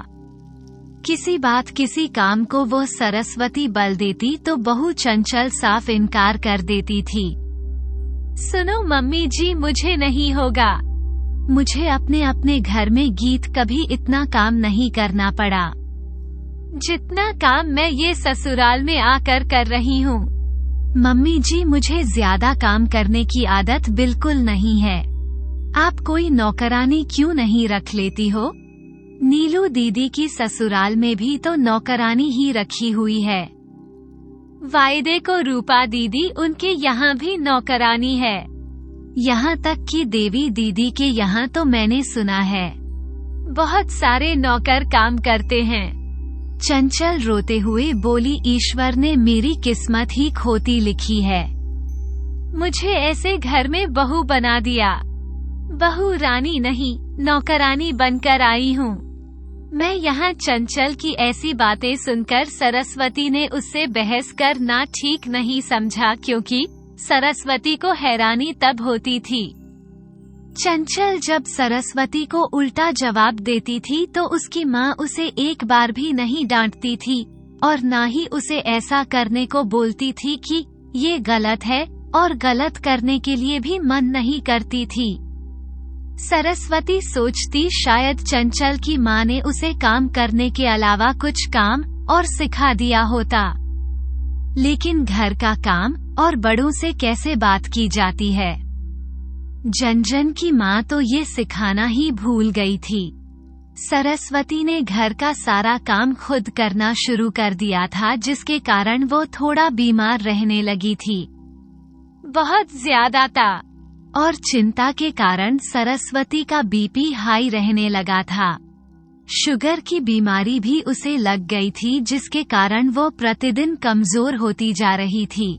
किसी बात किसी काम को वो सरस्वती बल देती तो बहू चंचल साफ इनकार कर देती थी। सुनो मम्मी जी, मुझे नहीं होगा, मुझे अपने अपने घर में गीत कभी इतना काम नहीं करना पड़ा जितना काम मैं ये ससुराल में आकर कर रही हूँ। मम्मी जी, मुझे ज्यादा काम करने की आदत बिल्कुल नहीं है, आप कोई नौकरानी क्यों नहीं रख लेती हो? नीलू दीदी की ससुराल में भी तो नौकरानी ही रखी हुई है। वायदे को रूपा दीदी, उनके यहाँ भी नौकरानी है, यहाँ तक कि देवी दीदी के यहाँ तो मैंने सुना है बहुत सारे नौकर काम करते हैं। चंचल रोते हुए बोली, ईश्वर ने मेरी किस्मत ही खोती लिखी है, मुझे ऐसे घर में बहू बना दिया। बहू रानी नहीं, नौकरानी बनकर आई हूँ मैं यहाँ। चंचल की ऐसी बातें सुनकर सरस्वती ने उससे बहस करना ठीक नहीं समझा, क्योंकि सरस्वती को हैरानी तब होती थी चंचल जब सरस्वती को उल्टा जवाब देती थी तो उसकी माँ उसे एक बार भी नहीं डांटती थी, और ना ही उसे ऐसा करने को बोलती थी कि ये गलत है, और गलत करने के लिए भी मन नहीं करती थी। सरस्वती सोचती शायद चंचल की माँ ने उसे काम करने के अलावा कुछ काम और सिखा दिया होता, लेकिन घर का काम और बड़ों से कैसे बात की जाती है, जन की माँ तो ये सिखाना ही भूल गई थी। सरस्वती ने घर का सारा काम खुद करना शुरू कर दिया था, जिसके कारण वो थोड़ा बीमार रहने लगी थी, बहुत ज्यादा था, और चिंता के कारण सरस्वती का बीपी हाई रहने लगा था। शुगर की बीमारी भी उसे लग गई थी, जिसके कारण वो प्रतिदिन कमजोर होती जा रही थी।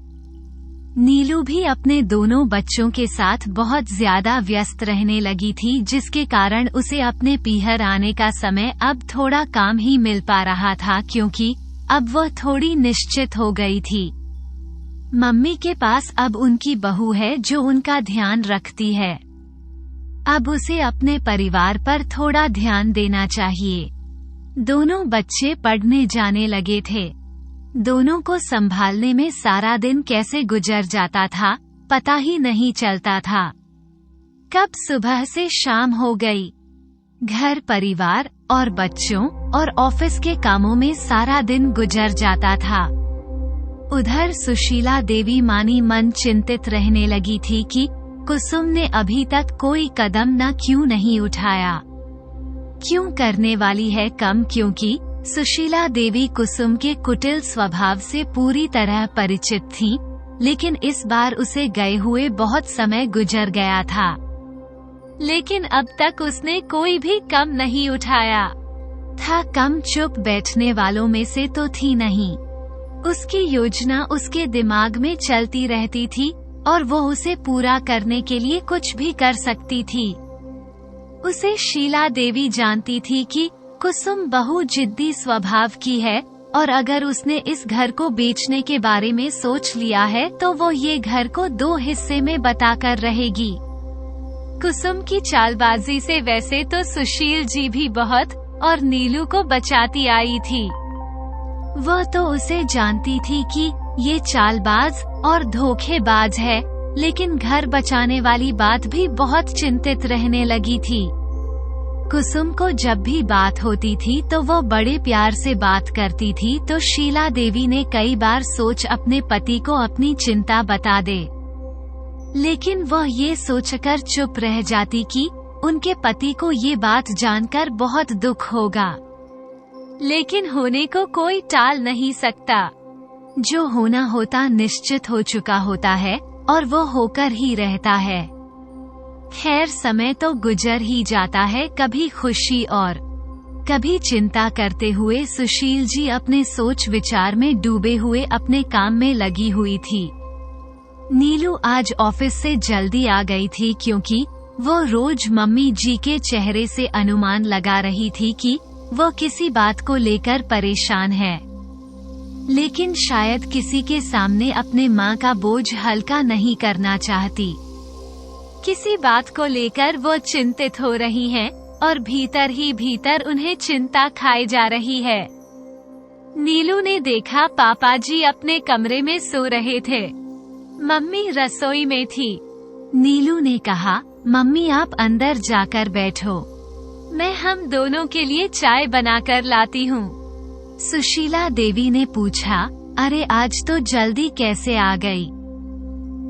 नीलू भी अपने दोनों बच्चों के साथ बहुत ज्यादा व्यस्त रहने लगी थी, जिसके कारण उसे अपने पीहर आने का समय अब थोड़ा काम ही मिल पा रहा था, क्योंकि अब वह थोड़ी निश्चित हो गई थी। मम्मी के पास अब उनकी बहू है जो उनका ध्यान रखती है। अब उसे अपने परिवार पर थोड़ा ध्यान देना चाहिए। दोनों बच्चे पढ़ने जाने लगे थे। दोनों को संभालने में सारा दिन कैसे गुजर जाता था, पता ही नहीं चलता था। कब सुबह से शाम हो गई। घर, परिवार और बच्चों और ऑफिस के कामों में सारा दिन गुजर जाता था। उधर सुशीला देवी मानी मन चिंतित रहने लगी थी कि कुसुम ने अभी तक कोई कदम न क्यों नहीं उठाया। क्यों करने वाली है कम, क्योंकि सुशीला देवी कुसुम के कुटिल स्वभाव से पूरी तरह परिचित थी, लेकिन इस बार उसे गए हुए बहुत समय गुजर गया था। लेकिन अब तक उसने कोई भी कम नहीं उठाया था। कम चुप बैठने वालों में से तो थी नहीं। उसकी योजना उसके दिमाग में चलती रहती थी और वो उसे पूरा करने के लिए कुछ भी कर सकती थी। उसे शीला देवी जानती थी कि कुसुम बहु जिद्दी स्वभाव की है और अगर उसने इस घर को बेचने के बारे में सोच लिया है तो वो ये घर को 2 हिस्से में बताकर रहेगी। कुसुम की चालबाजी से वैसे तो सुशील जी भी बहुत और नीलू को बचाती आई थी। वह तो उसे जानती थी कि ये चालबाज और धोखेबाज है, लेकिन घर बचाने वाली बात भी बहुत चिंतित रहने लगी थी। कुसुम को जब भी बात होती थी तो वो बड़े प्यार से बात करती थी, तो शीला देवी ने कई बार सोच अपने पति को अपनी चिंता बता दे, लेकिन वह ये सोचकर चुप रह जाती कि उनके पति को ये बात जानकर बहुत दुख होगा। लेकिन होने को कोई टाल नहीं सकता। जो होना होता निश्चित हो चुका होता है और वो होकर ही रहता है। खैर, समय तो गुजर ही जाता है, कभी खुशी और कभी चिंता करते हुए सुशील जी अपने सोच विचार में डूबे हुए अपने काम में लगी हुई थी। नीलू आज ऑफिस से जल्दी आ गई थी क्योंकि वो रोज मम्मी जी के चेहरे से अनुमान लगा रही थी कि वो किसी बात को लेकर परेशान है, लेकिन शायद किसी के सामने अपने माँ का बोझ हल्का नहीं करना चाहती। किसी बात को लेकर वो चिंतित हो रही हैं और भीतर ही भीतर उन्हें चिंता खाई जा रही है। नीलू ने देखा पापा जी अपने कमरे में सो रहे थे। मम्मी रसोई में थी। नीलू ने कहा, मम्मी आप अंदर जाकर बैठो, मैं हम दोनों के लिए चाय बनाकर लाती हूँ। सुशीला देवी ने पूछा, अरे आज तो जल्दी कैसे आ गई?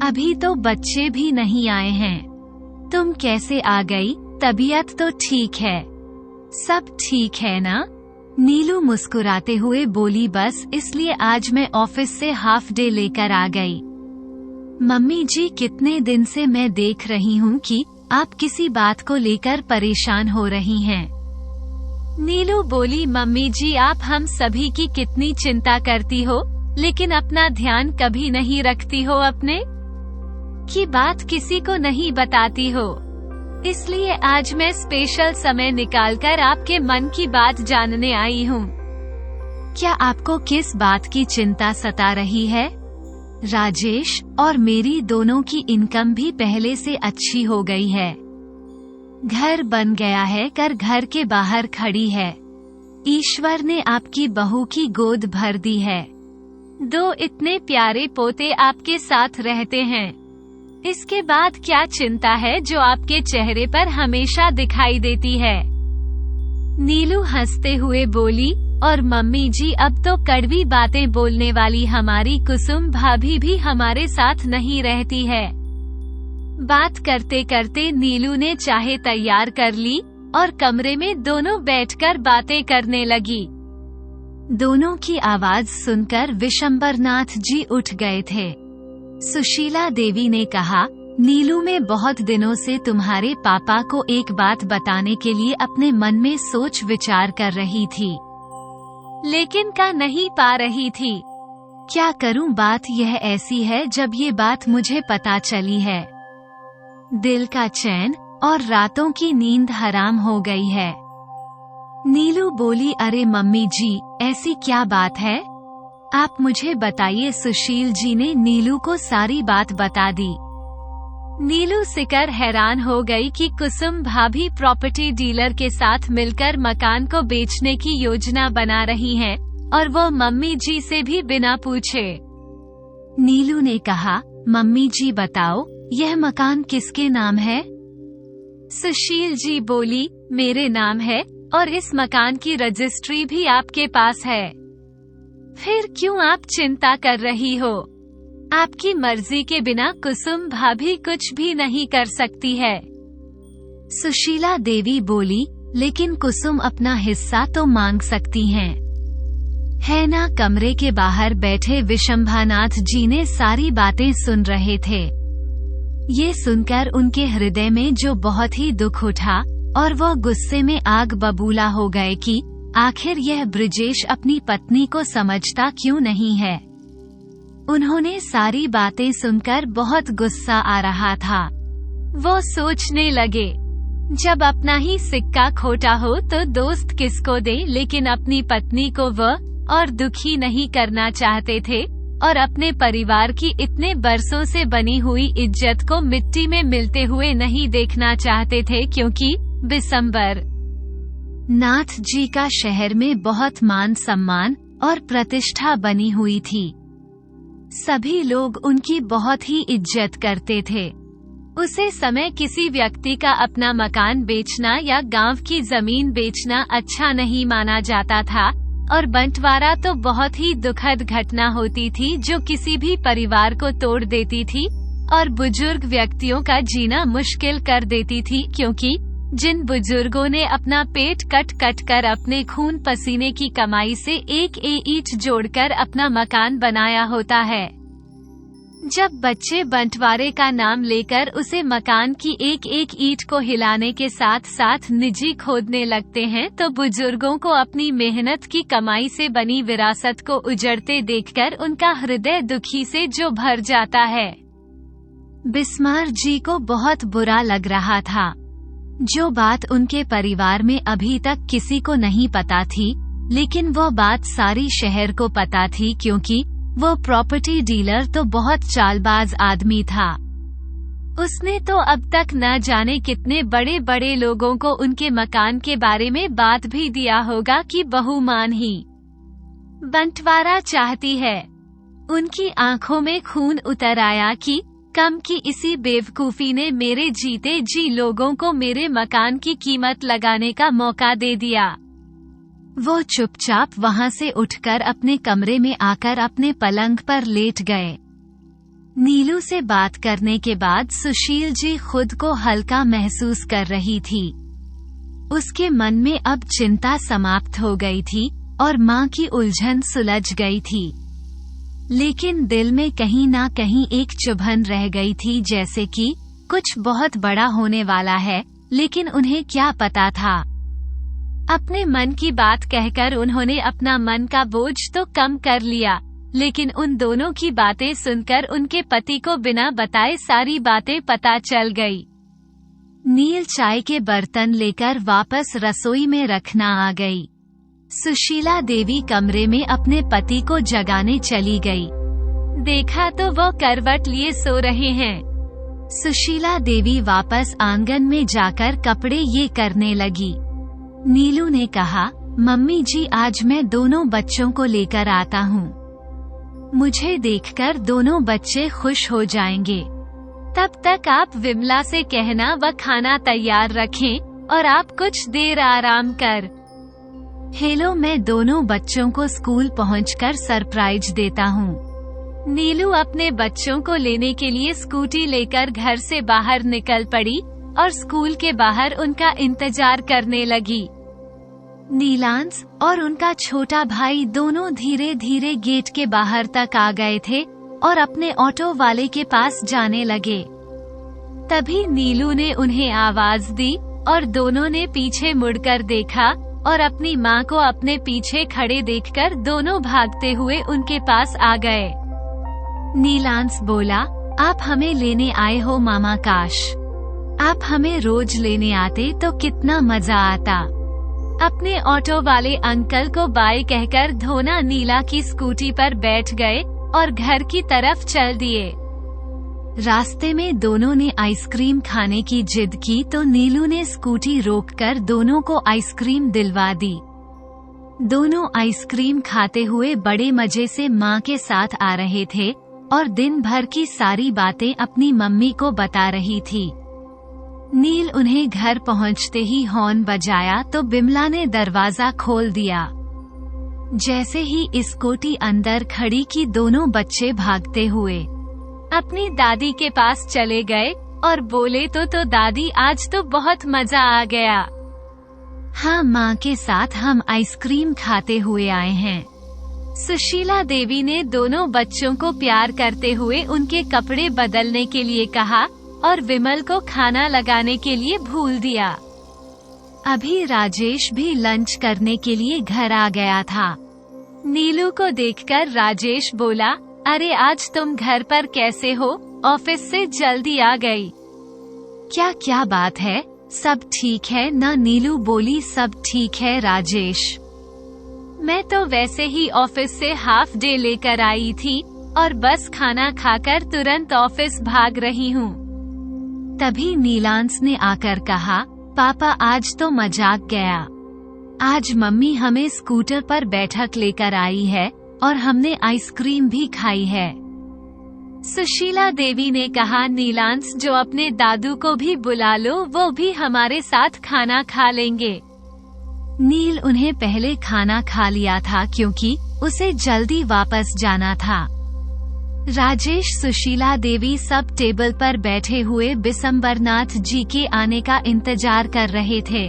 अभी तो बच्चे भी नहीं आए हैं। तुम कैसे आ गई? तबीयत तो ठीक है? सब ठीक है ना? नीलू मुस्कुराते हुए बोली, बस इसलिए आज मैं ऑफिस से हाफ डे लेकर आ गई। मम्मी जी, कितने दिन से मैं देख रही हूँ कि आप किसी बात को लेकर परेशान हो रही हैं। नीलू बोली, मम्मी जी आप हम सभी की कितनी चिंता करती हो, लेकिन अपना ध्यान कभी नहीं रखती हो, अपने की बात किसी को नहीं बताती हो। इसलिए आज मैं स्पेशल समय निकालकर आपके मन की बात जानने आई हूँ। क्या आपको किस बात की चिंता सता रही है? राजेश और मेरी दोनों की इनकम भी पहले से अच्छी हो गई है। घर बन गया है, कर घर के बाहर खड़ी है। ईश्वर ने आपकी बहू की गोद भर दी है। 2 इतने प्यारे पोते आपके साथ रहते हैं। इसके बाद क्या चिंता है जो आपके चेहरे पर हमेशा दिखाई देती है? नीलू हंसते हुए बोली, और मम्मी जी अब तो कड़वी बातें बोलने वाली हमारी कुसुम भाभी भी हमारे साथ नहीं रहती है। बात करते करते नीलू ने चाय तैयार कर ली और कमरे में दोनों बैठकर बातें करने लगी। दोनों की आवाज सुनकर विशंबरनाथ जी उठ गए थे। सुशीला देवी ने कहा, नीलू, मैं बहुत दिनों से तुम्हारे पापा को एक बात बताने के लिए अपने मन में सोच विचार कर रही थी, लेकिन का नहीं पा रही थी। क्या करूं? बात यह ऐसी है, जब ये बात मुझे पता चली है, दिल का चैन और रातों की नींद हराम हो गई है। नीलू बोली, अरे मम्मी जी, ऐसी क्या बात है? आप मुझे बताइए। सुशील जी ने नीलू को सारी बात बता दी। नीलू सिकर हैरान हो गई कि कुसुम भाभी प्रॉपर्टी डीलर के साथ मिलकर मकान को बेचने की योजना बना रही हैं, और वो मम्मी जी से भी बिना पूछे। नीलू ने कहा, मम्मी जी बताओ, यह मकान किसके नाम है? सुशील जी बोली, मेरे नाम है, और इस मकान की रजिस्ट्री भी आपके पास है। फिर क्यों आप चिंता कर रही हो? आपकी मर्जी के बिना कुसुम भाभी कुछ भी नहीं कर सकती है। सुशीला देवी बोली, लेकिन कुसुम अपना हिस्सा तो मांग सकती हैं। है ना? कमरे के बाहर बैठे विशंभानाथ जी ने सारी बातें सुन रहे थे। ये सुनकर उनके हृदय में जो बहुत ही दुख उठा, और वो गुस्से में आग बबूला हो गए कि आखिर यह ब्रिजेश अपनी पत्नी को समझता क्यों नहीं है। उन्होंने सारी बातें सुनकर बहुत गुस्सा आ रहा था। वो सोचने लगे, जब अपना ही सिक्का खोटा हो तो दोस्त किसको दे, लेकिन अपनी पत्नी को वो और दुखी नहीं करना चाहते थे, और अपने परिवार की इतने बरसों से बनी हुई इज्जत को मिट्टी में मिलते हुए नहीं देखना चाहते थे, क्योंकि बिसंबर नाथ जी का शहर में बहुत मान सम्मान और प्रतिष्ठा बनी हुई थी। सभी लोग उनकी बहुत ही इज्जत करते थे। उसे समय किसी व्यक्ति का अपना मकान बेचना या गांव की जमीन बेचना अच्छा नहीं माना जाता था, और बंटवारा तो बहुत ही दुखद घटना होती थी जो किसी भी परिवार को तोड़ देती थी और बुजुर्ग व्यक्तियों का जीना मुश्किल कर देती थी, क्योंकि जिन बुजुर्गों ने अपना पेट कट कट कर अपने खून पसीने की कमाई से एक ईंट जोड़कर अपना मकान बनाया होता है, जब बच्चे बंटवारे का नाम लेकर उसे मकान की एक एक ईंट को हिलाने के साथ साथ निजी खोदने लगते हैं, तो बुजुर्गों को अपनी मेहनत की कमाई से बनी विरासत को उजड़ते देखकर उनका हृदय दुखी से जो भर जाता है। बिस्मार जी को बहुत बुरा लग रहा था। जो बात उनके परिवार में अभी तक किसी को नहीं पता थी, लेकिन वो बात सारी शहर को पता थी, क्योंकि वो प्रॉपर्टी डीलर तो बहुत चालबाज आदमी था। उसने तो अब तक न जाने कितने बड़े बड़े लोगों को उनके मकान के बारे में बात भी दिया होगा कि बहुमान ही बंटवारा चाहती है। उनकी आंखों में खून उतर आया कि कम की इसी बेवकूफी ने मेरे जीते जी लोगों को मेरे मकान की कीमत लगाने का मौका दे दिया। वो चुपचाप वहां से उठकर अपने कमरे में आकर अपने पलंग पर लेट गए। नीलू से बात करने के बाद सुशील जी खुद को हल्का महसूस कर रही थी। उसके मन में अब चिंता समाप्त हो गई थी और मां की उलझन सुलझ गई थी, लेकिन दिल में कहीं ना कहीं एक चुभन रह गई थी, जैसे कि कुछ बहुत बड़ा होने वाला है, लेकिन उन्हें क्या पता था। अपने मन की बात कहकर उन्होंने अपना मन का बोझ तो कम कर लिया, लेकिन उन दोनों की बातें सुनकर उनके पति को बिना बताए सारी बातें पता चल गई। नील चाय के बर्तन लेकर वापस रसोई में रखना आ गई। सुशीला देवी कमरे में अपने पति को जगाने चली गई। देखा तो वो करवट लिए सो रहे हैं। सुशीला देवी वापस आंगन में जाकर कपड़े ये करने लगी। नीलू ने कहा, मम्मी जी आज मैं दोनों बच्चों को लेकर आता हूँ। मुझे देखकर दोनों बच्चे खुश हो जाएंगे। तब तक आप विमला से कहना वह खाना तैयार रखें और आप कुछ देर आराम कर। हेलो, मैं दोनों बच्चों को स्कूल पहुंचकर सरप्राइज देता हूँ। नीलू अपने बच्चों को लेने के लिए स्कूटी लेकर घर से बाहर निकल पड़ी और स्कूल के बाहर उनका इंतजार करने लगी। नीलांश और उनका छोटा भाई दोनों धीरे धीरे गेट के बाहर तक आ गए थे और अपने ऑटो वाले के पास जाने लगे। तभी नीलू ने उन्हें आवाज दी और दोनों ने पीछे मुड़कर देखा और अपनी माँ को अपने पीछे खड़े देखकर दोनों भागते हुए उनके पास आ गए। नीलांश बोला, आप हमें लेने आए हो मामा? काश आप हमें रोज लेने आते तो कितना मजा आता। अपने ऑटो वाले अंकल को बाय कहकर धोना नीला की स्कूटी पर बैठ गए और घर की तरफ चल दिए। रास्ते में दोनों ने आइसक्रीम खाने की जिद की तो नीलू ने स्कूटी रोककर दोनों को आइसक्रीम दिलवा दी। दोनों आइसक्रीम खाते हुए बड़े मजे से माँ के साथ आ रहे थे और दिन भर की सारी बातें अपनी मम्मी को बता रही थी। नील उन्हें घर पहुँचते ही हॉर्न बजाया तो बिमला ने दरवाजा खोल दिया। जैसे ही स्कूटी अंदर खड़ी की दोनों बच्चे भागते हुए अपनी दादी के पास चले गए और बोले तो दादी आज तो बहुत मजा आ गया। हाँ, माँ के साथ हम आइसक्रीम खाते हुए आए हैं। सुशीला देवी ने दोनों बच्चों को प्यार करते हुए उनके कपड़े बदलने के लिए कहा और विमल को खाना लगाने के लिए भूल दिया। अभी राजेश भी लंच करने के लिए घर आ गया था। नीलू को देखकर राजेश बोला, अरे आज तुम घर पर कैसे हो? ऑफिस से जल्दी आ गई। क्या बात है, सब ठीक है ना? नीलू बोली, सब ठीक है राजेश। मैं तो वैसे ही ऑफिस से हाफ डे लेकर आई थी और बस खाना खाकर तुरंत ऑफिस भाग रही हूँ। तभी नीलांश ने आकर कहा, पापा आज तो मजाक गया। आज मम्मी हमें स्कूटर पर बैठक लेकर आई है और हमने आइसक्रीम भी खाई है। सुशीला देवी ने कहा, नीलांश जो अपने दादू को भी बुला लो, वो भी हमारे साथ खाना खा लेंगे। नील उन्हें पहले खाना खा लिया था क्योंकि उसे जल्दी वापस जाना था। राजेश, सुशीला देवी सब टेबल पर बैठे हुए बिशंबरनाथ जी के आने का इंतजार कर रहे थे।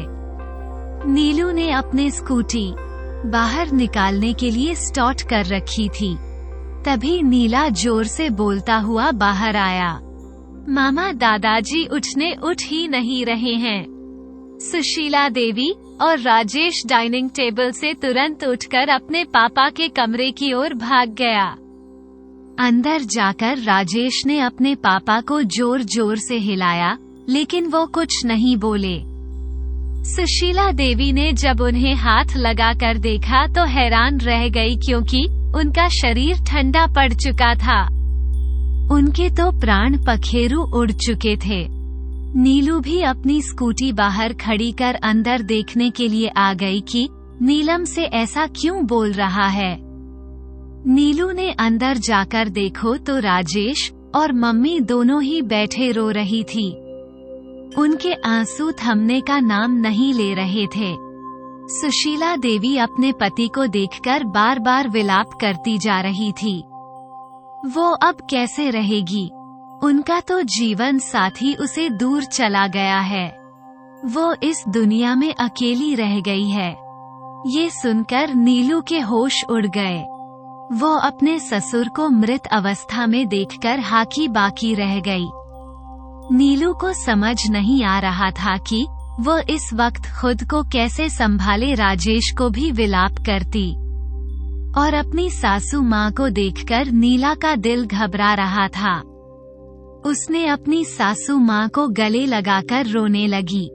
नीलू ने अपने स्कूटी बाहर निकालने के लिए स्टार्ट कर रखी थी। तभी नीला जोर से बोलता हुआ बाहर आया, मामा दादाजी उठ ही नहीं रहे हैं। सुशीला देवी और राजेश डाइनिंग टेबल से तुरंत उठकर अपने पापा के कमरे की ओर भाग गया। अंदर जाकर राजेश ने अपने पापा को जोर जोर से हिलाया, लेकिन वो कुछ नहीं बोले। सुशीला देवी ने जब उन्हें हाथ लगाकर देखा तो हैरान रह गई क्योंकि उनका शरीर ठंडा पड़ चुका था। उनके तो प्राण पखेरु उड़ चुके थे। नीलू भी अपनी स्कूटी बाहर खड़ी कर अंदर देखने के लिए आ गई कि नीलम से ऐसा क्यों बोल रहा है। नीलू ने अंदर जाकर देखो तो राजेश और मम्मी दोनों ही बैठे रो रही थी। उनके आंसू थमने का नाम नहीं ले रहे थे। सुशीला देवी अपने पति को देखकर बार बार विलाप करती जा रही थी। वो अब कैसे रहेगी? उनका तो जीवन साथी उसे दूर चला गया है। वो इस दुनिया में अकेली रह गई है। ये सुनकर नीलू के होश उड़ गए। वो अपने ससुर को मृत अवस्था में देखकर हाकी बाकी रह गई। नीलू को समझ नहीं आ रहा था कि वो इस वक्त खुद को कैसे संभाले। राजेश को भी विलाप करती और अपनी सासू माँ को देखकर नीला का दिल घबरा रहा था। उसने अपनी सासू माँ को गले लगाकर रोने लगी।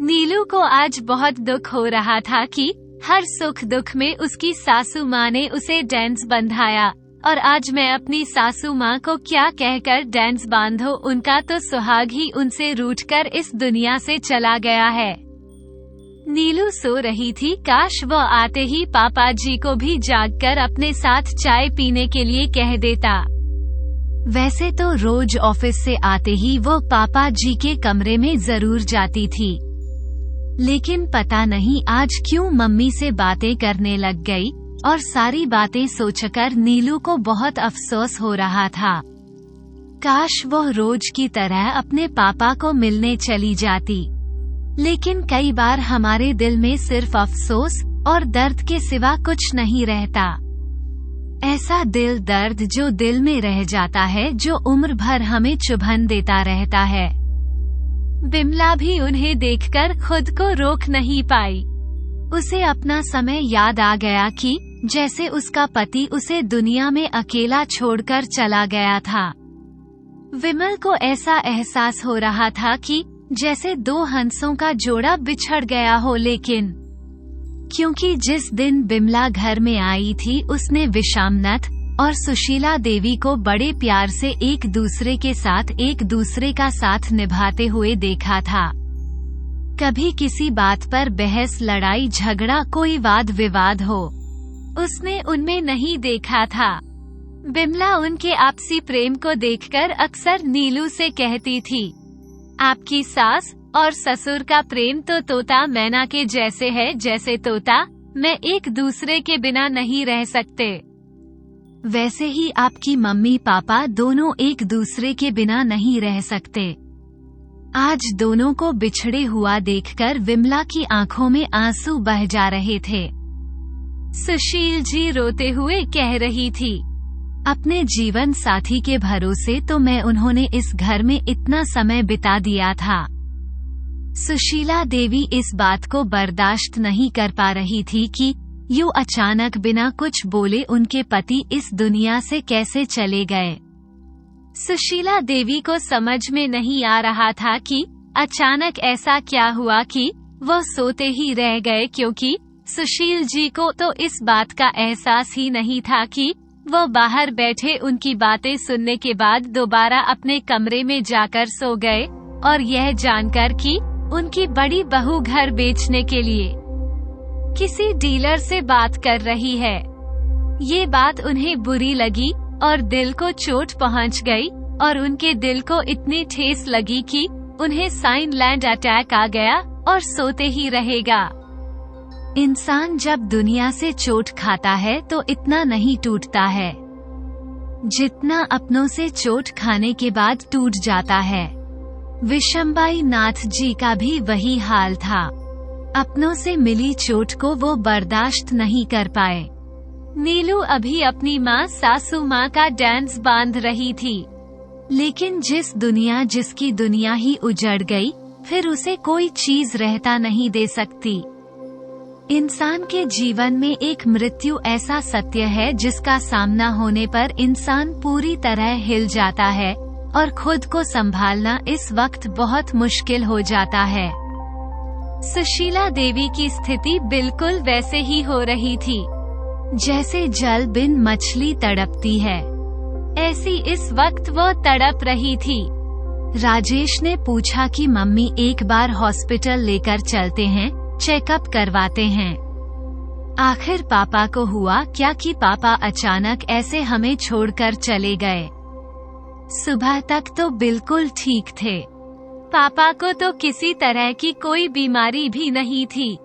नीलू को आज बहुत दुख हो रहा था कि हर सुख दुख में उसकी सासू माँ ने उसे डांस बंधाया और आज मैं अपनी सासू माँ को क्या कहकर डांस बांधो। उनका तो सुहाग ही उनसे रूठकर इस दुनिया से चला गया है। नीलू सो रही थी। काश वो आते ही पापा जी को भी जागकर अपने साथ चाय पीने के लिए कह देता। वैसे तो रोज ऑफिस से आते ही वो पापा जी के कमरे में जरूर जाती थी, लेकिन पता नहीं आज क्यों मम्मी से बातें करने लग गई और सारी बातें सोचकर नीलू को बहुत अफसोस हो रहा था। काश वो रोज की तरह अपने पापा को मिलने चली जाती, लेकिन कई बार हमारे दिल में सिर्फ अफसोस और दर्द के सिवा कुछ नहीं रहता। ऐसा दिल दर्द जो दिल में रह जाता है, जो उम्र भर हमें चुभन देता रहता है। बिमला भी उन्हें देखकर खुद को रोक नहीं पाई। उसे अपना समय याद आ गया कि जैसे उसका पति उसे दुनिया में अकेला छोड़कर चला गया था। विमल को ऐसा एहसास हो रहा था कि जैसे दो हंसों का जोड़ा बिछड़ गया हो, लेकिन क्योंकि जिस दिन बिमला घर में आई थी उसने विषामनथ और सुशीला देवी को बड़े प्यार से एक दूसरे के साथ एक दूसरे का साथ निभाते हुए देखा था। कभी किसी बात पर बहस, लड़ाई झगड़ा, कोई वाद विवाद हो, उसने उनमें नहीं देखा था। बिमला उनके आपसी प्रेम को देखकर अक्सर नीलू से कहती थी, आपकी सास और ससुर का प्रेम तो तोता मैना के जैसे है, जैसे तोता मैं एक दूसरे के बिना नहीं रह सकते, वैसे ही आपकी मम्मी पापा दोनों एक दूसरे के बिना नहीं रह सकते। आज दोनों को बिछड़े हुआ देखकर विमला की आंखों में आंसू बह जा रहे थे। सुशील जी रोते हुए कह रही थी, अपने जीवन साथी के भरोसे तो मैं उन्होंने इस घर में इतना समय बिता दिया था। सुशीला देवी इस बात को बर्दाश्त नहीं कर पा रही थी कि यूं अचानक बिना कुछ बोले उनके पति इस दुनिया से कैसे चले गए। सुशीला देवी को समझ में नहीं आ रहा था कि अचानक ऐसा क्या हुआ कि वो सोते ही रह गए, क्योंकि सुशील जी को तो इस बात का एहसास ही नहीं था कि वो बाहर बैठे उनकी बातें सुनने के बाद दोबारा अपने कमरे में जाकर सो गए, और यह जानकर कि उनकी बड़ी बहू घर बेचने के लिए किसी डीलर से बात कर रही है। ये बात उन्हें बुरी लगी और दिल को चोट पहुंच गई, और उनके दिल को इतनी ठेस लगी कि उन्हें साइनलैंड अटैक आ गया और सोते ही रहेगा। इंसान जब दुनिया से चोट खाता है तो इतना नहीं टूटता है जितना अपनों से चोट खाने के बाद टूट जाता है। विशंबाई नाथ जी का भी वही हाल था। अपनों से मिली चोट को वो बर्दाश्त नहीं कर पाए। नीलू अभी अपनी माँ सासू माँ का डांस बांध रही थी, लेकिन जिसकी दुनिया ही उजड़ गई, फिर उसे कोई चीज रहता नहीं दे सकती। इंसान के जीवन में एक मृत्यु ऐसा सत्य है जिसका सामना होने पर इंसान पूरी तरह हिल जाता है, और खुद को संभालना इस वक्त बहुत मुश्किल हो जाता है। सुशीला देवी की स्थिति बिल्कुल वैसे ही हो रही थी जैसे जल बिन मछली तड़पती है, ऐसी इस वक्त वो तड़प रही थी। राजेश ने पूछा कि मम्मी एक बार हॉस्पिटल लेकर चलते हैं, चेकअप करवाते हैं। आखिर पापा को हुआ क्या कि पापा अचानक ऐसे हमें छोड़कर चले गए। सुबह तक तो बिल्कुल ठीक थे, पापा को तो किसी तरह की कोई बीमारी भी नहीं थी।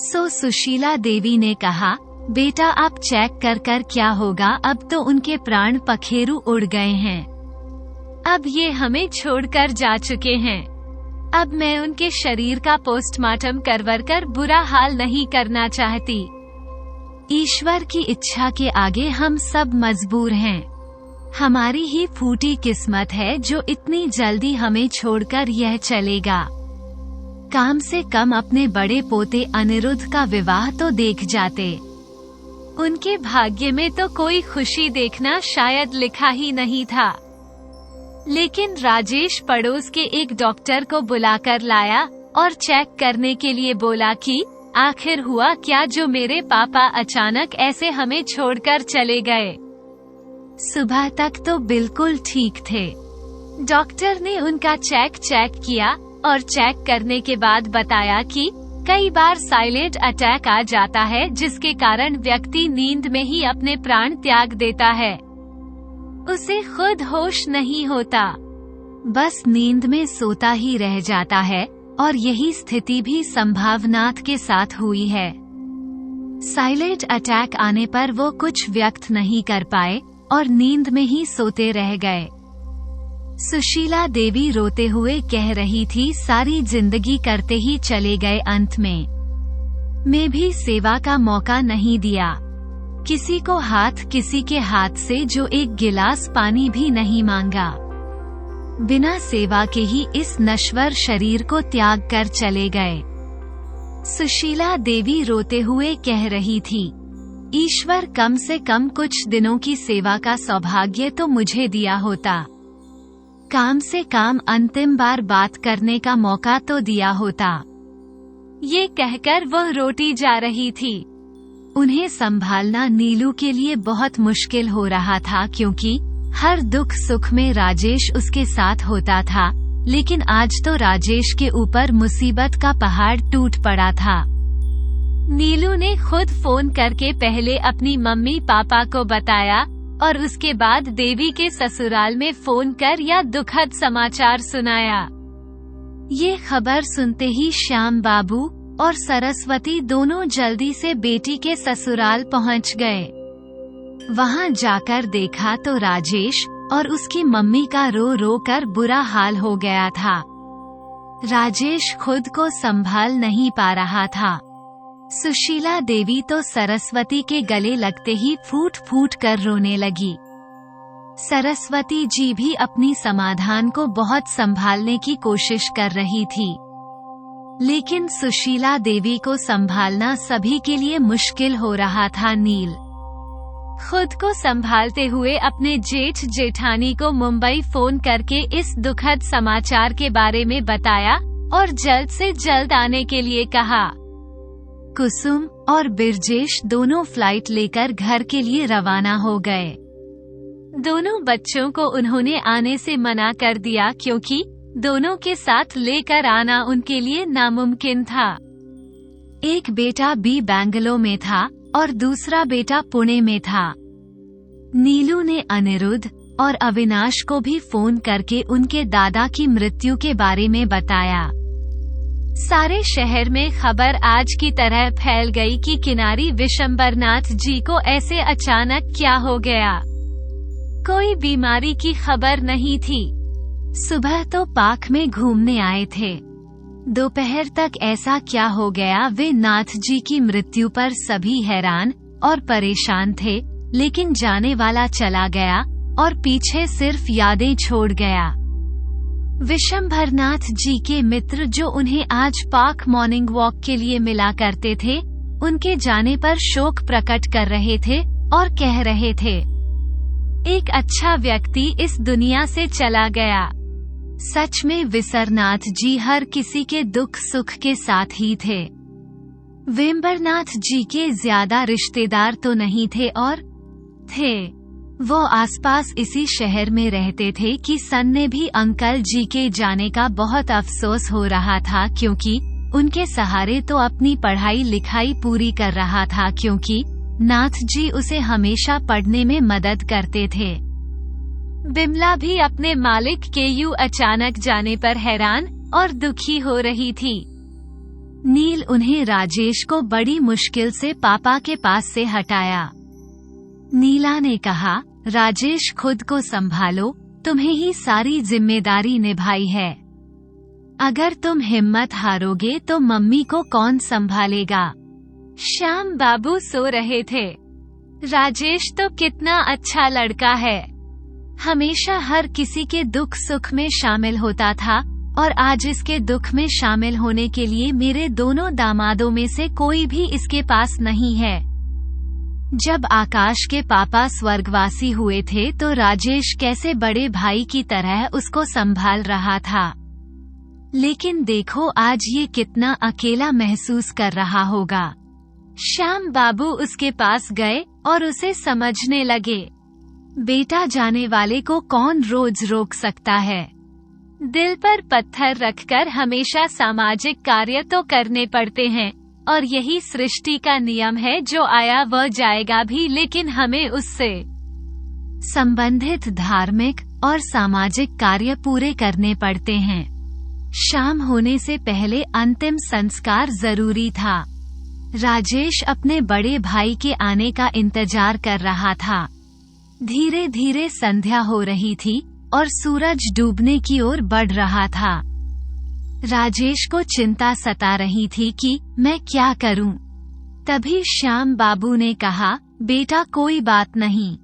सो सुशीला देवी ने कहा, बेटा आप चेक कर क्या होगा, अब तो उनके प्राण पखेरु उड़ गए हैं, अब ये हमें छोड़कर जा चुके हैं। अब मैं उनके शरीर का पोस्टमार्टम करवाकर बुरा हाल नहीं करना चाहती। ईश्वर की इच्छा के आगे हम सब मजबूर हैं। हमारी ही फूटी किस्मत है जो इतनी जल्दी हमें छोड़कर यह चलेगा। कम से कम अपने बड़े पोते अनिरुद्ध का विवाह तो देख जाते। उनके भाग्य में तो कोई खुशी देखना शायद लिखा ही नहीं था। लेकिन राजेश पड़ोस के एक डॉक्टर को बुलाकर लाया और चेक करने के लिए बोला कि आखिर हुआ क्या जो मेरे पापा अचानक ऐसे हमें छोड़कर चले गए। सुबह तक तो बिल्कुल ठीक थे। डॉक्टर ने उनका चेक किया और चेक करने के बाद बताया कि कई बार साइलेंट अटैक आ जाता है, जिसके कारण व्यक्ति नींद में ही अपने प्राण त्याग देता है। उसे खुद होश नहीं होता, बस नींद में सोता ही रह जाता है, और यही स्थिति भी संभावनाथ के साथ हुई है। साइलेंट अटैक आने पर वो कुछ व्यक्त नहीं कर पाए और नींद में ही सोते रह गए। सुशीला देवी रोते हुए कह रही थी, सारी जिंदगी करते ही चले गए, अंत में मैं भी सेवा का मौका नहीं दिया। किसी को किसी के हाथ से जो एक गिलास पानी भी नहीं मांगा। बिना सेवा के ही इस नश्वर शरीर को त्याग कर चले गए। सुशीला देवी रोते हुए कह रही थी, ईश्वर कम से कम कुछ दिनों की सेवा का सौभाग्य तो मुझे दिया होता। काम से काम अंतिम बार बात करने का मौका तो दिया होता। ये कहकर वह रोती जा रही थी। उन्हें संभालना नीलू के लिए बहुत मुश्किल हो रहा था क्योंकि हर दुख सुख में राजेश उसके साथ होता था, लेकिन आज तो राजेश के ऊपर मुसीबत का पहाड़ टूट पड़ा था। नीलू ने खुद फोन करके पहले अपनी मम्मी पापा को बताया और उसके बाद देवी के ससुराल में फोन कर यह दुखद समाचार सुनाया। ये खबर सुनते ही श्याम बाबू और सरस्वती दोनों जल्दी से बेटी के ससुराल पहुंच गए। वहां जाकर देखा तो राजेश और उसकी मम्मी का रो रो कर बुरा हाल हो गया था। राजेश खुद को संभाल नहीं पा रहा था। सुशीला देवी तो सरस्वती के गले लगते ही फूट फूट कर रोने लगी। सरस्वती जी भी अपनी समाधान को बहुत संभालने की कोशिश कर रही थी, लेकिन सुशीला देवी को संभालना सभी के लिए मुश्किल हो रहा था। नील खुद को संभालते हुए अपने जेठ जेठानी को मुंबई फोन करके इस दुखद समाचार के बारे में बताया और जल्द से जल्द आने के लिए कहा। कुसुम और बिरजेश दोनों फ्लाइट लेकर घर के लिए रवाना हो गए। दोनों बच्चों को उन्होंने आने से मना कर दिया क्योंकि दोनों के साथ लेकर आना उनके लिए नामुमकिन था। एक बेटा भी बेंगलोर में था और दूसरा बेटा पुणे में था। नीलू ने अनिरुद्ध और अविनाश को भी फोन करके उनके दादा की मृत्यु के बारे में बताया। सारे शहर में खबर आज की तरह फैल गई कि किनारी विशंबरनाथ जी को ऐसे अचानक क्या हो गया। कोई बीमारी की खबर नहीं थी। सुबह तो पार्क में घूमने आए थे। दोपहर तक ऐसा क्या हो गया, वे नाथ जी की मृत्यु पर सभी हैरान और परेशान थे, लेकिन जाने वाला चला गया और पीछे सिर्फ यादें छोड़ गया। विशंभरनाथ जी के मित्र जो उन्हें आज पार्क मॉर्निंग वॉक के लिए मिला करते थे, उनके जाने पर शोक प्रकट कर रहे थे और कह रहे थे, एक अच्छा व्यक्ति इस दुनिया से चला गया। सच में विसरनाथ जी हर किसी के दुख सुख के साथ ही थे। वेम्बरनाथ जी के ज्यादा रिश्तेदार तो नहीं थे और थे वो आसपास इसी शहर में रहते थे कि सन ने भी अंकल जी के जाने का बहुत अफसोस हो रहा था क्योंकि उनके सहारे तो अपनी पढ़ाई लिखाई पूरी कर रहा था, क्योंकि नाथ जी उसे हमेशा पढ़ने में मदद करते थे। बिमला भी अपने मालिक के यूं अचानक जाने पर हैरान और दुखी हो रही थी। नील उन्हें राजेश को बड़ी मुश्किल से पापा के पास से हटाया। नीला ने कहा, राजेश खुद को संभालो, तुम्हें ही सारी जिम्मेदारी निभाई है। अगर तुम हिम्मत हारोगे तो मम्मी को कौन संभालेगा। श्याम बाबू सो रहे थे। राजेश तो कितना अच्छा लड़का है, हमेशा हर किसी के दुख सुख में शामिल होता था और आज इसके दुख में शामिल होने के लिए मेरे दोनों दामादों में से कोई भी इसके पास नहीं है। जब आकाश के पापा स्वर्गवासी हुए थे तो राजेश कैसे बड़े भाई की तरह उसको संभाल रहा था, लेकिन देखो आज ये कितना अकेला महसूस कर रहा होगा। श्याम बाबू उसके पास गए और उसे समझने लगे। बेटा जाने वाले को कौन रोज रोक सकता है। दिल पर पत्थर रखकर हमेशा सामाजिक कार्य तो करने पड़ते हैं और यही सृष्टि का नियम है, जो आया वह जाएगा भी, लेकिन हमें उससे संबंधित धार्मिक और सामाजिक कार्य पूरे करने पड़ते हैं। शाम होने से पहले अंतिम संस्कार जरूरी था। राजेश अपने बड़े भाई के आने का इंतजार कर रहा था। धीरे धीरे संध्या हो रही थी और सूरज डूबने की ओर बढ़ रहा था। राजेश को चिंता सता रही थी कि मैं क्या करूं। तभी श्याम बाबू ने कहा, बेटा कोई बात नहीं,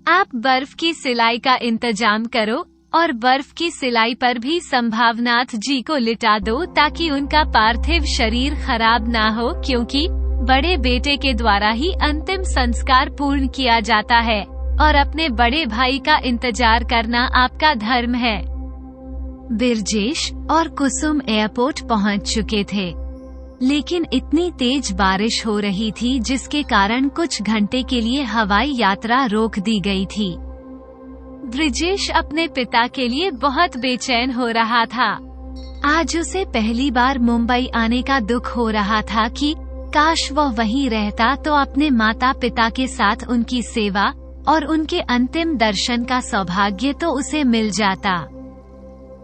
आप बर्फ की सिलाई का इंतजाम करो और बर्फ की सिलाई पर भी संभावनाथ जी को लिटा दो ताकि उनका पार्थिव शरीर खराब ना हो, क्योंकि बड़े बेटे के द्वारा ही अंतिम संस्कार पूर्ण किया जाता है और अपने बड़े भाई का इंतजार करना आपका धर्म है। बिरजेश और कुसुम एयरपोर्ट पहुंच चुके थे। लेकिन इतनी तेज बारिश हो रही थी जिसके कारण कुछ घंटे के लिए हवाई यात्रा रोक दी गई थी। ब्रिजेश अपने पिता के लिए बहुत बेचैन हो रहा था। आज उसे पहली बार मुंबई आने का दुख हो रहा था कि काश वह वहीं रहता तो अपने माता पिता के साथ उनकी सेवा और उनके अंतिम दर्शन का सौभाग्य तो उसे मिल जाता।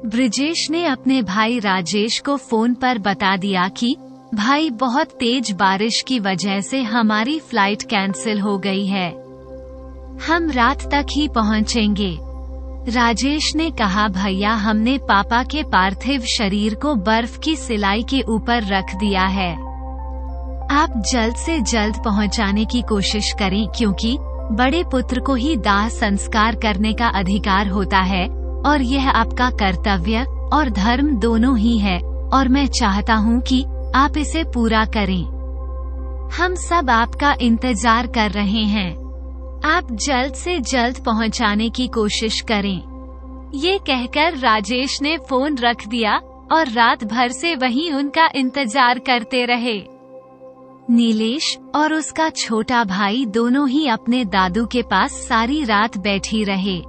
ब्रिजेश ने अपने भाई राजेश को फोन पर बता दिया कि भाई, बहुत तेज बारिश की वजह से हमारी फ्लाइट कैंसिल हो गई है, हम रात तक ही पहुंचेंगे। राजेश ने कहा, भैया, हमने पापा के पार्थिव शरीर को बर्फ की सिलाई के ऊपर रख दिया है, आप जल्द से जल्द पहुंचाने की कोशिश करें क्योंकि बड़े पुत्र को ही दाह संस्कार करने का अधिकार होता है और यह आपका कर्तव्य और धर्म दोनों ही है और मैं चाहता हूं कि आप इसे पूरा करें। हम सब आपका इंतजार कर रहे हैं, आप जल्द से जल्द पहुंचाने की कोशिश करें। ये कहकर राजेश ने फोन रख दिया और रात भर से वहीं उनका इंतजार करते रहे। नीलेश और उसका छोटा भाई दोनों ही अपने दादू के पास सारी रात बैठी रहे।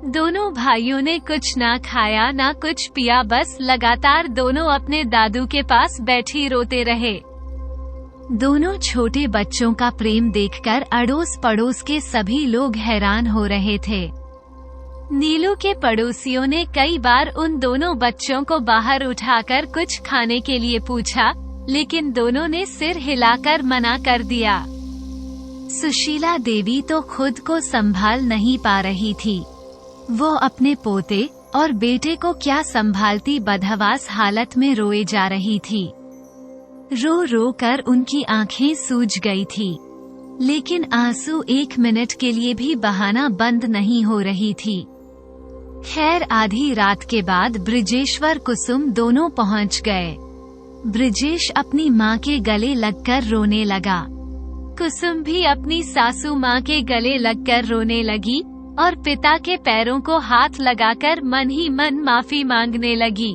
दोनों भाइयों ने कुछ ना खाया ना कुछ पिया, बस लगातार दोनों अपने दादू के पास बैठी रोते रहे। दोनों छोटे बच्चों का प्रेम देखकर अड़ोस पड़ोस के सभी लोग हैरान हो रहे थे। नीलू के पड़ोसियों ने कई बार उन दोनों बच्चों को बाहर उठाकर कुछ खाने के लिए पूछा, लेकिन दोनों ने सिर हिलाकर मना कर दिया। सुशीला देवी तो खुद को संभाल नहीं पा रही थी। वो अपने पोते और बेटे को क्या संभालती, बदहवास हालत में रोए जा रही थी। रो रो कर उनकी आंखें सूज गई थी, लेकिन आंसू एक मिनट के लिए भी बहाना बंद नहीं हो रही थी। खैर, आधी रात के बाद ब्रिजेश्वर कुसुम दोनों पहुंच गए। ब्रिजेश अपनी माँ के गले लगकर रोने लगा। कुसुम भी अपनी सासू माँ के गले लगकर रोने लगी और पिता के पैरों को हाथ लगाकर मन ही मन माफी मांगने लगी।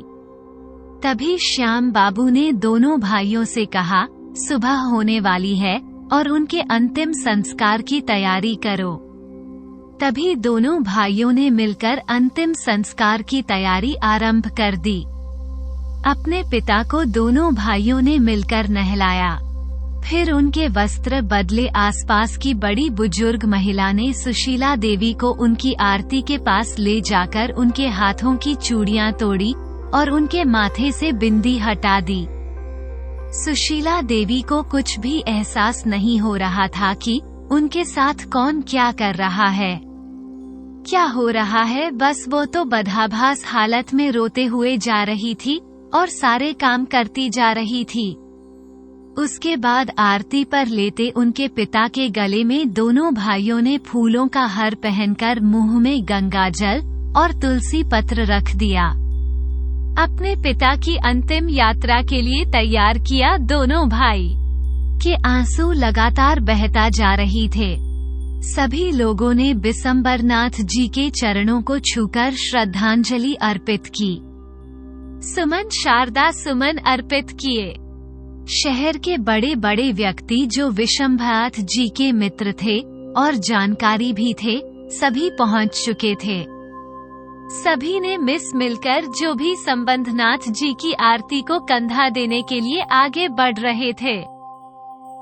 तभी श्याम बाबू ने दोनों भाइयों से कहा, सुबह होने वाली है और उनके अंतिम संस्कार की तैयारी करो। तभी दोनों भाइयों ने मिलकर अंतिम संस्कार की तैयारी आरंभ कर दी। अपने पिता को दोनों भाइयों ने मिलकर नहलाया, फिर उनके वस्त्र बदले। आसपास की बड़ी बुजुर्ग महिला ने सुशीला देवी को उनकी आरती के पास ले जाकर उनके हाथों की चूड़ियां तोड़ी और उनके माथे से बिंदी हटा दी। सुशीला देवी को कुछ भी एहसास नहीं हो रहा था कि उनके साथ कौन क्या कर रहा है, क्या हो रहा है। बस वो तो बदहाभास हालत में रोते हुए जा रही थी और सारे काम करती जा रही थी। उसके बाद आरती पर लेते उनके पिता के गले में दोनों भाइयों ने फूलों का हार पहनकर मुंह में गंगाजल और तुलसी पत्र रख दिया। अपने पिता की अंतिम यात्रा के लिए तैयार किया। दोनों भाई के आंसू लगातार बहता जा रही थे। सभी लोगों ने बिसंबरनाथ जी के चरणों को छूकर श्रद्धांजलि अर्पित की। सुमन शारदा सुमन अर्पित किए। शहर के बड़े बड़े व्यक्ति जो विशंभनाथ जी के मित्र थे और जानकारी भी थे, सभी पहुंच चुके थे। सभी ने मिलकर जो भी संबंधनाथ जी की आरती को कंधा देने के लिए आगे बढ़ रहे थे।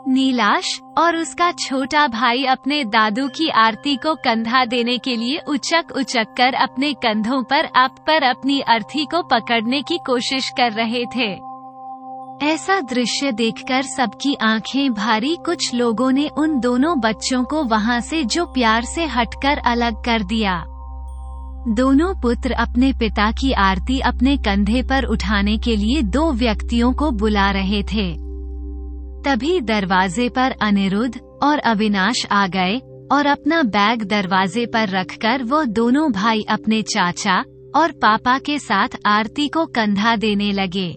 नीलाश और उसका छोटा भाई अपने दादू की आरती को कंधा देने के लिए उचक कर अपने कंधों पर अपनी अर्थी को पकड़ने की कोशिश कर रहे थे। ऐसा दृश्य देखकर सबकी आंखें भारी। कुछ लोगों ने उन दोनों बच्चों को वहां से जो प्यार से हटकर अलग कर दिया। दोनों पुत्र अपने पिता की आरती अपने कंधे पर उठाने के लिए दो व्यक्तियों को बुला रहे थे। तभी दरवाजे पर अनिरुद्ध और अविनाश आ गए और अपना बैग दरवाजे पर रखकर वो दोनों भाई अपने चाचा और पापा के साथ आरती को कंधा देने लगे।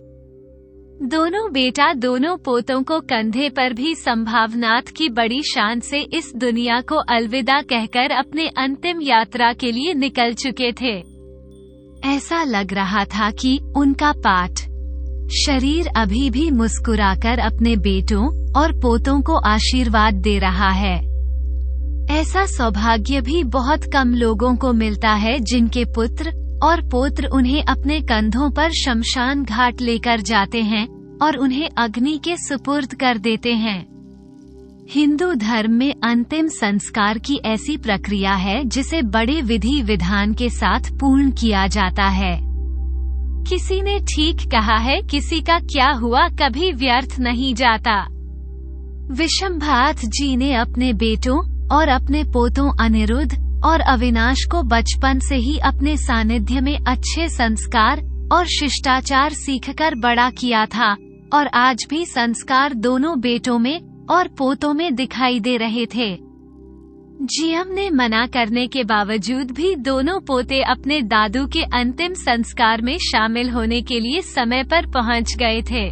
दोनों बेटा दोनों पोतों को कंधे पर भी संभावनाथ की बड़ी शान से इस दुनिया को अलविदा कहकर अपने अंतिम यात्रा के लिए निकल चुके थे। ऐसा लग रहा था कि उनका पाठ शरीर अभी भी मुस्कुराकर अपने बेटों और पोतों को आशीर्वाद दे रहा है। ऐसा सौभाग्य भी बहुत कम लोगों को मिलता है जिनके पुत्र और पौत्र उन्हें अपने कंधों पर शमशान घाट लेकर जाते हैं और उन्हें अग्नि के सुपुर्द कर देते हैं। हिंदू धर्म में अंतिम संस्कार की ऐसी प्रक्रिया है जिसे बड़े विधि विधान के साथ पूर्ण किया जाता है। किसी ने ठीक कहा है, किसी का क्या हुआ कभी व्यर्थ नहीं जाता। विशंभनाथ जी ने अपने बेटों और अपने पोतों अनिरुद्ध और अविनाश को बचपन से ही अपने सानिध्य में अच्छे संस्कार और शिष्टाचार सीखकर बड़ा किया था और आज भी संस्कार दोनों बेटों में और पोतों में दिखाई दे रहे थे। जीएम ने मना करने के बावजूद भी दोनों पोते अपने दादू के अंतिम संस्कार में शामिल होने के लिए समय पर पहुंच गए थे।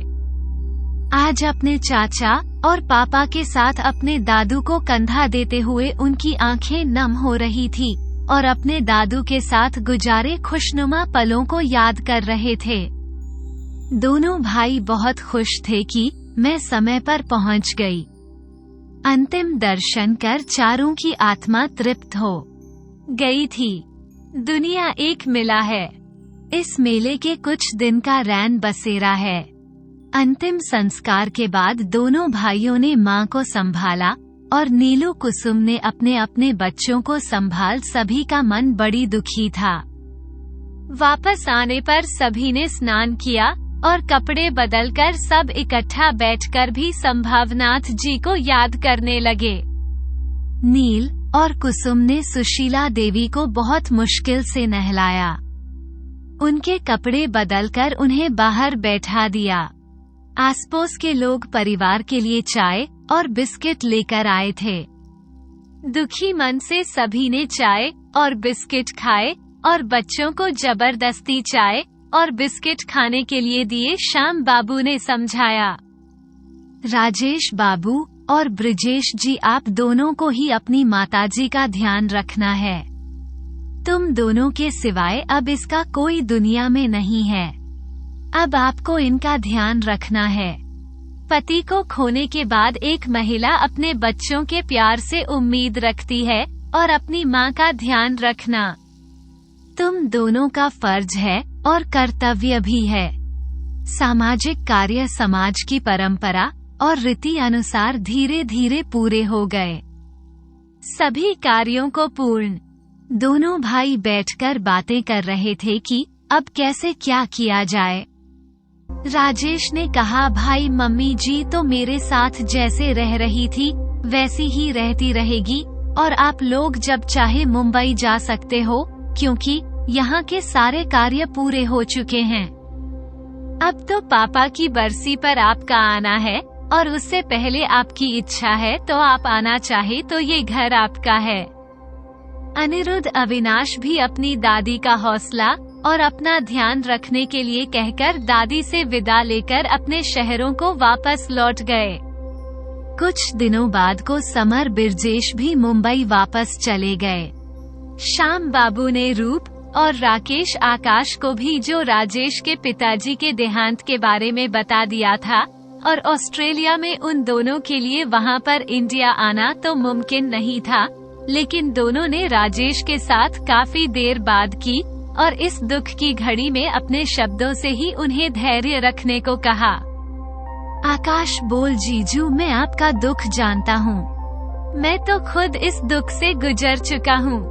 आज अपने चाचा और पापा के साथ अपने दादू को कंधा देते हुए उनकी आंखें नम हो रही थी और अपने दादू के साथ गुजारे खुशनुमा पलों को याद कर रहे थे। दोनों भाई बहुत खुश थे कि मैं समय पर पहुंच गई। अंतिम दर्शन कर चारों की आत्मा तृप्त हो गई थी। दुनिया एक मेला है। इस मेले के कुछ दिन का रैन बसेरा है। अंतिम संस्कार के बाद दोनों भाइयों ने मां को संभाला और नीलू कुसुम ने अपने अपने बच्चों को संभाल। सभी का मन बड़ी दुखी था। वापस आने पर सभी ने स्नान किया और कपड़े बदलकर सब इकट्ठा बैठकर भी संभावनाथ जी को याद करने लगे। नील और कुसुम ने सुशीला देवी को बहुत मुश्किल से नहलाया। उनके कपड़े बदलकर उन्हें बाहर बैठा दिया। आसपास के लोग परिवार के लिए चाय और बिस्किट लेकर आए थे। दुखी मन से सभी ने चाय और बिस्किट खाए और बच्चों को जबरदस्ती चाय और बिस्किट खाने के लिए दिए। श्याम बाबू ने समझाया, राजेश बाबू और ब्रिजेश जी, आप दोनों को ही अपनी माताजी का ध्यान रखना है। तुम दोनों के सिवाय अब इसका कोई दुनिया में नहीं है। अब आपको इनका ध्यान रखना है। पति को खोने के बाद एक महिला अपने बच्चों के प्यार से उम्मीद रखती है और अपनी मां का ध्यान रखना तुम दोनों का फर्ज है और कर्तव्य भी है। सामाजिक कार्य समाज की परंपरा और रीति अनुसार धीरे धीरे पूरे हो गए। सभी कार्यों को पूर्ण। दोनों भाई बैठकर बातें कर रहे थे कि अब कैसे क्या किया जाए। राजेश ने कहा, भाई मम्मी जी तो मेरे साथ जैसे रह रही थी वैसी ही रहती रहेगी और आप लोग जब चाहे मुंबई जा सकते हो क्योंकि यहाँ के सारे कार्य पूरे हो चुके हैं। अब तो पापा की बरसी पर आपका आना है और उससे पहले आपकी इच्छा है तो आप आना चाहे तो ये घर आपका है। अनिरुद्ध अविनाश भी अपनी दादी का हौसला और अपना ध्यान रखने के लिए कहकर दादी से विदा लेकर अपने शहरों को वापस लौट गए। कुछ दिनों बाद को समर ब्रिजेश भी मुंबई वापस चले गए। श्याम बाबू ने रूप और राकेश आकाश को भी, जो राजेश के पिताजी के देहांत के बारे में बता दिया था और ऑस्ट्रेलिया में उन दोनों के लिए वहां पर इंडिया आना तो मुमकिन नहीं था, लेकिन दोनों ने राजेश के साथ काफी देर बाद की और इस दुख की घड़ी में अपने शब्दों से ही उन्हें धैर्य रखने को कहा। आकाश बोल, जीजू मैं आपका दुख जानता हूँ। मैं तो खुद इस दुख से गुजर चुका हूँ।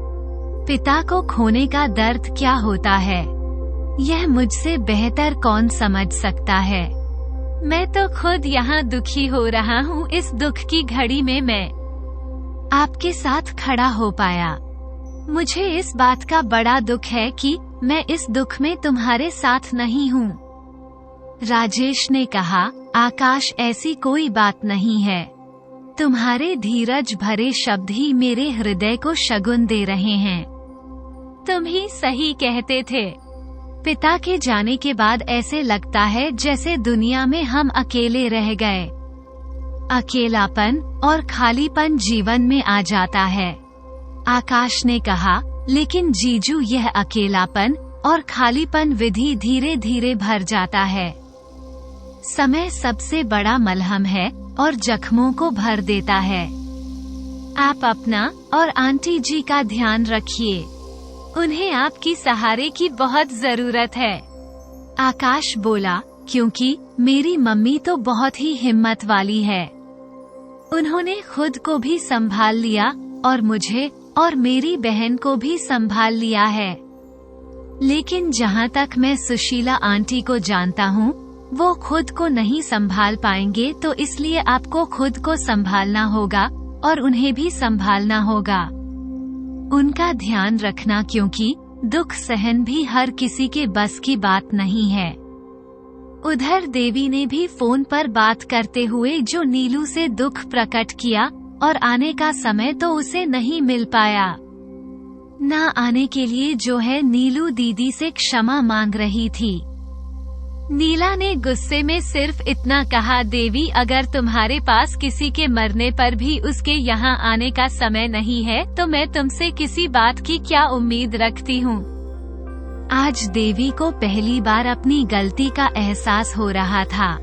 पिता को खोने का दर्द क्या होता है यह मुझसे बेहतर कौन समझ सकता है। मैं तो खुद यहाँ दुखी हो रहा हूँ। इस दुख की घड़ी में मैं आपके साथ खड़ा हो पाया। मुझे इस बात का बड़ा दुख है कि मैं इस दुख में तुम्हारे साथ नहीं हूँ। राजेश ने कहा, आकाश ऐसी कोई बात नहीं है। तुम्हारे धीरज भरे शब्द ही मेरे हृदय को शगुन दे रहे हैं। तुम ही सही कहते थे। पिता के जाने के बाद ऐसे लगता है जैसे दुनिया में हम अकेले रह गए। अकेलापन और खालीपन जीवन में आ जाता है। आकाश ने कहा, लेकिन जीजू यह अकेलापन और खालीपन विधि धीरे धीरे भर जाता है। समय सबसे बड़ा मलहम है और जख्मों को भर देता है। आप अपना और आंटी जी का ध्यान रखिए, उन्हें आपकी सहारे की बहुत जरूरत है। आकाश बोला, क्योंकि मेरी मम्मी तो बहुत ही हिम्मत वाली है। उन्होंने खुद को भी संभाल लिया और मुझे और मेरी बहन को भी संभाल लिया है। लेकिन जहाँ तक मैं सुशीला आंटी को जानता हूँ, वो खुद को नहीं संभाल पाएंगे, तो इसलिए आपको खुद को संभालना होगा और उन्हें भी संभालना होगा। उनका ध्यान रखना, क्योंकि दुख सहन भी हर किसी के बस की बात नहीं है। उधर देवी ने भी फोन पर बात करते हुए जो नीलू से दुख प्रकट किया और आने का समय तो उसे नहीं मिल पाया। ना आने के लिए जो है नीलू दीदी से क्षमा मांग रही थी। नीला ने गुस्से में सिर्फ इतना कहा, देवी अगर तुम्हारे पास किसी के मरने पर भी उसके यहाँ आने का समय नहीं है तो मैं तुमसे किसी बात की क्या उम्मीद रखती हूँ। आज देवी को पहली बार अपनी गलती का एहसास हो रहा था।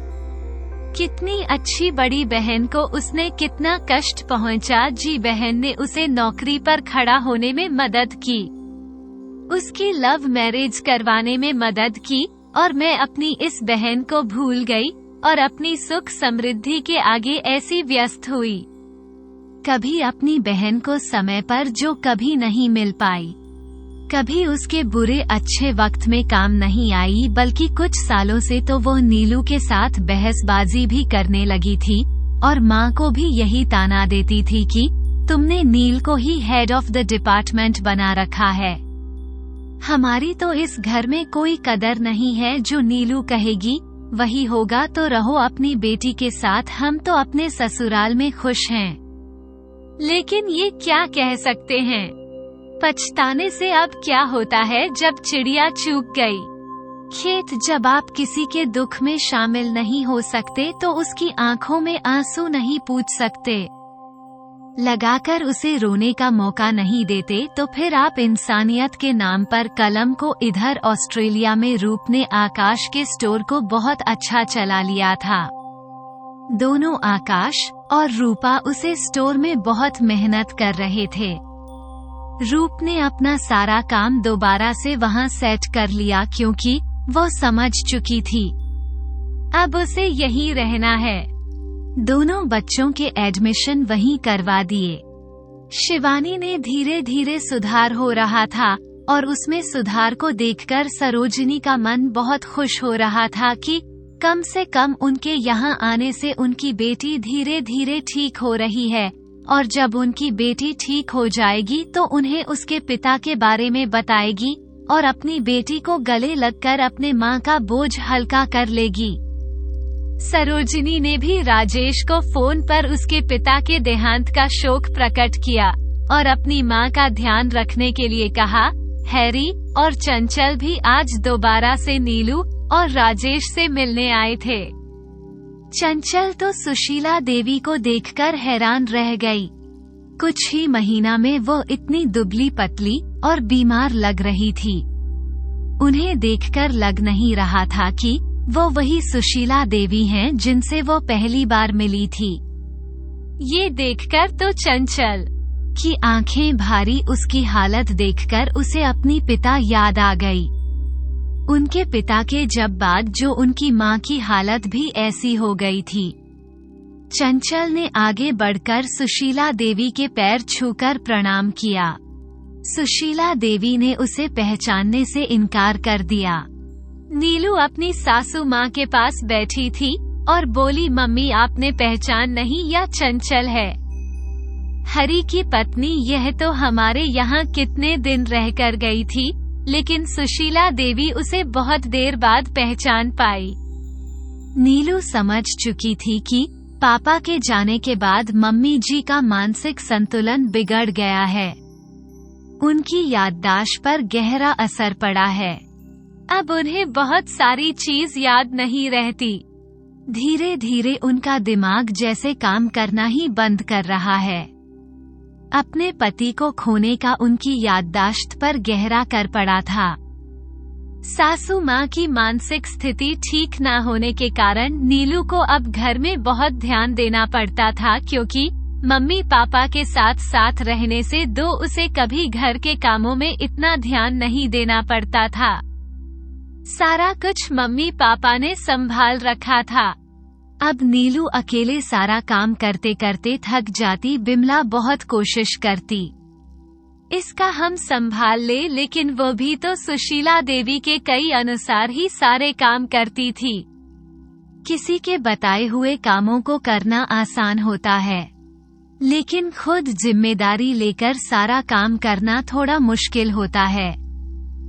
कितनी अच्छी बड़ी बहन को उसने कितना कष्ट पहुंचा। जी बहन ने उसे नौकरी पर खड़ा होने में मदद की, उसकी लव मैरिज करवाने में मदद की, और मैं अपनी इस बहन को भूल गई और अपनी सुख समृद्धि के आगे ऐसी व्यस्त हुई। कभी अपनी बहन को समय पर जो कभी नहीं मिल पाई, कभी उसके बुरे अच्छे वक्त में काम नहीं आई, बल्कि कुछ सालों से तो वो नीलू के साथ बहसबाजी भी करने लगी थी और माँ को भी यही ताना देती थी कि तुमने नील को ही हेड ऑफ द डिपार्टमेंट बना रखा है। हमारी तो इस घर में कोई कदर नहीं है, जो नीलू कहेगी वही होगा, तो रहो अपनी बेटी के साथ, हम तो अपने ससुराल में खुश हैं। लेकिन ये क्या कह सकते हैं, पछताने से अब क्या होता है जब चिड़िया चूक गई। खेत जब आप किसी के दुख में शामिल नहीं हो सकते तो उसकी आंखों में आंसू नहीं पूछ सकते, लगाकर उसे रोने का मौका नहीं देते, तो फिर आप इंसानियत के नाम पर कलम को इधर ऑस्ट्रेलिया में रूप ने आकाश के स्टोर को बहुत अच्छा चला लिया था। दोनों आकाश और रूपा उसे स्टोर में बहुत मेहनत कर रहे थे। रूप ने अपना सारा काम दोबारा से वहां सेट कर लिया, क्योंकि वो समझ चुकी थी अब उसे यहीं रहना है। दोनों बच्चों के एडमिशन वहीं करवा दिए। शिवानी ने धीरे धीरे सुधार हो रहा था और उसमें सुधार को देखकर सरोजिनी का मन बहुत खुश हो रहा था कि कम से कम उनके यहाँ आने से उनकी बेटी धीरे धीरे ठीक हो रही है, और जब उनकी बेटी ठीक हो जाएगी तो उन्हें उसके पिता के बारे में बताएगी और अपनी बेटी को गले लगकर अपने माँ का बोझ हल्का कर लेगी। सरोजिनी ने भी राजेश को फोन पर उसके पिता के देहांत का शोक प्रकट किया और अपनी माँ का ध्यान रखने के लिए कहा। हैरी और चंचल भी आज दोबारा से नीलू और राजेश से मिलने आए थे। चंचल तो सुशीला देवी को देखकर हैरान रह गई। कुछ ही महीना में वो इतनी दुबली पतली और बीमार लग रही थी। उन्हें देखकर लग नहीं रहा था कि वो वही सुशीला देवी हैं जिनसे वो पहली बार मिली थी। ये देखकर तो चंचल की आंखें भारी, उसकी हालत देखकर उसे अपनी पिता याद आ गई। उनके पिता के जब बाद जो उनकी माँ की हालत भी ऐसी हो गई थी। चंचल ने आगे बढ़कर सुशीला देवी के पैर छूकर प्रणाम किया। सुशीला देवी ने उसे पहचानने से इनकार कर दिया। नीलू अपनी सासू माँ के पास बैठी थी और बोली, मम्मी आपने पहचान नहीं, या चंचल है, हरी की पत्नी। यह तो हमारे यहाँ कितने दिन रहकर गई थी, लेकिन सुशीला देवी उसे बहुत देर बाद पहचान पाई। नीलू समझ चुकी थी कि पापा के जाने के बाद मम्मी जी का मानसिक संतुलन बिगड़ गया है। उनकी याददाश्त पर गहरा असर पड़ा है। अब उन्हें बहुत सारी चीज याद नहीं रहती। धीरे धीरे उनका दिमाग जैसे काम करना ही बंद कर रहा है। अपने पति को खोने का उनकी याददाश्त पर गहरा कर पड़ा था। सासू माँ की मानसिक स्थिति ठीक न होने के कारण नीलू को अब घर में बहुत ध्यान देना पड़ता था, क्योंकि मम्मी पापा के साथ साथ रहने से उसे कभी घर के कामों में इतना ध्यान नहीं देना पड़ता था। सारा कुछ मम्मी पापा ने संभाल रखा था। अब नीलू अकेले सारा काम करते करते थक जाती। बिमला बहुत कोशिश करती इसका हम संभाल ले, लेकिन वो भी तो सुशीला देवी के कई अनुसार ही सारे काम करती थी। किसी के बताए हुए कामों को करना आसान होता है, लेकिन खुद जिम्मेदारी लेकर सारा काम करना थोड़ा मुश्किल होता है।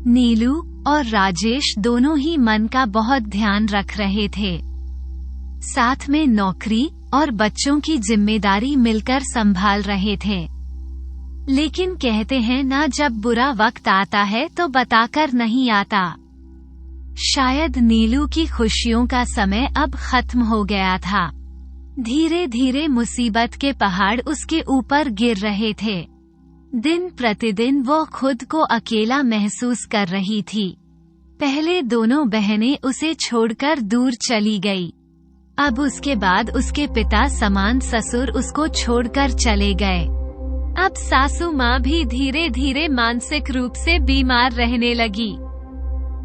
नीलू और राजेश दोनों ही मन का बहुत ध्यान रख रहे थे। साथ में नौकरी और बच्चों की जिम्मेदारी मिलकर संभाल रहे थे। लेकिन कहते हैं ना, जब बुरा वक्त आता है तो बताकर नहीं आता। शायद नीलू की खुशियों का समय अब खत्म हो गया था। धीरे धीरे मुसीबत के पहाड़ उसके ऊपर गिर रहे थे। दिन प्रतिदिन वो खुद को अकेला महसूस कर रही थी। पहले दोनों बहनें उसे छोड़कर दूर चली गई। अब उसके बाद उसके पिता समान ससुर उसको छोड़कर चले गए। अब सासू माँ भी धीरे धीरे मानसिक रूप से बीमार रहने लगी।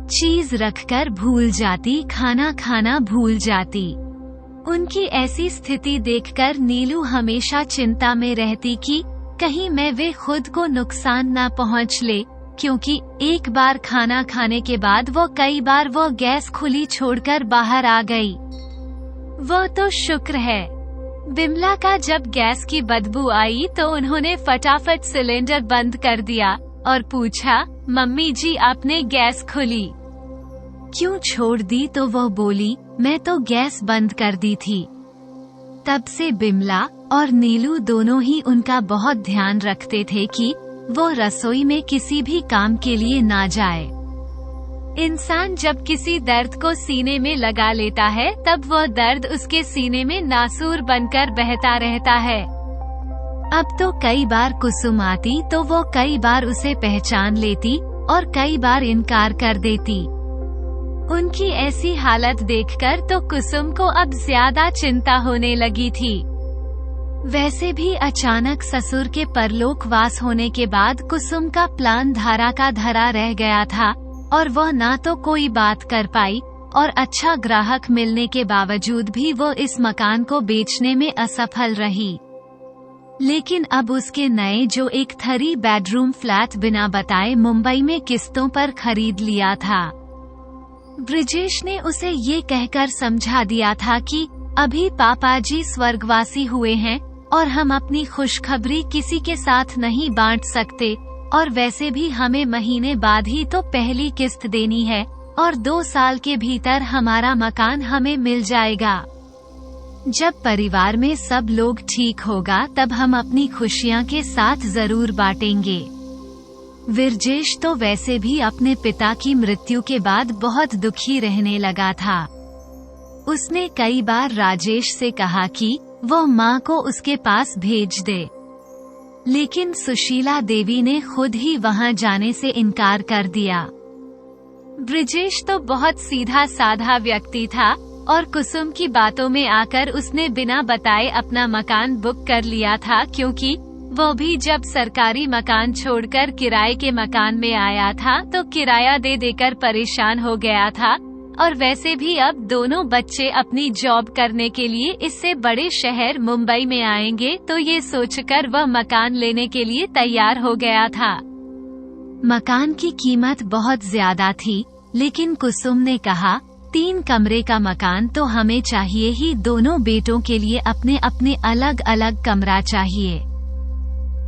चीज रखकर भूल जाती, खाना खाना भूल जाती। उनकी ऐसी स्थिति देखकर नीलू हमेशा चिंता में रहती कि कहीं मैं वे खुद को नुकसान न पहुंच ले, क्योंकि एक बार खाना खाने के बाद कई बार गैस खुली छोड़कर बाहर आ गई। वो तो शुक्र है। बिमला का जब गैस की बदबू आई तो उन्होंने फटाफट सिलेंडर बंद कर दिया और पूछा, मम्मी जी आपने गैस खुली क्यों छोड़ दी? तो वो बोली, मैं तो गैस बंद कर दी थी। तब से बिमला और नीलू दोनों ही उनका बहुत ध्यान रखते थे कि वो रसोई में किसी भी काम के लिए ना जाए। इंसान जब किसी दर्द को सीने में लगा लेता है तब वह दर्द उसके सीने में नासूर बनकर बहता रहता है। अब तो कई बार कुसुम आती तो वो कई बार उसे पहचान लेती और कई बार इनकार कर देती। उनकी ऐसी हालत देखकर तो कुसुम को अब ज्यादा चिंता होने लगी थी। वैसे भी अचानक ससुर के परलोकवास होने के बाद कुसुम का प्लान धारा का धरा रह गया था और वह ना तो कोई बात कर पाई और अच्छा ग्राहक मिलने के बावजूद भी वो इस मकान को बेचने में असफल रही। लेकिन अब उसके नए जो एक 3 बेडरूम फ्लैट बिना बताए मुंबई में किस्तों पर खरीद लिया था। ब्रिजेश ने उसे ये कहकर समझा दिया था कि अभी पापा जी स्वर्गवासी हुए हैं और हम अपनी खुशखबरी किसी के साथ नहीं बांट सकते, और वैसे भी हमें महीने बाद ही तो पहली किस्त देनी है और 2 साल के भीतर हमारा मकान हमें मिल जाएगा। जब परिवार में सब लोग ठीक होगा तब हम अपनी खुशियां के साथ जरूर बांटेंगे। ब्रिजेश तो वैसे भी अपने पिता की मृत्यु के बाद बहुत दुखी रहने लगा था। उसने कई बार राजेश से कहा कि वो माँ को उसके पास भेज दे, लेकिन सुशीला देवी ने खुद ही वहां जाने से इनकार कर दिया। ब्रिजेश तो बहुत सीधा साधा व्यक्ति था और कुसुम की बातों में आकर उसने बिना बताए अपना मकान बुक कर लिया था, क्योंकि वो भी जब सरकारी मकान छोड़कर किराए के मकान में आया था तो किराया दे देकर परेशान हो गया था। और वैसे भी अब दोनों बच्चे अपनी जॉब करने के लिए इससे बड़े शहर मुंबई में आएंगे, तो ये सोचकर वह मकान लेने के लिए तैयार हो गया था। मकान की कीमत बहुत ज्यादा थी, लेकिन कुसुम ने कहा 3 कमरे का मकान तो हमें चाहिए ही, दोनों बेटों के लिए अपने अपने अलग अलग कमरा चाहिए।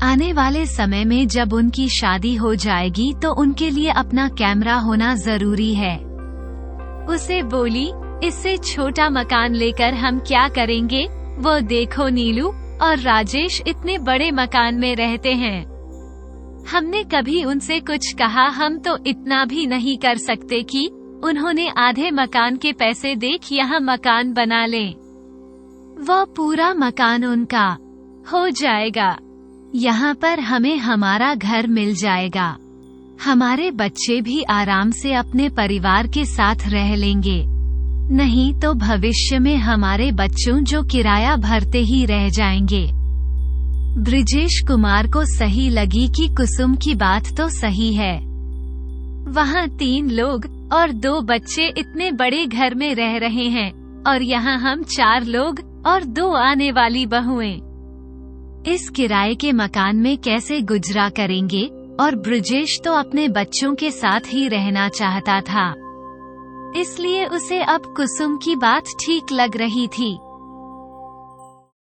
आने वाले समय में जब उनकी शादी हो जाएगी तो उनके लिए अपना कैमरा होना जरूरी है। उसे बोली, इससे छोटा मकान लेकर हम क्या करेंगे? वो देखो नीलू और राजेश इतने बड़े मकान में रहते हैं। हमने कभी उनसे कुछ कहा? हम तो इतना भी नहीं कर सकते कि उन्होंने आधे मकान के पैसे देख यहाँ मकान बना लें। वो पूरा मकान उनका हो जाएगा। यहाँ पर हमें हमारा घर मिल जाएगा। हमारे बच्चे भी आराम से अपने परिवार के साथ रह लेंगे, नहीं तो भविष्य में हमारे बच्चों जो किराया भरते ही रह जाएंगे। ब्रिजेश कुमार को सही लगी कि कुसुम की बात तो सही है। वहाँ 3 लोग और 2 बच्चे इतने बड़े घर में रह रहे हैं, और यहाँ हम 4 लोग और 2 आने वाली बहुएं। इस किराए के मकान में कैसे गुजरा करेंगे? और ब्रिजेश तो अपने बच्चों के साथ ही रहना चाहता था, इसलिए उसे अब कुसुम की बात ठीक लग रही थी।